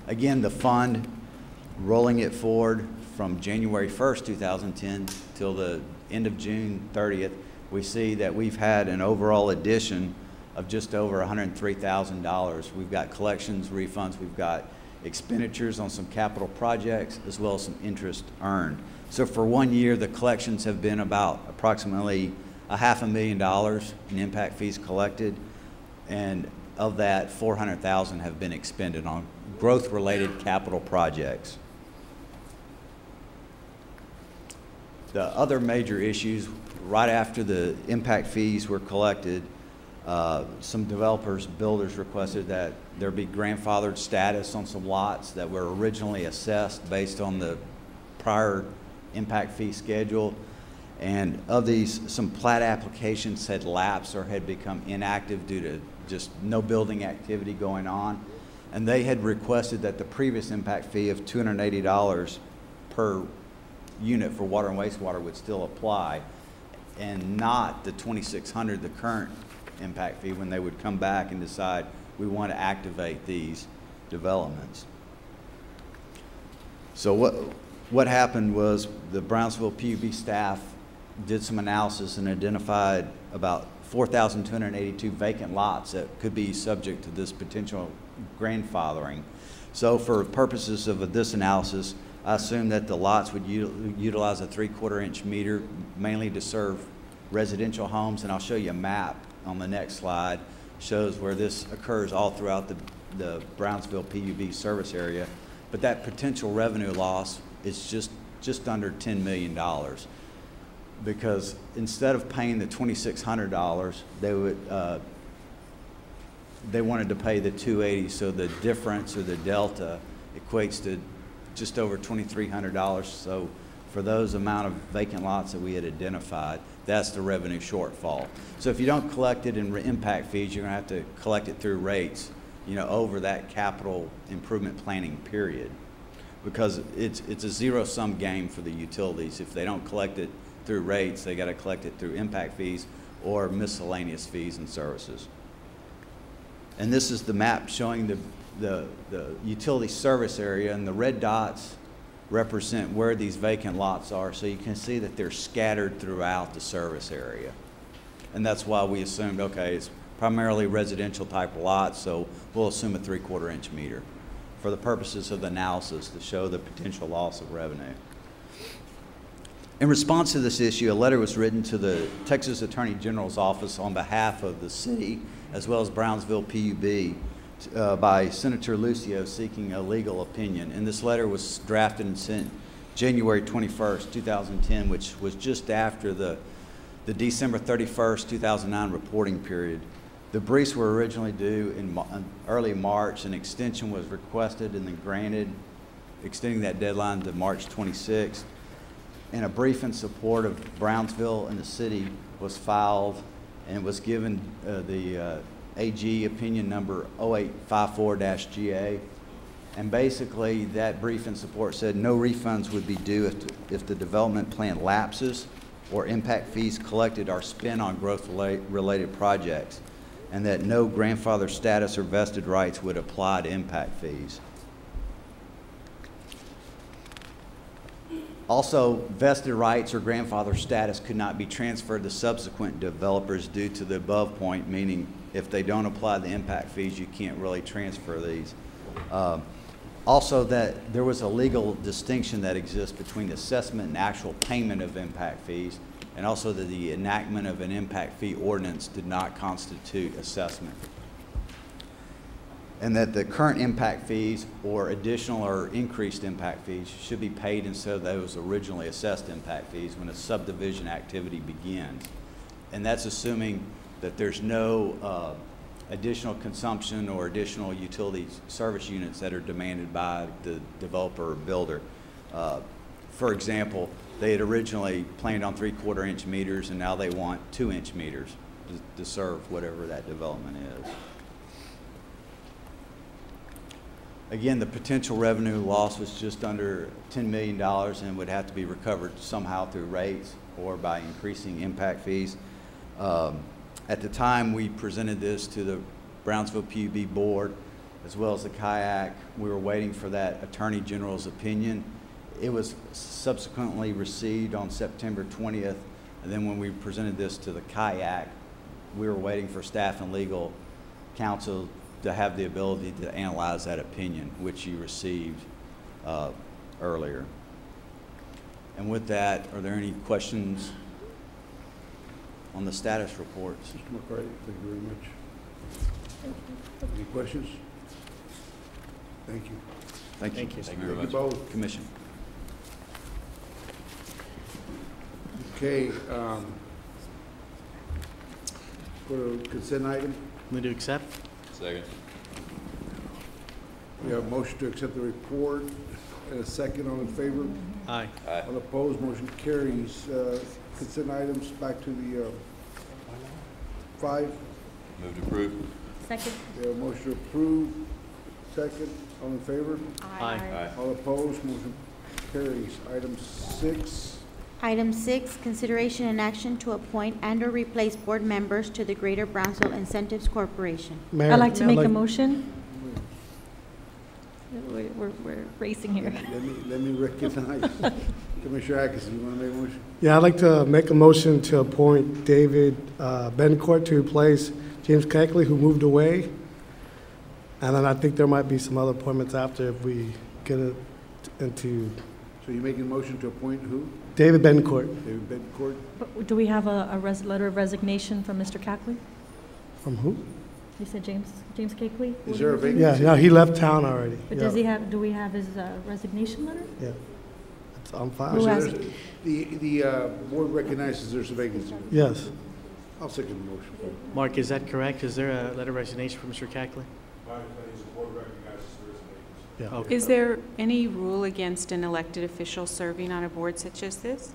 S20: Again, the fund, rolling it forward from January 1st, 2010 till the end of June 30th, we see that we've had an overall addition of just over $103,000. We've got collections, refunds, we've got expenditures on some capital projects, as well as some interest earned. So for 1 year, the collections have been about approximately $500,000 in impact fees collected, and of that, $400,000 have been expended on growth-related capital projects. The other major issues, right after the impact fees were collected, some developers, builders requested that there be grandfathered status on some lots that were originally assessed based on the prior impact fee schedule. And of these, some plat applications had lapsed or had become inactive due to just no building activity going on. And they had requested that the previous impact fee of $280 per unit for water and wastewater would still apply, and not the $2,600, the current impact fee, when they would come back and decide we want to activate these developments. So what happened was the Brownsville PUB staff did some analysis and identified about 4,282 vacant lots that could be subject to this potential grandfathering. So for purposes of this analysis, I assume that the lots would utilize a 3/4 inch meter, mainly to serve residential homes, and I'll show you a map on the next slide, shows where this occurs all throughout the Brownsville PUB service area. But that potential revenue loss is just under $10 million, because instead of paying the $2,600, they wanted to pay the $280, so the difference or the delta equates to just over $2,300. So for those amount of vacant lots that we had identified, that's the revenue shortfall. So if you don't collect it in impact fees, you're going to have to collect it through rates, over that capital improvement planning period, because it's a zero-sum game for the utilities. If they don't collect it through rates, they got to collect it through impact fees or miscellaneous fees and services. And this is the map showing the utility service area, and the red dots represent where these vacant lots are, so you can see that they're scattered throughout the service area. And that's why we assumed, okay, it's primarily residential type lots, so we'll assume a 3/4 inch meter for the purposes of the analysis to show the potential loss of revenue. In response to this issue, a letter was written to the Texas Attorney General's office on behalf of the city, as well as Brownsville PUB, by Senator Lucio, seeking a legal opinion. And this letter was drafted and sent January 21st, 2010, which was just after the December 31st, 2009 reporting period. The briefs were originally due in early March. An extension was requested and then granted, extending that deadline to March 26th. And a brief in support of Brownsville and the city was filed and was given the AG opinion number 0854-GA. And basically that brief in support said no refunds would be due if the development plan lapses or impact fees collected are spent on growth-related projects, and that no grandfather status or vested rights would apply to impact fees. Also, vested rights or grandfather status could not be transferred to subsequent developers due to the above point, meaning if they don't apply the impact fees, you can't really transfer these. Also, that there was a legal distinction that exists between assessment and actual payment of impact fees, and also that the enactment of an impact fee ordinance did not constitute assessment. And that the current impact fees or additional or increased impact fees should be paid instead of those originally assessed impact fees when a subdivision activity begins. And that's assuming that there's no additional consumption or additional utility service units that are demanded by the developer or builder. For example, they had originally planned on 3/4 inch meters, and now they want 2-inch meters to serve whatever that development is. Again, the potential revenue loss was just under $10 million and would have to be recovered somehow through rates or by increasing impact fees. At the time we presented this to the Brownsville PUB board, as well as the kayak, we were waiting for that Attorney General's opinion. It was subsequently received on September 20th, and then when we presented this to the kayak, we were waiting for staff and legal counsel to have the ability to analyze that opinion, which you received earlier. And with that, are there any questions on the status reports?
S9: Mr. McCarty, thank you very much. Any questions? Thank you.
S20: Thank you.
S6: Thank you.
S20: Thank you very
S9: Thank
S20: much.
S9: you both.
S20: Commission.
S9: Okay, go to consent item.
S6: Move to accept.
S11: Second.
S9: We have a motion to accept the report and a second. All in favor?
S6: Aye.
S11: Aye.
S9: All opposed, motion carries. Consent items, back to the 5.
S11: Move to approve.
S1: Second.
S9: We have a motion to approve, second. All in favor?
S6: Aye.
S11: Aye.
S9: All opposed, motion carries. Item 6.
S1: Item 6, consideration and action to appoint and/or replace board members to the Greater Brownsville Incentives Corporation.
S2: I'd like to make a motion. We're racing here.
S9: Let me recognize Commissioner Atkinson. You want to make a motion?
S12: Yeah, I'd like to make a motion to appoint David Bencourt to replace James Keckley, who moved away. And then I think there might be some other appointments after if we get it into
S9: So you're making a motion to appoint who?
S12: David Bencourt.
S9: David Bencourt.
S2: But do we have a letter of resignation from Mr. Cackley?
S12: From who?
S2: You said James Cackley?
S9: Is there a vacancy?
S12: Yeah, no, he left town already.
S2: But
S12: Yeah.
S2: does he have, do we have his resignation letter?
S12: Yeah. It's on file.
S2: Who has
S9: There's- The board recognizes there's a vacancy.
S12: Yes.
S9: I'll second the motion.
S6: Mark, is that correct? Is there a letter of resignation from Mr. Cackley?
S12: Yeah.
S6: Okay.
S5: Is there any rule against an elected official serving on a board such as this?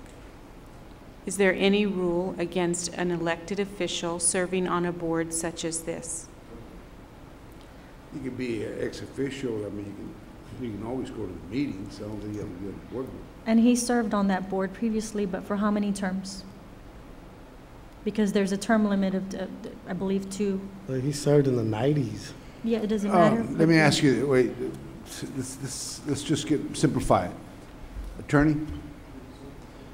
S5: Is there any rule against an elected official serving on a board such as this?
S9: You can be ex officio. I mean, you can always go to the meetings. I don't think you have to be on the board.
S2: And he served on that board previously, but for how many terms? Because there's a term limit of, I believe, 2.
S12: But he served in the 90s.
S2: Yeah, it doesn't matter.
S9: Let me ask you, wait, let's just simplify it. Attorney,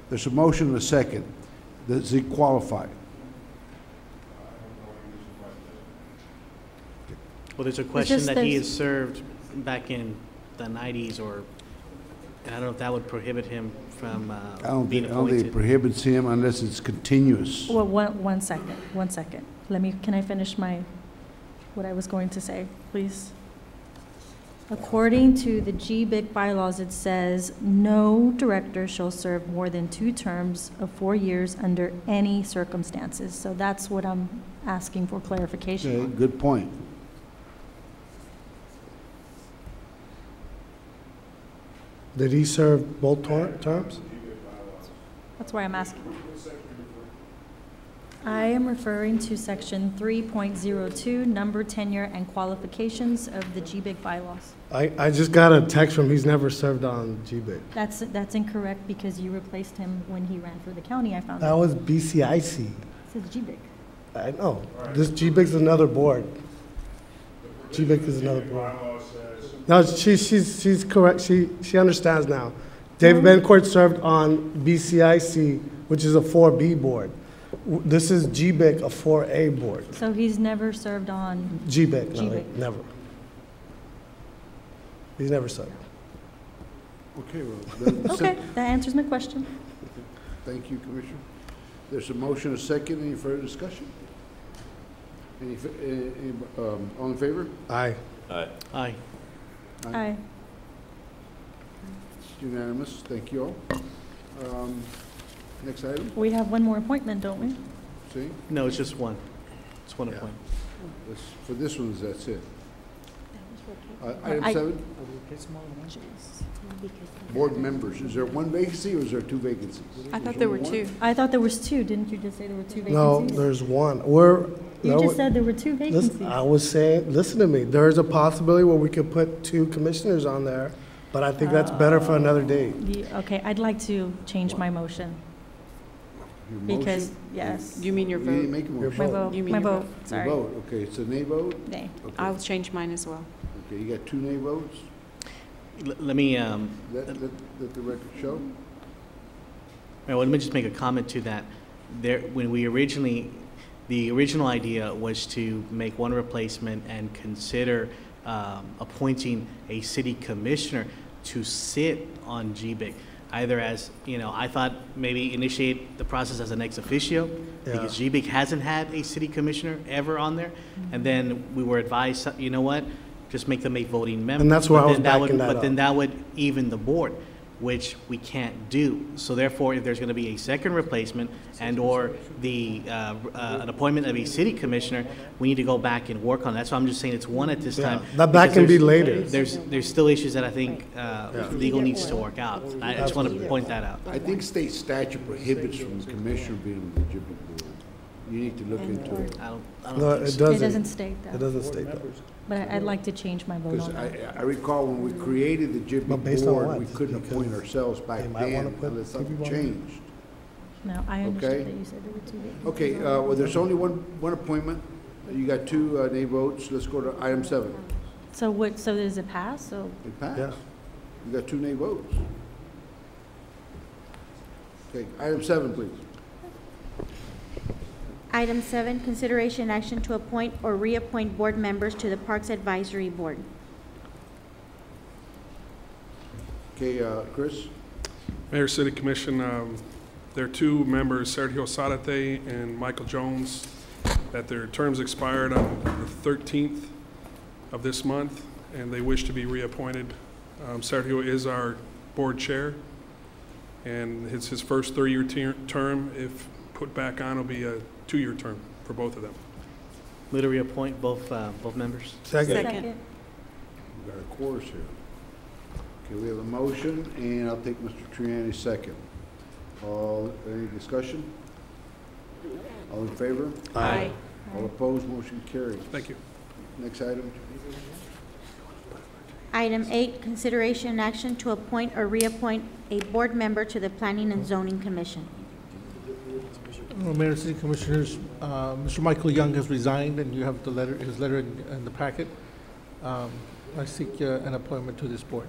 S9: there's a motion and a second. Does he qualify?
S6: Well, there's a question
S2: just
S6: that he
S2: there's-
S6: has served back in the 90s, and I don't know if that would prohibit him from
S9: I don't
S6: being
S9: think it
S6: appointed.
S9: prohibits him unless it's continuous.
S2: Well, one second. Can I finish what I was going to say, please? According to the GBIC bylaws, it says, no director shall serve more than 2 terms of 4 years under any circumstances. So that's what I'm asking for clarification
S9: Okay,
S2: on.
S9: good point.
S12: Did he serve both terms?
S2: That's why I'm asking. I am referring to section 3.02, number, tenure, and qualifications of the GBIC bylaws.
S12: I just got a text from he's never served on GBIC.
S2: That's incorrect because you replaced him when he ran for the county, I found
S12: That
S2: out.
S12: was BCIC.
S2: It says GBIC.
S12: I know. This GBIC's another board. GBIC is another board. No, she's correct. She understands now. David Bencourt served on BCIC, which is a 4B board. This is GBIC, a 4A board.
S2: So he's never served on
S12: GBIC, no,
S2: GBIC.
S12: never. He's never served.
S9: Okay, well.
S2: Okay, that answers my question.
S9: Thank you, Commissioner. There's a motion, a second. Any further discussion? All in favor?
S12: Aye.
S11: Aye.
S6: Aye.
S2: Aye.
S9: Unanimous. Thank you all. Next item.
S2: We have one more appointment, don't we?
S9: See?
S6: No, it's just one. It's one
S9: Yeah.
S6: appointment.
S9: For this one, that's it. Item
S2: I-
S9: 7, board members. Is there one vacancy or is there 2 vacancies?
S5: I thought there were
S9: There's
S5: 2.
S2: I thought there was 2. Didn't you just say there were 2
S12: No,
S2: vacancies?
S12: there's one.
S2: You just said there were 2 vacancies.
S12: Listen, I was saying, listen to me. There's a possibility where we could put 2 commissioners on there, but I think that's better for another date.
S2: Okay, I'd like to change my motion.
S9: Your
S2: Because,
S9: motion?
S2: yes.
S5: You mean your
S9: You didn't
S5: vote?
S9: make a
S12: Your
S9: motion.
S2: My vote,
S5: You mean
S2: my
S5: your
S2: vote,
S5: vote?
S2: sorry.
S9: Your vote. Okay, it's a nay vote?
S2: Nay.
S9: Okay.
S5: I'll change mine as well.
S9: Okay, you got 2 nay votes?
S6: Let me,
S9: Let the record show.
S6: well, let me just make a comment to that. When we originally, The original idea was to make one replacement and consider appointing a city commissioner to sit on GBIC, either as, I thought maybe initiate the process as an ex officio, because GBIC hasn't had a city commissioner ever on there. And then we were advised, you know what, just make them a voting member.
S12: And that's why I was backing that up.
S6: But then that would even the board, which we can't do. So therefore, if there's going to be a second replacement and/or an appointment of a city commissioner, we need to go back and work on that. So I'm just saying it's one at this time.
S12: That can be later.
S6: There's still issues that I think legal needs to work out. I just want to point that out.
S9: I think state statute prohibits from the commissioner being on the GBIC board. You need to look into it.
S6: I don't
S12: No,
S6: think
S12: it
S6: so.
S12: doesn't.
S2: It doesn't state that.
S12: It doesn't state that.
S2: But I'd like to change my vote
S9: Because
S2: on that.
S9: I recall when we created the
S12: But
S9: GBIC
S12: based on
S9: board,
S12: what?
S9: we couldn't appoint
S12: Because
S9: ourselves back
S12: they might wanna
S9: then
S12: put
S9: unless something
S12: people on.
S9: changed.
S2: No, I
S9: Okay.
S2: understood that you said there were two vacancies.
S9: Okay, well, there's only one appointment. You got two nay votes. Let's go to item 7.
S2: So does it pass? So
S9: It passed.
S12: Yeah.
S9: You got 2 nay votes. Okay, item 7, please.
S1: Item 7, consideration action to appoint or reappoint board members to the Parks Advisory Board.
S9: Okay, Chris?
S21: Mayor, City Commission, there are 2 members, Sergio Zarate and Michael Jones, that their terms expired on the 13th of this month, and they wish to be reappointed. Sergio is our board chair, and it's his first 3-year term. If put back on, it'll be a 2-year term for both of them.
S6: Move to reappoint both members.
S12: Second.
S9: We got a chorus here. Okay, we have a motion, and I'll take Mr. Triani's second. Any discussion? All in favor?
S12: Aye.
S9: All opposed, motion carries.
S21: Thank you.
S9: Next item.
S1: Item 8, consideration and action to appoint or reappoint a board member to the Planning and Zoning Commission.
S22: Mayor, City Commissioners, Mr. Michael Young has resigned, and you have his letter in the packet. I seek an appointment to this board.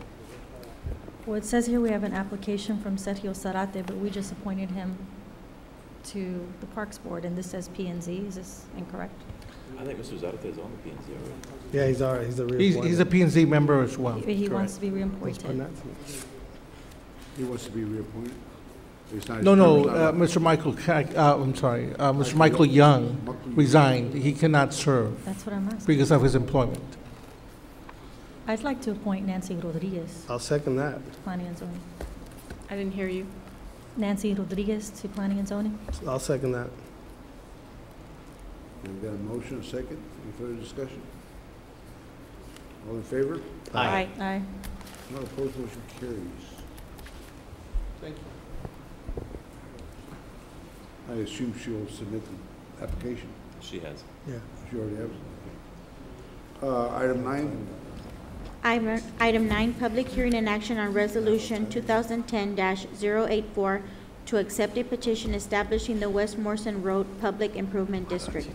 S2: well, it says here we have an application from Sergio Zarate, but we just appointed him to the Parks Board, and this says P and Z. Is this incorrect?
S11: I think Mr. Zarate is on the P&Z already.
S12: Yeah, he's all right. He's a reappointment.
S22: He's a P&Z member as well.
S2: He wants to be
S12: Let's put
S2: reappointed.
S12: that.
S9: He wants to be reappointed? It's not his
S22: No,
S9: term is not up.
S22: Mr. Mr. Michael Young resigned. He cannot serve
S2: That's what I'm asking.
S22: because of his employment.
S2: I'd like to appoint Nancy Rodriguez
S12: I'll second that.
S2: to Planning and Zoning.
S5: I didn't hear you.
S2: Nancy Rodriguez to Planning and Zoning.
S12: I'll second that.
S9: We got a motion, a second. Any further discussion? All in favor?
S5: Aye.
S2: Aye.
S9: Not opposed, motion carries.
S22: Thank you.
S9: I assume she'll submit the application.
S11: She has.
S12: Yeah.
S9: She already has. Item 9.
S1: Item 9, public hearing and action on resolution 2010-084 to accept a petition establishing the West Morrison Road Public Improvement District.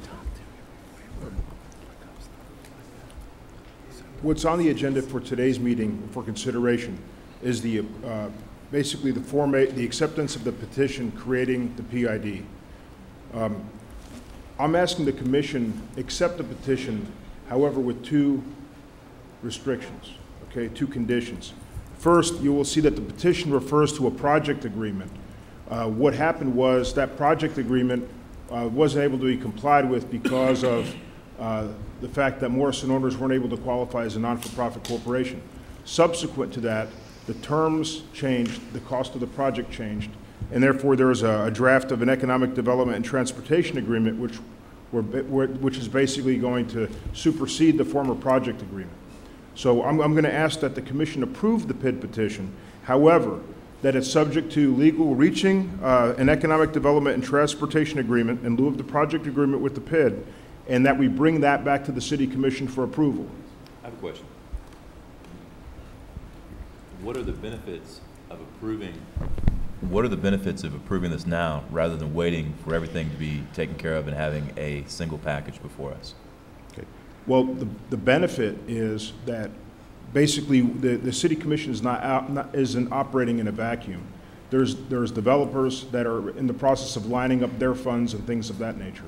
S23: What's on the agenda for today's meeting for consideration is the basically the acceptance of the petition creating the PID. I'm asking the commission accept the petition, however, with 2 restrictions, okay, 2 conditions. First, you will see that the petition refers to a project agreement. What happened was that project agreement wasn't able to be complied with because of the fact that Morrison owners weren't able to qualify as a non-for-profit corporation. Subsequent to that, the terms changed, the cost of the project changed, and therefore there is a draft of an economic development and transportation agreement which is basically going to supersede the former project agreement. So I'm going to ask that the commission approve the PID petition, however, that it's subject to legal reaching an economic development and transportation agreement in lieu of the project agreement with the PID, and that we bring that back to the City Commission for approval.
S11: I have a question. What are the benefits of approving this now rather than waiting for everything to be taken care of and having a single package before us?
S23: Okay. Well, the benefit is that basically the City Commission isn't operating in a vacuum. There's developers that are in the process of lining up their funds and things of that nature.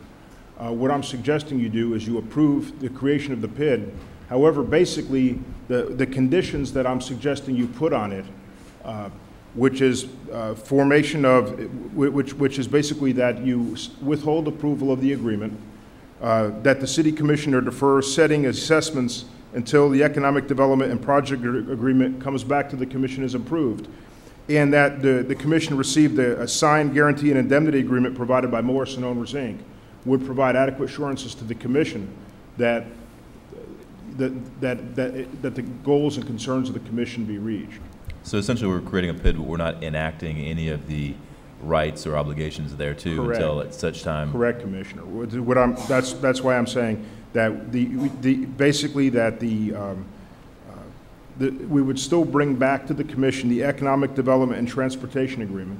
S23: what I'm suggesting you do is you approve the creation of the PID. However, basically, the conditions that I'm suggesting you put on it, which is formation of, which is basically that you withhold approval of the agreement, that the city commissioner defers setting assessments until the economic development and project agreement comes back to the commission as approved, and that the commission received a signed guarantee and indemnity agreement provided by Morrison Owners, Inc., would provide adequate assurances to the commission that the goals and concerns of the commission be reached.
S11: So essentially, we're creating a PID, but we're not enacting any of the rights or obligations there too. Correct. Until at such time.
S23: Correct, Commissioner. That's why I'm saying that basically that we would still bring back to the commission the economic development and transportation agreement,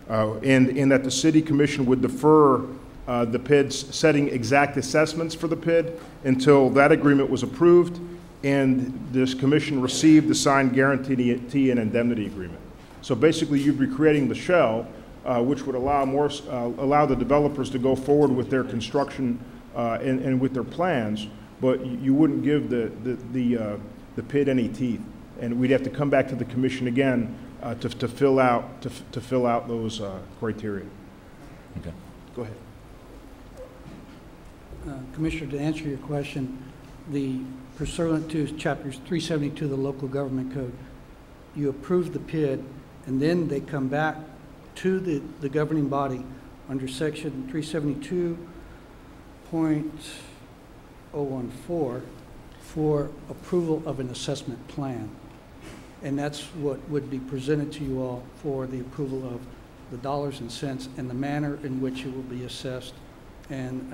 S23: and that the city commission would defer the PIDs setting exact assessments for the PID until that agreement was approved and this commission received the signed guarantee and indemnity agreement. So basically, you'd be creating the shell, which would allow the developers to go forward with their construction and with their plans, but you wouldn't give the PID any teeth, and we'd have to come back to the commission again to fill out those criteria.
S11: Okay.
S23: Go ahead.
S4: Commissioner, to answer your question, the pursuant to chapters 372 of the local government code, you approve the PID, and then they come back to the governing body under section 372.014 for approval of an assessment plan. And that's what would be presented to you all for the approval of the dollars and cents and the manner in which it will be assessed and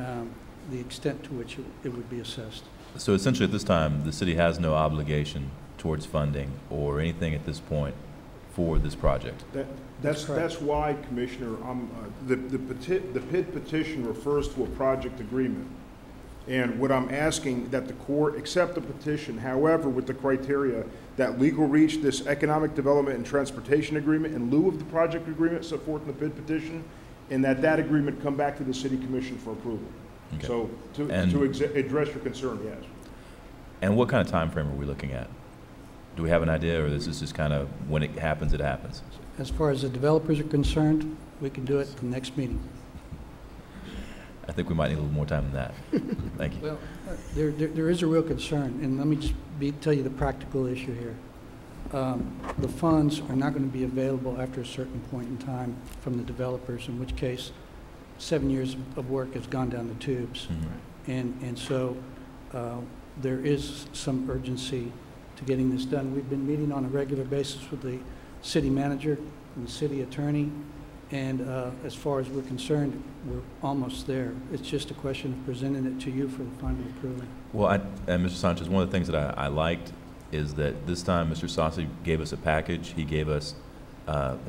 S4: the extent to which it would be assessed.
S11: So essentially at this time, the city has no obligation towards funding or anything at this point for this project.
S23: That's why, Commissioner, the PID petition refers to a project agreement. And what I'm asking that the court accept the petition, however, with the criteria that legal reach this economic development and transportation agreement in lieu of the project agreement set forth in the PID petition, and that agreement come back to the city commission for approval. Okay. So to address your concern, yes.
S11: And what kind of time frame are we looking at? Do we have an idea, or this is just kind of when it happens, it happens?
S4: As far as the developers are concerned, we can do it at the next meeting.
S11: I think we might need a little more time than that. Thank you.
S4: Well, there is a real concern, and let me just tell you the practical issue here. The funds are not going to be available after a certain point in time from the developers, in which case 7 years of work has gone down the tubes. Mm-hmm. And so there is some urgency to getting this done. We've been meeting on a regular basis with the city manager and the city attorney, and as far as we're concerned, we're almost there. It's just a question of presenting it to you for the final approval.
S11: Well, and Mr. Sanchez, one of the things that I liked is that this time Mr. Sassi gave us a package. He gave us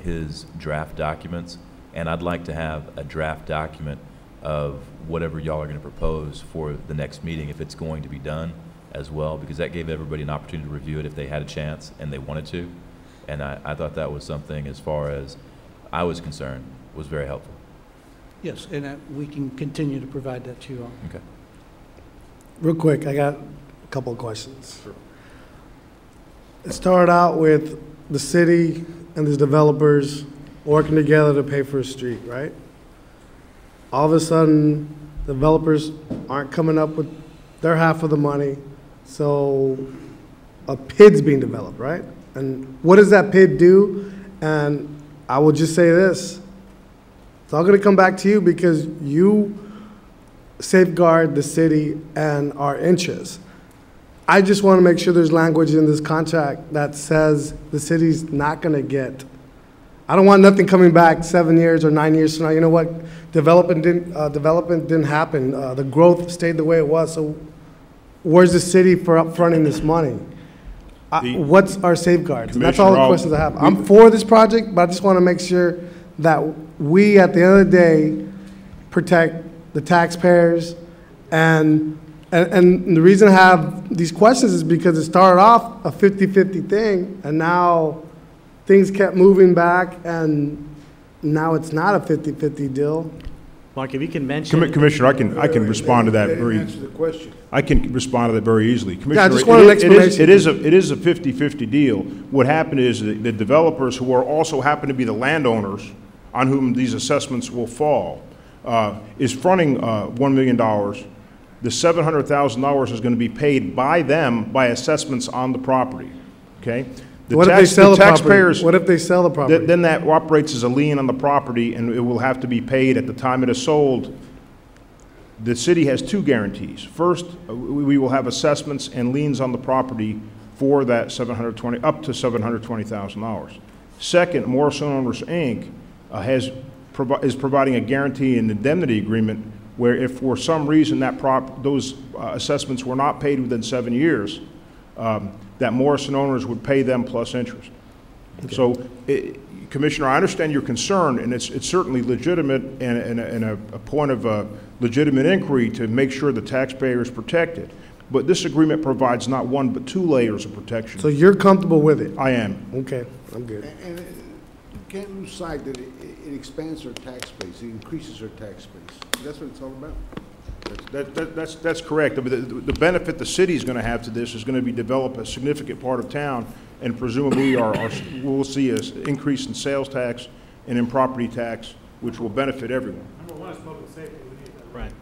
S11: his draft documents, and I'd like to have a draft document of whatever y'all are going to propose for the next meeting, if it's going to be done as well, because that gave everybody an opportunity to review it if they had a chance and they wanted to. And I thought that was something, as far as I was concerned, was very helpful.
S4: Yes, and we can continue to provide that to you all.
S11: Okay.
S12: Real quick, I got a couple of questions. Sure. It started out with the city and the developers working together to pay for a street, right? All of a sudden, developers aren't coming up with their half of the money, so a PID's being developed, right? And what does that PID do? And I will just say this, it's all gonna come back to you because you safeguard the city and our interests. I just wanna make sure there's language in this contract that says the city's not gonna get, I don't want nothing coming back 7 years or 9 years from now. You know what, development didn't happen. The growth stayed the way it was, so where's the city for upfronting this money? What's our safeguards? That's all the questions I have. I'm for this project, but I just want to make sure that we, at the end of the day, protect the taxpayers. And the reason I have these questions is because it started off a 50-50 thing, and now things kept moving back, and now it's not a 50-50 deal.
S6: Mark, if you can mention.
S23: Commissioner, I can respond to that very.
S9: Answer the question.
S23: I can respond to that very easily.
S12: Yeah, I just want an explanation.
S23: It is a 50-50 deal. What happened is that the developers who are also happen to be the landowners on whom these assessments will fall is fronting $1 million. The $700,000 is going to be paid by them by assessments on the property. Okay.
S12: What if they sell the property? What if they sell the property?
S23: Then that operates as a lien on the property, and it will have to be paid at the time it is sold. The city has two guarantees. First, we will have assessments and liens on the property for that up to $720,000. Second, Morrison Owners Inc. is providing a guarantee and indemnity agreement where if for some reason those assessments were not paid within 7 years, that Morrison Owners would pay them plus interest. Okay. So, Commissioner, I understand your concern, and it's certainly legitimate and a point of legitimate inquiry to make sure the taxpayer is protected. But this agreement provides not one but two layers of protection.
S12: So you're comfortable with it?
S23: I am.
S12: Okay, I'm good.
S9: And you can't lose sight that it expands our tax base, it increases our tax base. That's what it's all about.
S23: That's correct. The benefit the city is going to have to this is going to develop a significant part of town, and presumably we'll see an increase in sales tax and in property tax, which will benefit everyone.
S7: Number one is public safety. We need that.
S6: Right.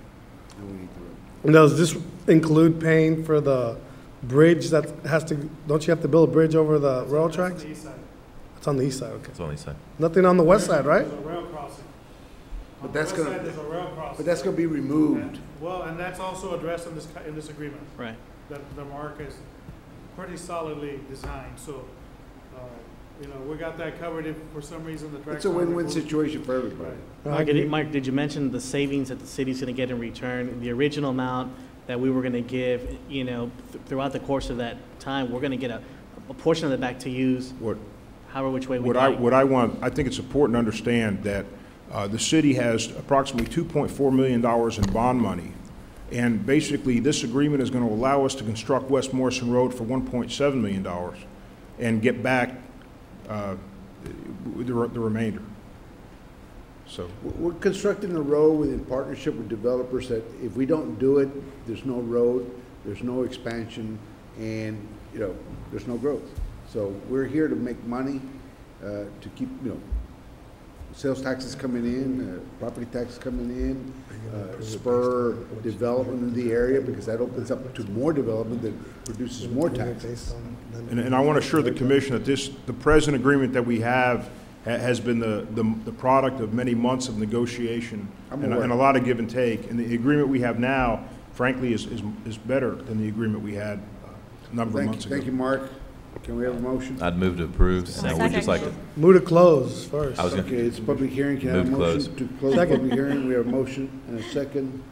S12: And does this include paying for the bridge that has to? Don't you have to build a bridge over the rail tracks?
S7: On the east side.
S12: It's on the east side. Okay.
S11: It's on the east side.
S12: Nothing on the west side, right?
S7: There's a rail crossing.
S9: But that's going
S7: There's a rail crossing.
S9: But that's going to be removed.
S7: And, well, and that's also addressed in this agreement.
S6: Right.
S7: That the mark is pretty solidly designed. So, you know, we got that covered if for some reason the track.
S9: It's a win-win situation for everybody.
S12: Right.
S6: Mike, did you mention the savings that the city's going to get in return? The original amount that we were going to give, you know, throughout the course of that time, we're going to get a portion of it back to use. However, which way we like.
S23: I think it's important to understand that the city has approximately $2.4 million in bond money, and basically this agreement is going to allow us to construct West Morrison Road for $1.7 million and get back the remainder. So
S9: we're constructing a road in partnership with developers that if we don't do it, there's no road, there's no expansion, and there's no growth. So we're here to make money, to keep sales taxes coming in, property taxes coming in, spur development in the area, because that opens up to more development that produces more taxes.
S23: And I want to assure the commission that the present agreement that we have has been the product of many months of negotiation and a lot of give and take. And the agreement we have now, frankly, is better than the agreement we had a number of months ago.
S9: Thank you, Mark. Can we have a motion?
S11: I'd move to approve, and I would just like to.
S12: Move to close first.
S9: Okay, it's a public hearing. Can I have a motion to close the public hearing? We have a motion and a second.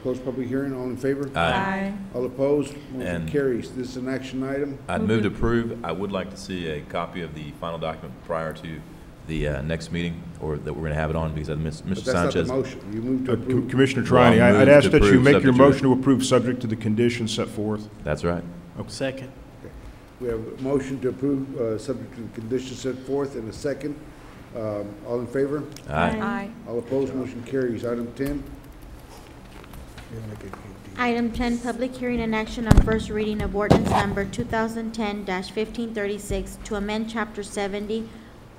S9: Close public hearing. All in favor?
S11: Aye.
S9: All opposed? Motion carries. This is an action item.
S11: I'd move to approve. I would like to see a copy of the final document prior to the next meeting, or that we're going to have it on, because Mr. Sanchez.
S9: That's not the motion. You moved to approve.
S23: Commissioner Triney, I'd ask that you make your motion to approve subject to the conditions set forth.
S11: That's right.
S23: Okay.
S6: Second.
S9: We have a motion to approve, subject to the conditions set forth, and a second. All in favor?
S11: Aye.
S15: Aye.
S9: All opposed? Motion carries. Item 10.
S1: Item 10, public hearing and action on first reading of ordinance number 2010-1536 to amend Chapter 70,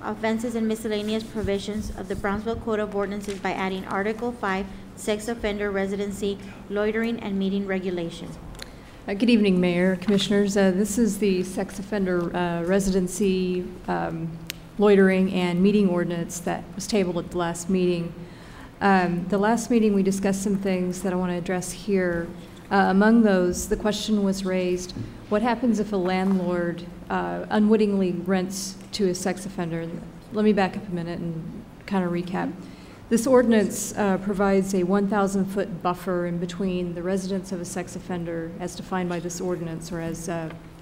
S1: offenses and miscellaneous provisions of the Brownsville Code of Ordinances by adding Article 5, sex offender residency, loitering, and meeting regulation.
S8: Good evening, Mayor, Commissioners. This is the sex offender residency, loitering, and meeting ordinance that was tabled at the last meeting. The last meeting we discussed some things that I want to address here. Among those, the question was raised, what happens if a landlord unwittingly rents to a sex offender? Let me back up a minute and kind of recap. This ordinance provides a 1,000-foot buffer in between the residence of a sex offender as defined by this ordinance, or as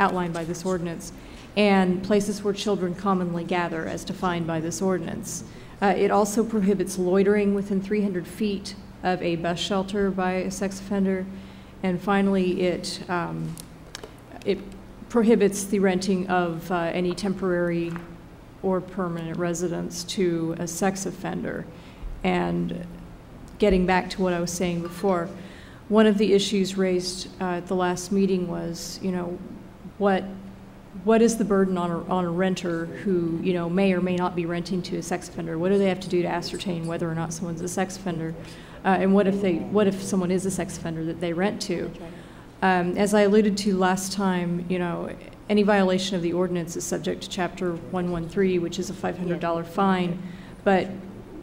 S8: outlined by this ordinance, and places where children commonly gather as defined by this ordinance. It also prohibits loitering within 300 feet of a bus shelter by a sex offender. And finally, it prohibits the renting of any temporary or permanent residence to a sex offender. And getting back to what I was saying before, one of the issues raised at the last meeting was, you know, what is the burden on a renter who, you know, may or may not be renting to a sex offender? What do they have to do to ascertain whether or not someone's a sex offender? And what if someone is a sex offender that they rent to? As I alluded to last time, you know, any violation of the ordinance is subject to Chapter 113, which is a $500 fine. But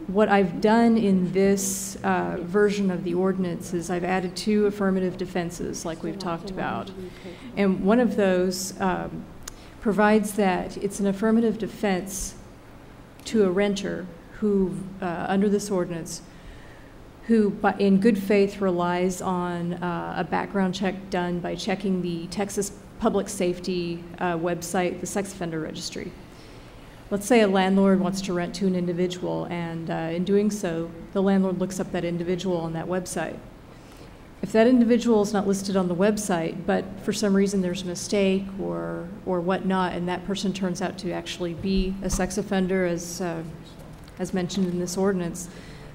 S8: what I've done in this version of the ordinance is I've added 2 affirmative defenses, like we've talked about. And one of those provides that it's an affirmative defense to a renter who, under this ordinance, who in good faith relies on a background check done by checking the Texas Public Safety website, the Sex Offender Registry. Let's say a landlord wants to rent to an individual, and in doing so, the landlord looks up that individual on that website. If that individual is not listed on the website, but for some reason there's a mistake or whatnot, and that person turns out to actually be a sex offender, as mentioned in this ordinance,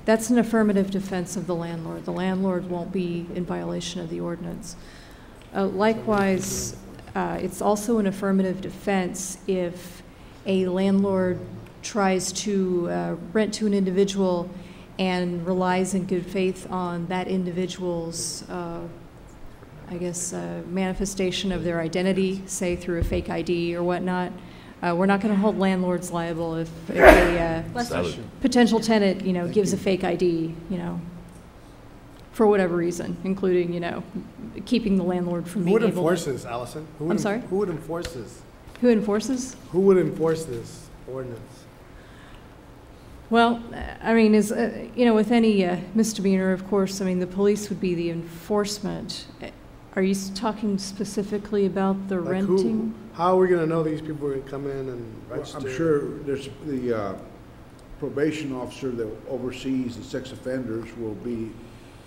S8: that's an affirmative defense of the landlord. The landlord won't be in violation of the ordinance. Likewise, it's also an affirmative defense if a landlord tries to rent to an individual and relies in good faith on that individual's, manifestation of their identity, say through a fake ID or whatnot. We're not going to hold landlords liable if a potential tenant, you know, gives a fake ID, you know, for whatever reason, including, you know, keeping the landlord from being able to.
S12: Who would enforce this, Allison?
S8: I'm sorry?
S12: Who would enforce this?
S8: Who enforces?
S12: Who would enforce this ordinance?
S8: Well, I mean, you know, with any misdemeanor, of course, I mean, the police would be the enforcement. Are you talking specifically about the
S12: Like
S8: renting?
S12: How are we going to know these people are going to come in and register?
S9: I'm sure there's the probation officer that oversees the sex offenders will be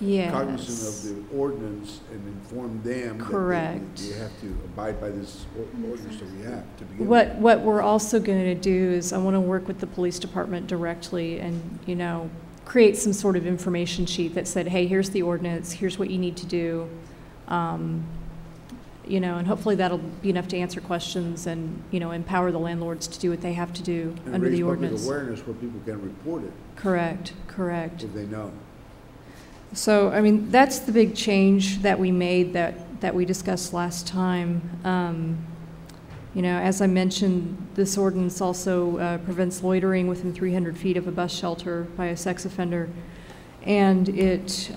S9: cognizant of the ordinance and inform them
S8: Correct.
S9: that they have to abide by this ordinance that we have to begin with.
S8: What we're also going to do is I want to work with the police department directly and, you know, create some sort of information sheet that said, hey, here's the ordinance, here's what you need to do. You know, and hopefully that'll be enough to answer questions and, you know, empower the landlords to do what they have to do
S9: And
S8: under the
S9: raise public
S8: ordinance.
S9: awareness where people can report it.
S8: Correct, correct.
S9: If they know.
S8: So, I mean, that's the big change that we made that we discussed last time. You know, as I mentioned, this ordinance also prevents loitering within 300 feet of a bus shelter by a sex offender. And it,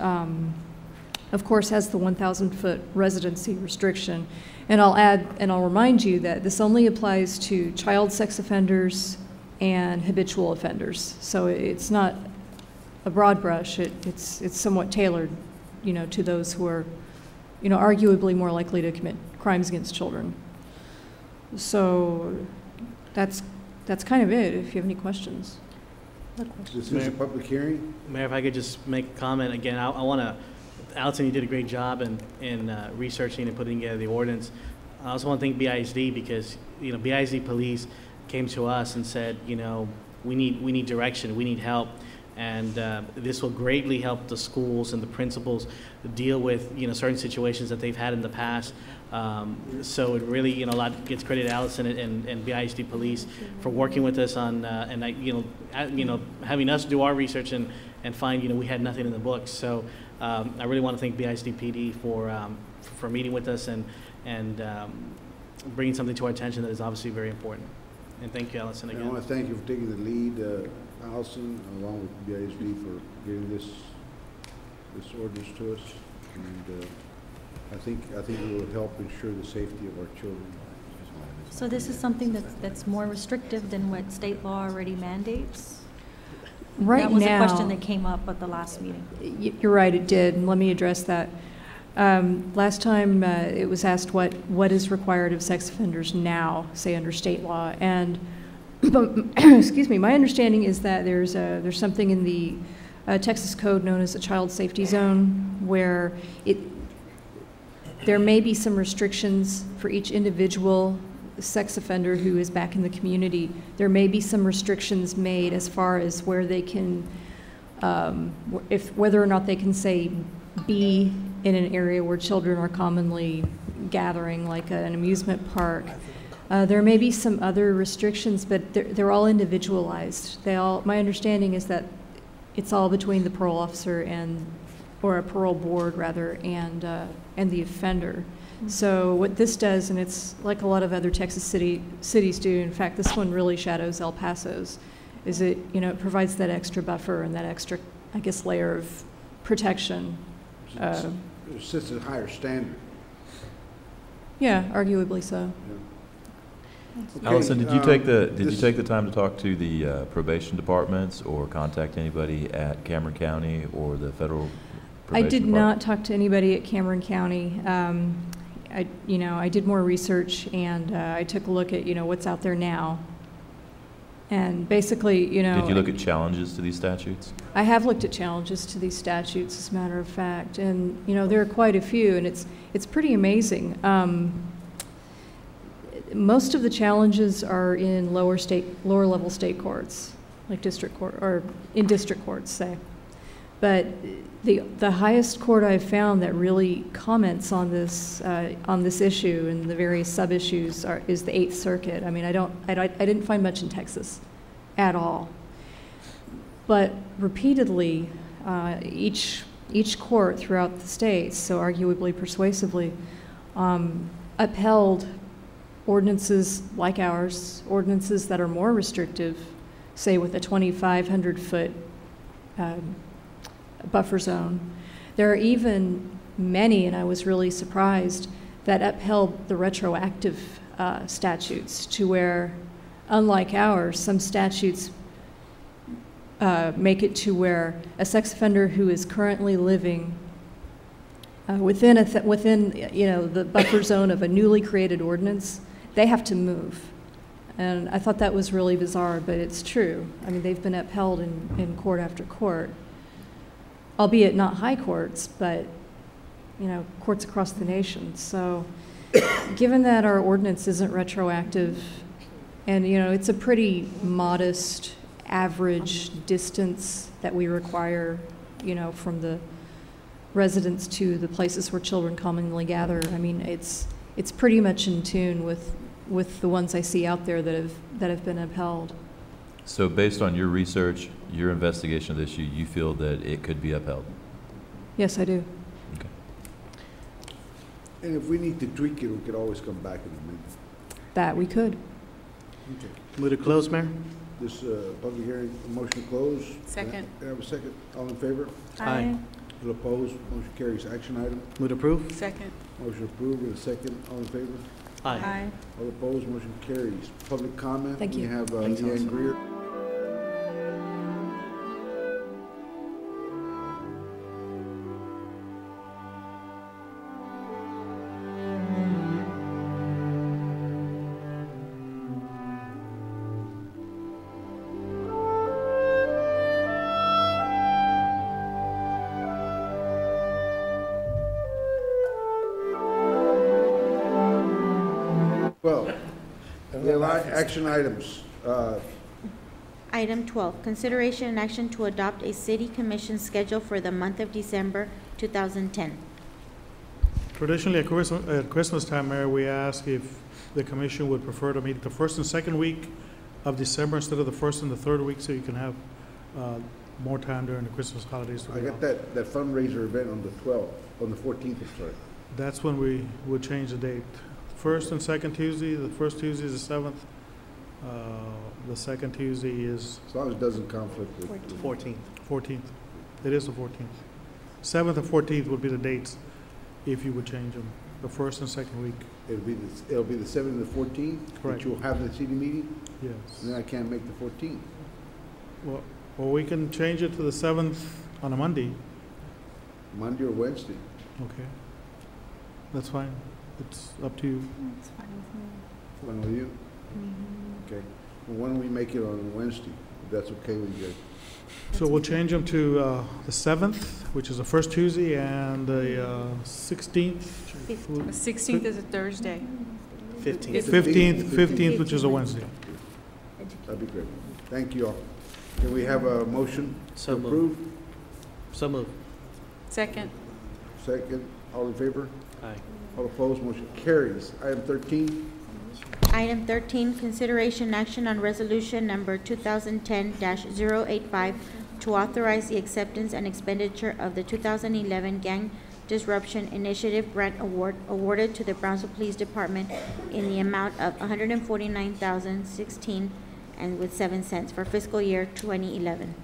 S8: of course, has the 1,000-foot residency restriction. And I'll add, and I'll remind you that this only applies to child sex offenders and habitual offenders. So it's not a broad brush. It's somewhat tailored, you know, to those who are, you know, arguably more likely to commit crimes against children. So that's kind of it. If you have any questions.
S9: This is a public hearing.
S6: Mayor, if I could just make a comment again, I want to. Allison, you did a great job in researching and putting together the ordinance. I also want to thank BISD because, you know, BISD police came to us and said, you know, we need direction, we need help. And this will greatly help the schools and the principals deal with, you know, certain situations that they've had in the past. So it really, you know, a lot gets credit to Allison and BISD police for working with us on, you know, having us do our research and find, you know, we had nothing in the books. So I really want to thank BISD PD for meeting with us and bringing something to our attention that is obviously very important. And thank you, Allison, again.
S9: And I want to thank you for taking the lead, Allison, along with BISD for getting this ordinance to us. And I think it will help ensure the safety of our children.
S2: So this is something that's more restrictive than what state law already mandates?
S8: Right now,
S2: that was a question that came up at the last meeting.
S8: You're right, it did, and let me address that. Last time it was asked what is required of sex offenders now, say under state law, and excuse me, my understanding is that there's something in the Texas code known as a child safety zone where there may be some restrictions for each individual sex offender who is back in the community. There may be some restrictions made as far as where they can whether or not they can say be in an area where children are commonly gathering, like an amusement park. There may be some other restrictions, but they're all individualized. My understanding is that it's all between the parole officer or a parole board rather, and the offender. So what this does, and it's like a lot of other Texas cities do, in fact, this one really shadows El Paso's, is it provides that extra buffer and that extra, I guess, layer of protection.
S9: It sets a higher standard.
S8: Yeah, arguably so.
S9: Yeah. Okay,
S11: Allison, did you take the time to talk to the probation departments or contact anybody at Cameron County or the federal probation
S8: I did
S11: department?
S8: not talk to anybody at Cameron County. I did more research, and I took a look at what's out there now. And basically,
S11: Did you look at challenges to these statutes?
S8: I have looked at challenges to these statutes, as a matter of fact, and there are quite a few, and it's pretty amazing. Most of the challenges are in lower level state courts, like district court or in district courts, say. But the highest court I've found that really comments on this issue and the various sub issues is the 8th Circuit. I mean, I didn't find much in Texas at all. But repeatedly, each court throughout the states, so arguably persuasively, upheld ordinances like ours, ordinances that are more restrictive, say with a 2,500-foot buffer zone. There are even many, and I was really surprised, that upheld the retroactive statutes to where, unlike ours, some statutes make it to where a sex offender who is currently living within the buffer zone of a newly created ordinance, they have to move. And I thought that was really bizarre, but it's true. I mean, they've been upheld in court after court, albeit not high courts, but courts across the nation. So given that our ordinance isn't retroactive, and it's a pretty modest average distance that we require from the residents to the places where children commonly gather, I mean, it's pretty much in tune with the ones I see out there that have been upheld.
S11: So based on your research, your investigation of the issue, you feel that it could be upheld?
S8: Yes, I do.
S11: Okay.
S9: And if we need to tweak it, we could always come back and amend it.
S8: That we could.
S9: Okay.
S6: Move to close, Mayor.
S9: This public hearing, motion to close.
S5: Second.
S9: Can I have a second? All in favor?
S6: Aye.
S9: All opposed? Motion carries. Action item.
S6: Move to approve.
S5: Second.
S9: Motion approved with a second. All in favor?
S6: Aye.
S9: All opposed? Motion carries. Public comment.
S8: Thank you.
S9: We have
S6: Thanks,
S9: Leanne
S6: Allison.
S9: Greer. Well, we have action items.
S1: Item 12, consideration and action to adopt a city commission schedule for the month of December 2010.
S7: Traditionally, at Christmas time, Mayor, we ask if the commission would prefer to meet the first and second week of December instead of the first and the third week, so you can have more time during the Christmas holidays.
S9: I got that fundraiser event on the 12th, on the 14th, I'm sorry.
S7: That's when we would change the date. First and second Tuesday, the first Tuesday is the 7th. The second Tuesday is
S9: As long as it doesn't conflict with.
S7: 14th. It is the 14th. 7th and 14th would be the dates if you would change them, the first and second week.
S9: It'll be the 7th and the 14th?
S7: Correct.
S9: That you'll have the city meeting?
S7: Yes.
S9: And then I can't make the 14th.
S7: Well, we can change it to the 7th on a Monday.
S9: Monday or Wednesday?
S7: Okay. That's fine. It's up to you.
S8: That's fine with me.
S9: One with you? Okay. Well, why don't we make it on Wednesday, if that's okay with you guys?
S7: So we'll change them to the 7th, which is the first Tuesday, and the 16th.
S5: The 16th is a Thursday.
S7: 15th, which is a Wednesday.
S9: That'd be great. Thank you all. Can we have a motion
S6: So
S9: to
S6: moved.
S9: approve?
S6: So moved.
S5: Second.
S9: Second, all in favor?
S6: Aye.
S9: All opposed, motion carries. Item 13,
S1: Item 13, consideration and action on resolution number 2010-085 to authorize the acceptance and expenditure of the 2011 Gang Disruption Initiative Grant Award awarded to the Brownsville Police Department in the amount of $149,016 and with 7 cents for fiscal year 2011.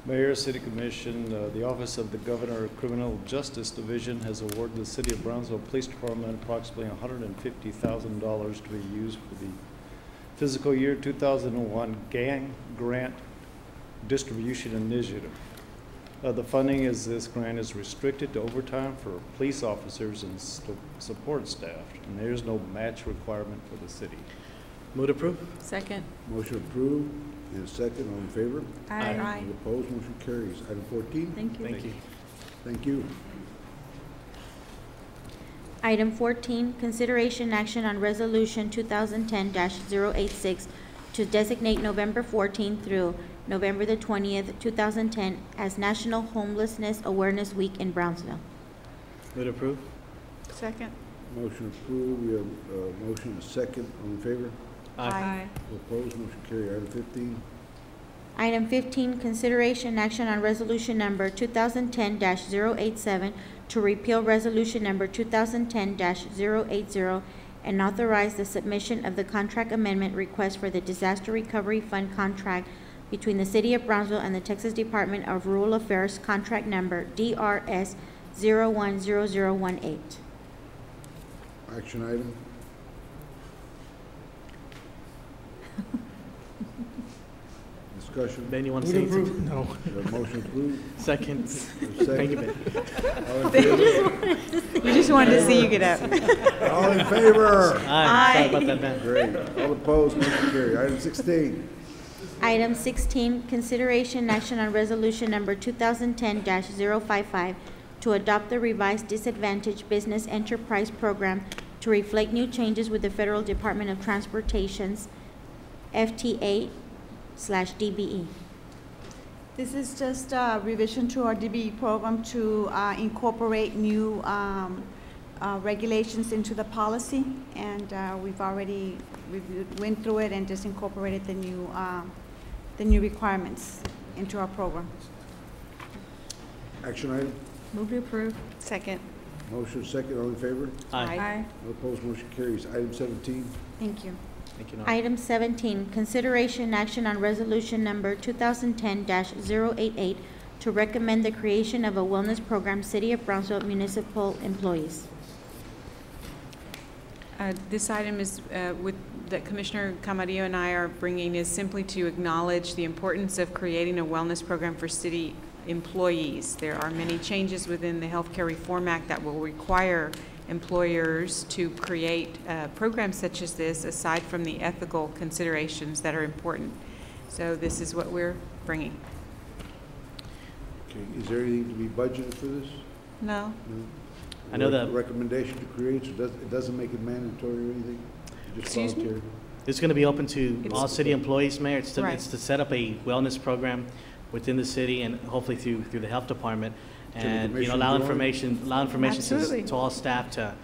S3: Mayor, City Commission, the Office of the Governor Criminal Justice Division has awarded the City of Brownsville Police Department approximately $150,000 to be used for the fiscal year 2001 Gang Grant Distribution Initiative. The funding this grant is restricted to overtime for police officers and support staff, and there is no match requirement for the city.
S6: Move to approve.
S5: Second.
S9: motion approved. In a second, all in favor?
S5: Aye. Aye.
S9: All opposed, motion carries. Item 14.
S1: Thank you.
S6: Thank you.
S9: Thank you.
S1: Item 14, consideration and action on resolution 2010-086 to designate November 14th through November the 20th, 2010 as National Homelessness Awareness Week in Brownsville.
S6: Move to approve.
S5: Second.
S9: Motion approved. We have a motion, a second, all in favor?
S5: Aye.
S9: All opposed, motion carries. Item 15.
S1: Item 15, consideration and action on resolution number 2010-087 to repeal resolution number 2010-080 and authorize the submission of the contract amendment request for the Disaster Recovery Fund contract between the City of Brownsville and the Texas Department of Rural Affairs, contract number DRS 010018.
S9: Action item. Discussion.
S6: Ben, you want to say anything?
S22: No.
S9: The motion approved.
S6: Second. Thank you, Ben.
S9: All in favor?
S5: We just wanted to see you get up.
S9: All in favor?
S6: Aye. Sorry about that, Ben.
S9: Great. All opposed, motion carries. Item 16.
S1: Item 16, consideration and action on resolution number 2010-055 to adopt the revised Disadvantaged Business Enterprise Program to reflect new changes with the Federal Department of Transportation's FTA/DBE.
S19: This is just a revision to our DBE program to incorporate new regulations into the policy, and we've already went through it and just incorporated the new requirements into our program.
S9: Action item.
S5: Move to approve. Second.
S9: Motion second, all in favor?
S5: Aye.
S9: All opposed, motion carries. Item 17.
S1: Thank you.
S6: Thank you, Norm.
S1: Item 17, consideration and action on resolution number 2010-088 to recommend the creation of a wellness program, City of Brownsville municipal employees.
S5: This item is that Commissioner Camarillo and I are bringing is simply to acknowledge the importance of creating a wellness program for city employees. There are many changes within the Healthcare Reform Act that will require employers to create programs such as this, aside from the ethical considerations that are important. So this is what we're bringing.
S9: Okay, is there anything to be budgeted for this?
S5: No.
S9: No?
S6: I know that-
S9: Recommendation to create, so it doesn't make it mandatory or anything? Just
S5: Excuse me?
S9: voluntary?
S6: It's going to be open to all city employees, Mayor. It's
S5: Right.
S6: to set up a wellness program within the city and hopefully through the health department.
S9: Can the
S6: And,
S9: commission
S6: allow
S9: join?
S6: information
S5: Absolutely.
S6: to all staff to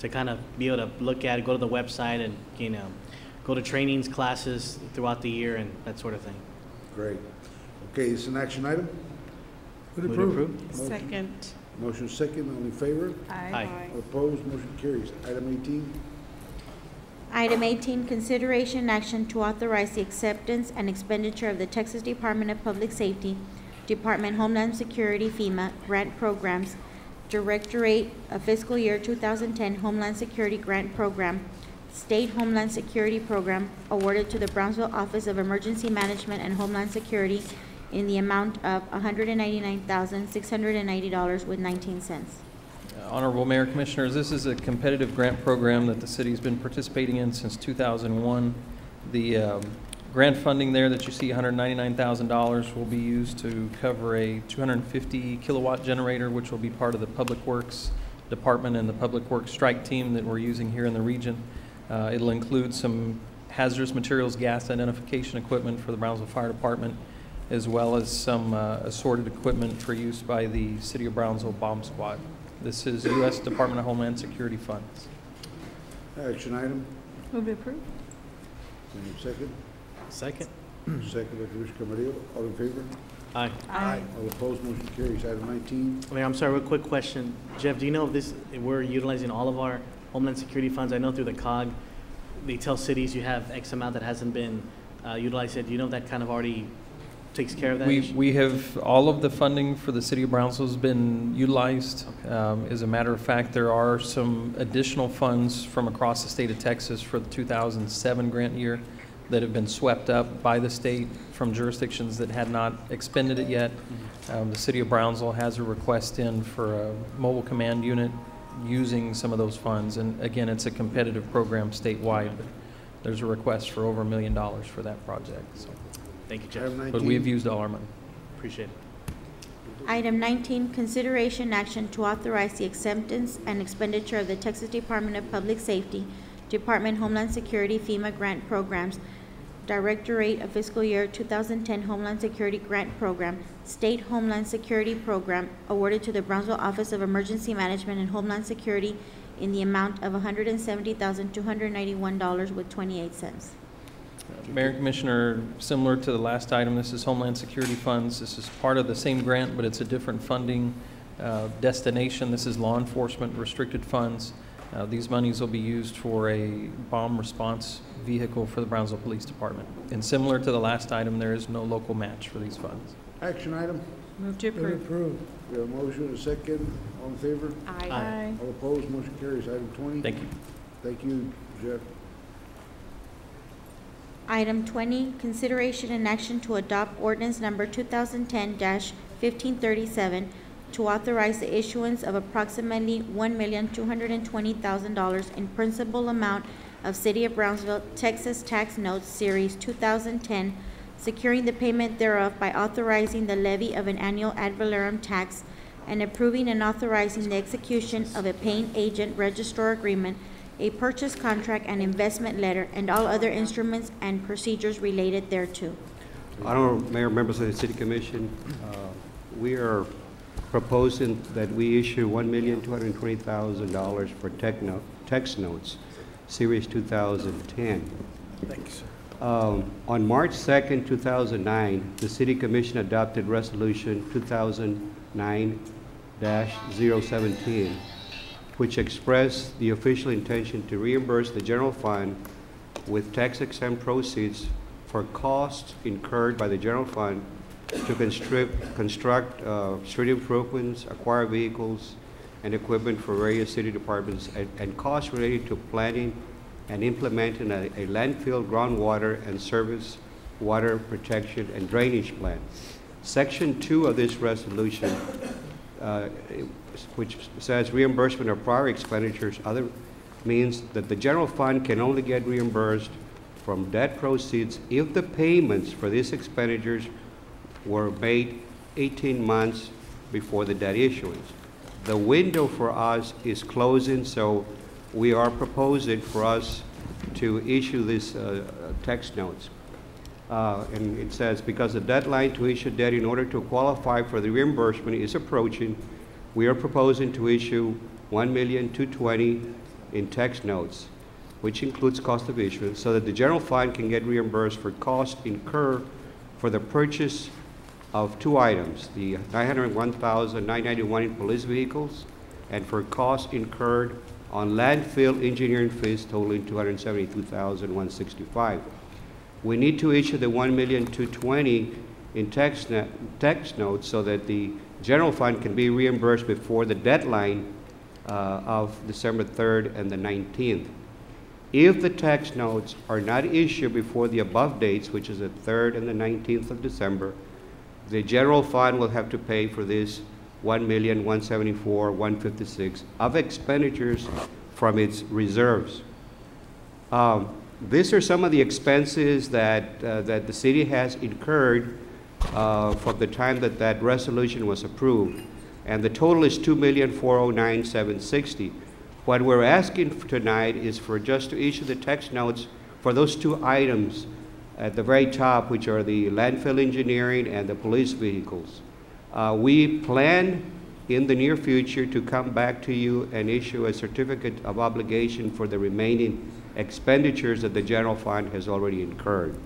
S6: kind of be able to look at it, go to the website and, go to trainings, classes throughout the year and that sort of thing.
S9: Great. Okay, it's an action item?
S6: Move to approve.
S5: Second.
S9: Motion second, all in favor?
S6: Aye.
S9: All opposed, motion carries. Item 18.
S1: Item 18, consideration and action to authorize the acceptance and expenditure of the Texas Department of Public Safety, Department Homeland Security FEMA grant programs, Directorate of Fiscal Year 2010 Homeland Security Grant Program, State Homeland Security Program awarded to the Brownsville Office of Emergency Management and Homeland Security in the amount of $199,690 with 19 cents.
S10: Honorable Mayor, Commissioners, this is a competitive grant program that the city's been participating in since 2001. The grant funding there that you see, $199,000, will be used to cover a 250 kilowatt generator, which will be part of the Public Works Department and the Public Works strike team that we're using here in the region. It'll include some hazardous materials gas identification equipment for the Brownsville Fire Department, as well as some assorted equipment for use by the City of Brownsville Bomb Squad. This is U.S. Department of Homeland Security funds.
S9: Action item.
S2: Move to approve.
S9: Second.
S6: Second.
S9: Second by Commissioner Camarillo. All in favor?
S6: Aye.
S2: Aye.
S9: All opposed, motion carries. Item 19.
S6: Mayor, I'm sorry, real quick question. Jeff, do you know if we're utilizing all of our Homeland Security funds? I know through the COG, they tell cities you have X amount that hasn't been utilized yet. Do you know if that kind of already takes care of that issue?
S10: We have, all of the funding for the City of Brownsville has been utilized. Okay. As a matter of fact, there are some additional funds from across the state of Texas for the 2007 grant year that have been swept up by the state from jurisdictions that had not expended it yet. The City of Brownsville has a request in for a mobile command unit using some of those funds. And again, it's a competitive program statewide, but there's a request for over $1 million for that project. So.
S6: Thank you, Jeff.
S10: But we've used all our money.
S6: Appreciate it.
S1: Item 19, consideration action to authorize the acceptance and expenditure of the Texas Department of Public Safety, Department Homeland Security FEMA grant programs, Directorate of Fiscal Year 2010 Homeland Security Grant Program, State Homeland Security Program, awarded to the Brownsville Office of Emergency Management and Homeland Security in the amount of $170,291.28.
S10: Mayor and Commissioner, similar to the last item, this is Homeland Security funds. This is part of the same grant, but it's a different funding destination. This is law enforcement restricted funds. These monies will be used for a bomb response vehicle for the Brownsville Police Department. And similar to the last item, there is no local match for these funds.
S9: Action item.
S5: Move to approve.
S9: We have a motion and a second. All in favor?
S5: Aye.
S2: Aye.
S9: All opposed, motion carries. Item 20.
S10: Thank you.
S9: Thank you, Jeff.
S1: Item 20, consideration and action to adopt ordinance number 2010-1537 to authorize the issuance of approximately $1,220,000 in principal amount of City of Brownsville, Texas tax notes series 2010, securing the payment thereof by authorizing the levy of an annual ad valorem tax and approving and authorizing the execution of a paying agent registrar agreement, a purchase contract and investment letter, and all other instruments and procedures related thereto.
S13: Honorable Mayor, members of the City Commission, we are proposing that we issue $1,220,000 for text notes, Series 2010.
S23: Thank you, sir.
S13: On March 2nd, 2009, the City Commission adopted Resolution 2009-017, which expressed the official intention to reimburse the general fund with tax-exempt proceeds for costs incurred by the general fund to construct street improvements, acquire vehicles and equipment for various city departments, and costs related to planning and implementing a landfill groundwater and surface water protection and drainage plan. Section 2 of this resolution, which says reimbursement of prior expenditures, means that the general fund can only get reimbursed from debt proceeds if the payments for these expenditures were made 18 months before the debt issuance. The window for us is closing, so we are proposing for us to issue these text notes. And it says, because the deadline to issue debt in order to qualify for the reimbursement is approaching, we are proposing to issue $1,220,000 in text notes, which includes cost of issuance, so that the general fund can get reimbursed for costs incurred for the purchase of two items, the $901,991 in police vehicles, and for costs incurred on landfill engineering fees totaling $272,165. We need to issue the $1,220,000 in text notes so that the general fund can be reimbursed before the deadline of December 3rd and the 19th. If the text notes are not issued before the above dates, which is the 3rd and the 19th of December, the general fund will have to pay for this $1,174,156 of expenditures from its reserves. These are some of the expenses that the city has incurred from the time that that resolution was approved, and the total is $2,409,760. What we're asking tonight is for just to issue the text notes for those two items at the very top, which are the landfill engineering and the police vehicles. We plan in the near future to come back to you and issue a certificate of obligation for the remaining expenditures that the general fund has already incurred.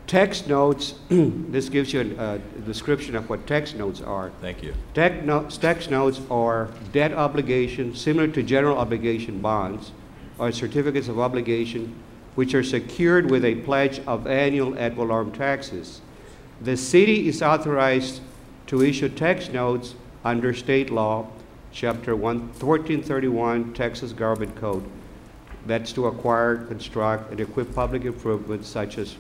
S13: Text notes, this gives you a description of what text notes are.
S11: Thank you.
S13: Text notes are debt obligations similar to general obligation bonds or certificates of obligation which are secured with a pledge of annual ad valorem taxes. The city is authorized to issue text notes under state law, Chapter 1431, Texas Government Code. That's to acquire, construct, and equip public improvements such as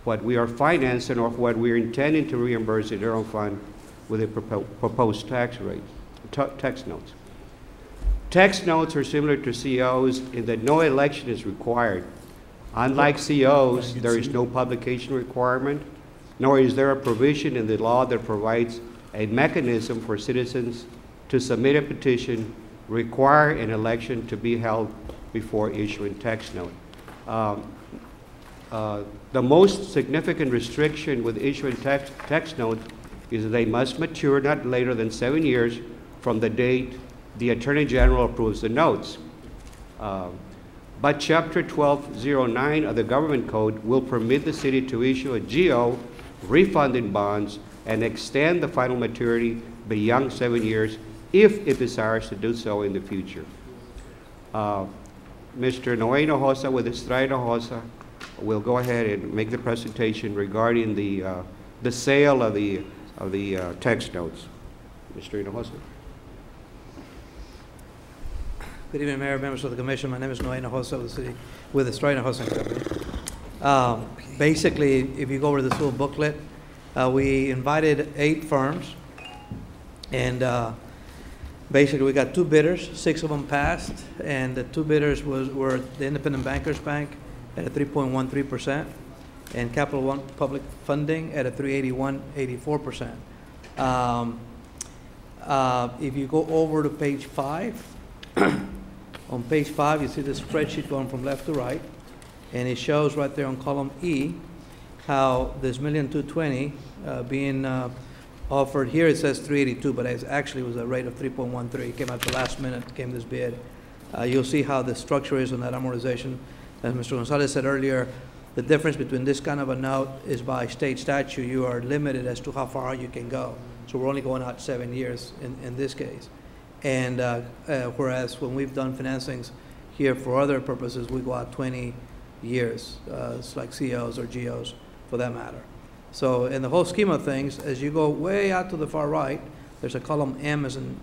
S13: what we are financing or what we are intending to reimburse the general fund with a proposed tax rate, text notes. Text notes are similar to COs in that no election is required. Unlike COs, there is no publication requirement, nor is there a provision in the law that provides a mechanism for citizens to submit a petition, require an election to be held before issuing text note. The most significant restriction with issuing text notes is that they must mature not later than 7 years from the date the Attorney General approves the notes. But Chapter 1209 of the Government Code will permit the city to issue a GO, refunding bonds, and extend the final maturity beyond 7 years if it desires to do so in the future. Mr. Noé Hinojosa with Estrada Hinojosa will go ahead and make the presentation regarding the sale of the text notes. Mr. Hinojosa.
S16: Good evening, Mayor, members of the Commission. My name is Noé Hinojosa with the city, with the Estrada Hinojosa Company. Basically, if you go over this little booklet, we invited 8 firms, and basically we got 2 bidders. 6 of them passed, and the 2 bidders were the Independent Bankers Bank at a 3.13%, and Capital One Public Funding at a 3.84%. If you go over to page 5, on page 5 you see the spreadsheet going from left to right, and it shows right there on column E how this $1,220,000 being offered. Here it says 382, but it actually was a rate of 3.13. It came out the last minute, came this bid. You'll see how the structure is on that amortization. As Mr. Gonzalez said earlier, the difference between this kind of a note is by state statute. You are limited as to how far you can go. So we're only going out 7 years in this case. And whereas when we've done financings here for other purposes, we go out 20 years. It's like COs or GOs for that matter. So in the whole scheme of things, as you go way out to the far right, there's a column M as in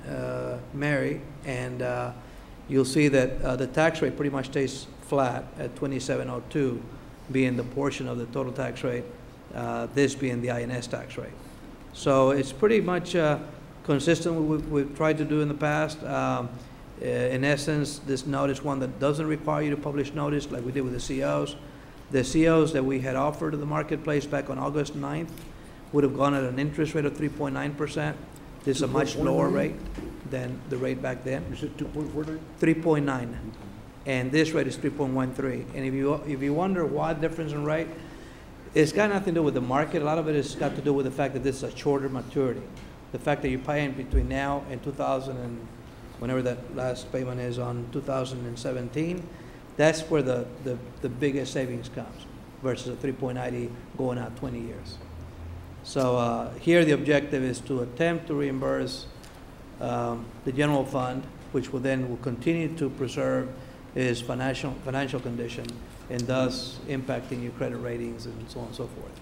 S16: Mary, and you'll see that the tax rate pretty much stays flat at 2702, being the portion of the total tax rate, this being the INS tax rate. So it's pretty much consistent with what we've tried to do in the past. In essence, this note is one that doesn't require you to publish notice like we did with the COs. The COs that we had offered to the marketplace back on August 9th would have gone at an interest rate of 3.9%. This is a much lower rate than the rate back then.
S23: You said 2.49?
S16: 3.9. And this rate is 3.13. And if you wonder why difference in rate, it's got nothing to do with the market. A lot of it has got to do with the fact that this is a shorter maturity. The fact that you're paying between now and 2000 and whenever that last payment is on 2017, that's where the biggest savings comes versus a 3.90 going out 20 years. So here the objective is to attempt to reimburse the general fund, which will continue to preserve its financial condition and thus impacting your credit ratings and so on and so forth.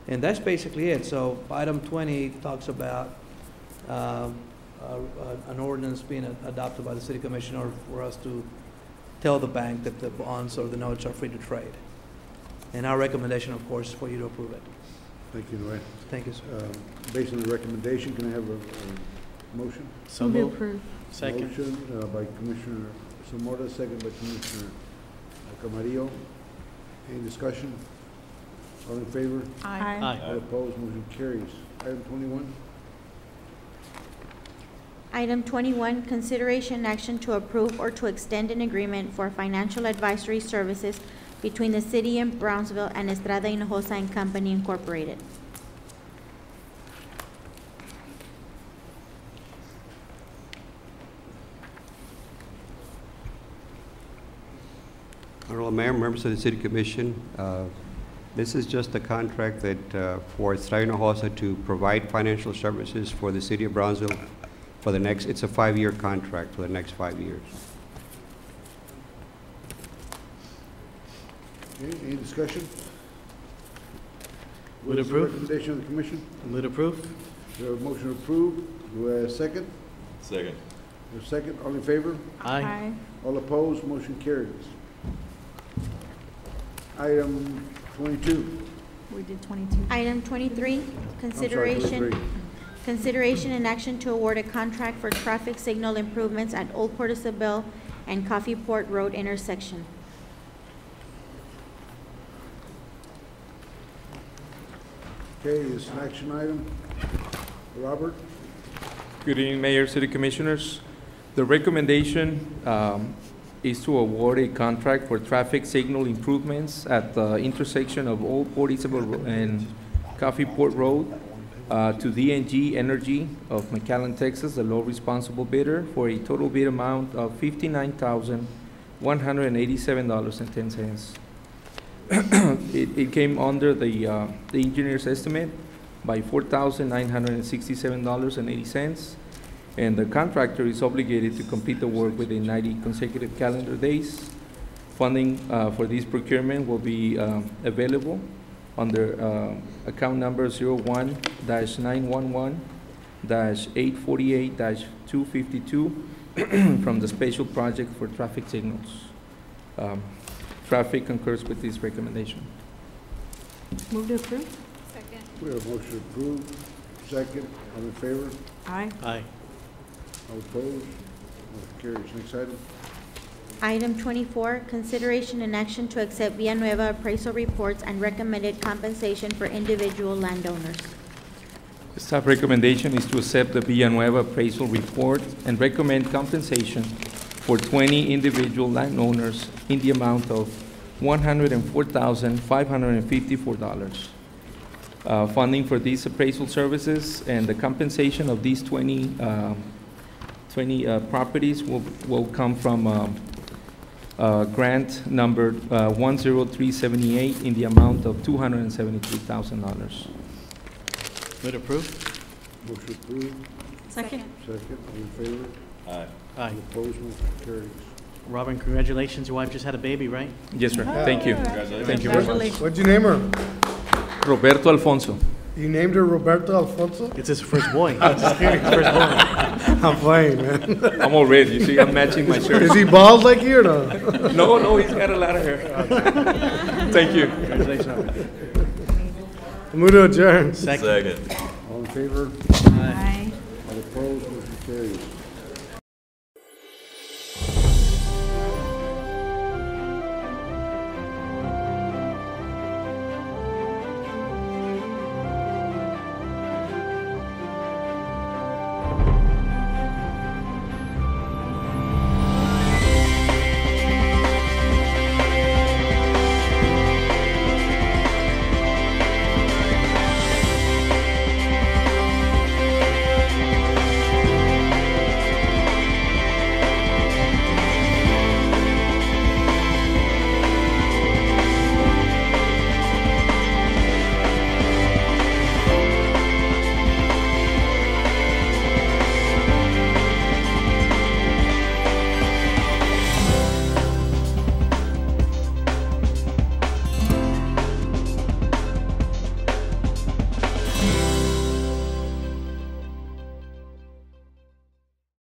S16: And that's basically it. So item 20 talks about an ordinance being adopted by the City Commissioner for us to tell the bank that the bonds or the notes are free to trade. And our recommendation, of course, is for you to approve it.
S23: Thank you, Noé.
S16: Thank you, sir.
S23: Based on the recommendation, can I have a motion?
S6: So moved. Second.
S23: Motion by Commissioner Zamora, second by Commissioner Camarillo. Any discussion? All in favor?
S6: Aye.
S23: All opposed? Motion carries. Item 21.
S1: Item 21, consideration and action to approve or to extend an agreement for financial advisory services between the City of Brownsville and Estrada Hinojosa and Company Incorporated.
S13: Honorable Mayor, members of the City Commission, this is just a contract that for Estrada Hinojosa to provide financial services for the City of Brownsville for the next, it's a 5-year contract for the next 5 years.
S9: Okay, any discussion?
S6: Would
S9: What is the
S6: approve.
S9: recommendation of the commission?
S6: Would approve.
S9: We have a motion to approve. Do I have a second?
S11: Second.
S9: A second, all in favor?
S6: Aye.
S9: All opposed, motion carries. Item 22.
S2: We did 22.
S1: Item 23, consideration and action to award a contract for traffic signal improvements at Old Port Isabel and Coffee Port Road intersection.
S9: Okay, it's an action item. Robert?
S14: Good evening, Mayor, City Commissioners. The recommendation is to award a contract for traffic signal improvements at the intersection of Old Port Isabel and Coffee Port Road to DNG Energy of McAllen, Texas, the low responsible bidder, for a total bid amount of $59,187.10. It came under the engineer's estimate by $4,967.80, and the contractor is obligated to complete the work within 90 consecutive calendar days. Funding for this procurement will be available under account number 01-911-848-252 from the Special Project for Traffic Signals. Traffic concurs with this recommendation.
S2: Move to approve.
S19: Second.
S9: We have a motion to approve. Second, all in favor?
S2: Aye.
S6: Aye.
S9: All opposed? Motion carries. Next item.
S1: Item 24, consideration and action to accept Villanueva appraisal reports and recommended compensation for individual landowners.
S14: The staff recommendation is to accept the Villanueva appraisal report and recommend compensation for 20 individual landowners in the amount of $104,554. Funding for these appraisal services and the compensation of these 20 properties will come from grant number 10378 in the amount of $273,000.
S6: Would approve.
S9: Motion approved.
S2: Second.
S9: Second, all in favor?
S11: Aye.
S6: Aye.
S9: All opposed? Motion carries.
S6: Robin, congratulations. Your wife just had a baby, right?
S14: Yes, sir. Thank you. Thank you very much.
S12: What'd you name her?
S14: Roberto Alfonso.
S12: You named her Roberto Alfonso?
S6: It's his first boy. I'm just kidding. His first boy.
S12: I'm playing, man.
S14: I'm all red. You see, I'm matching my shirt.
S12: Is he bald like you or no?
S14: No, he's got a lot of hair. Thank you.
S6: Congratulations.
S12: Move to adjourn.
S6: Second.
S9: All in favor?
S6: Aye.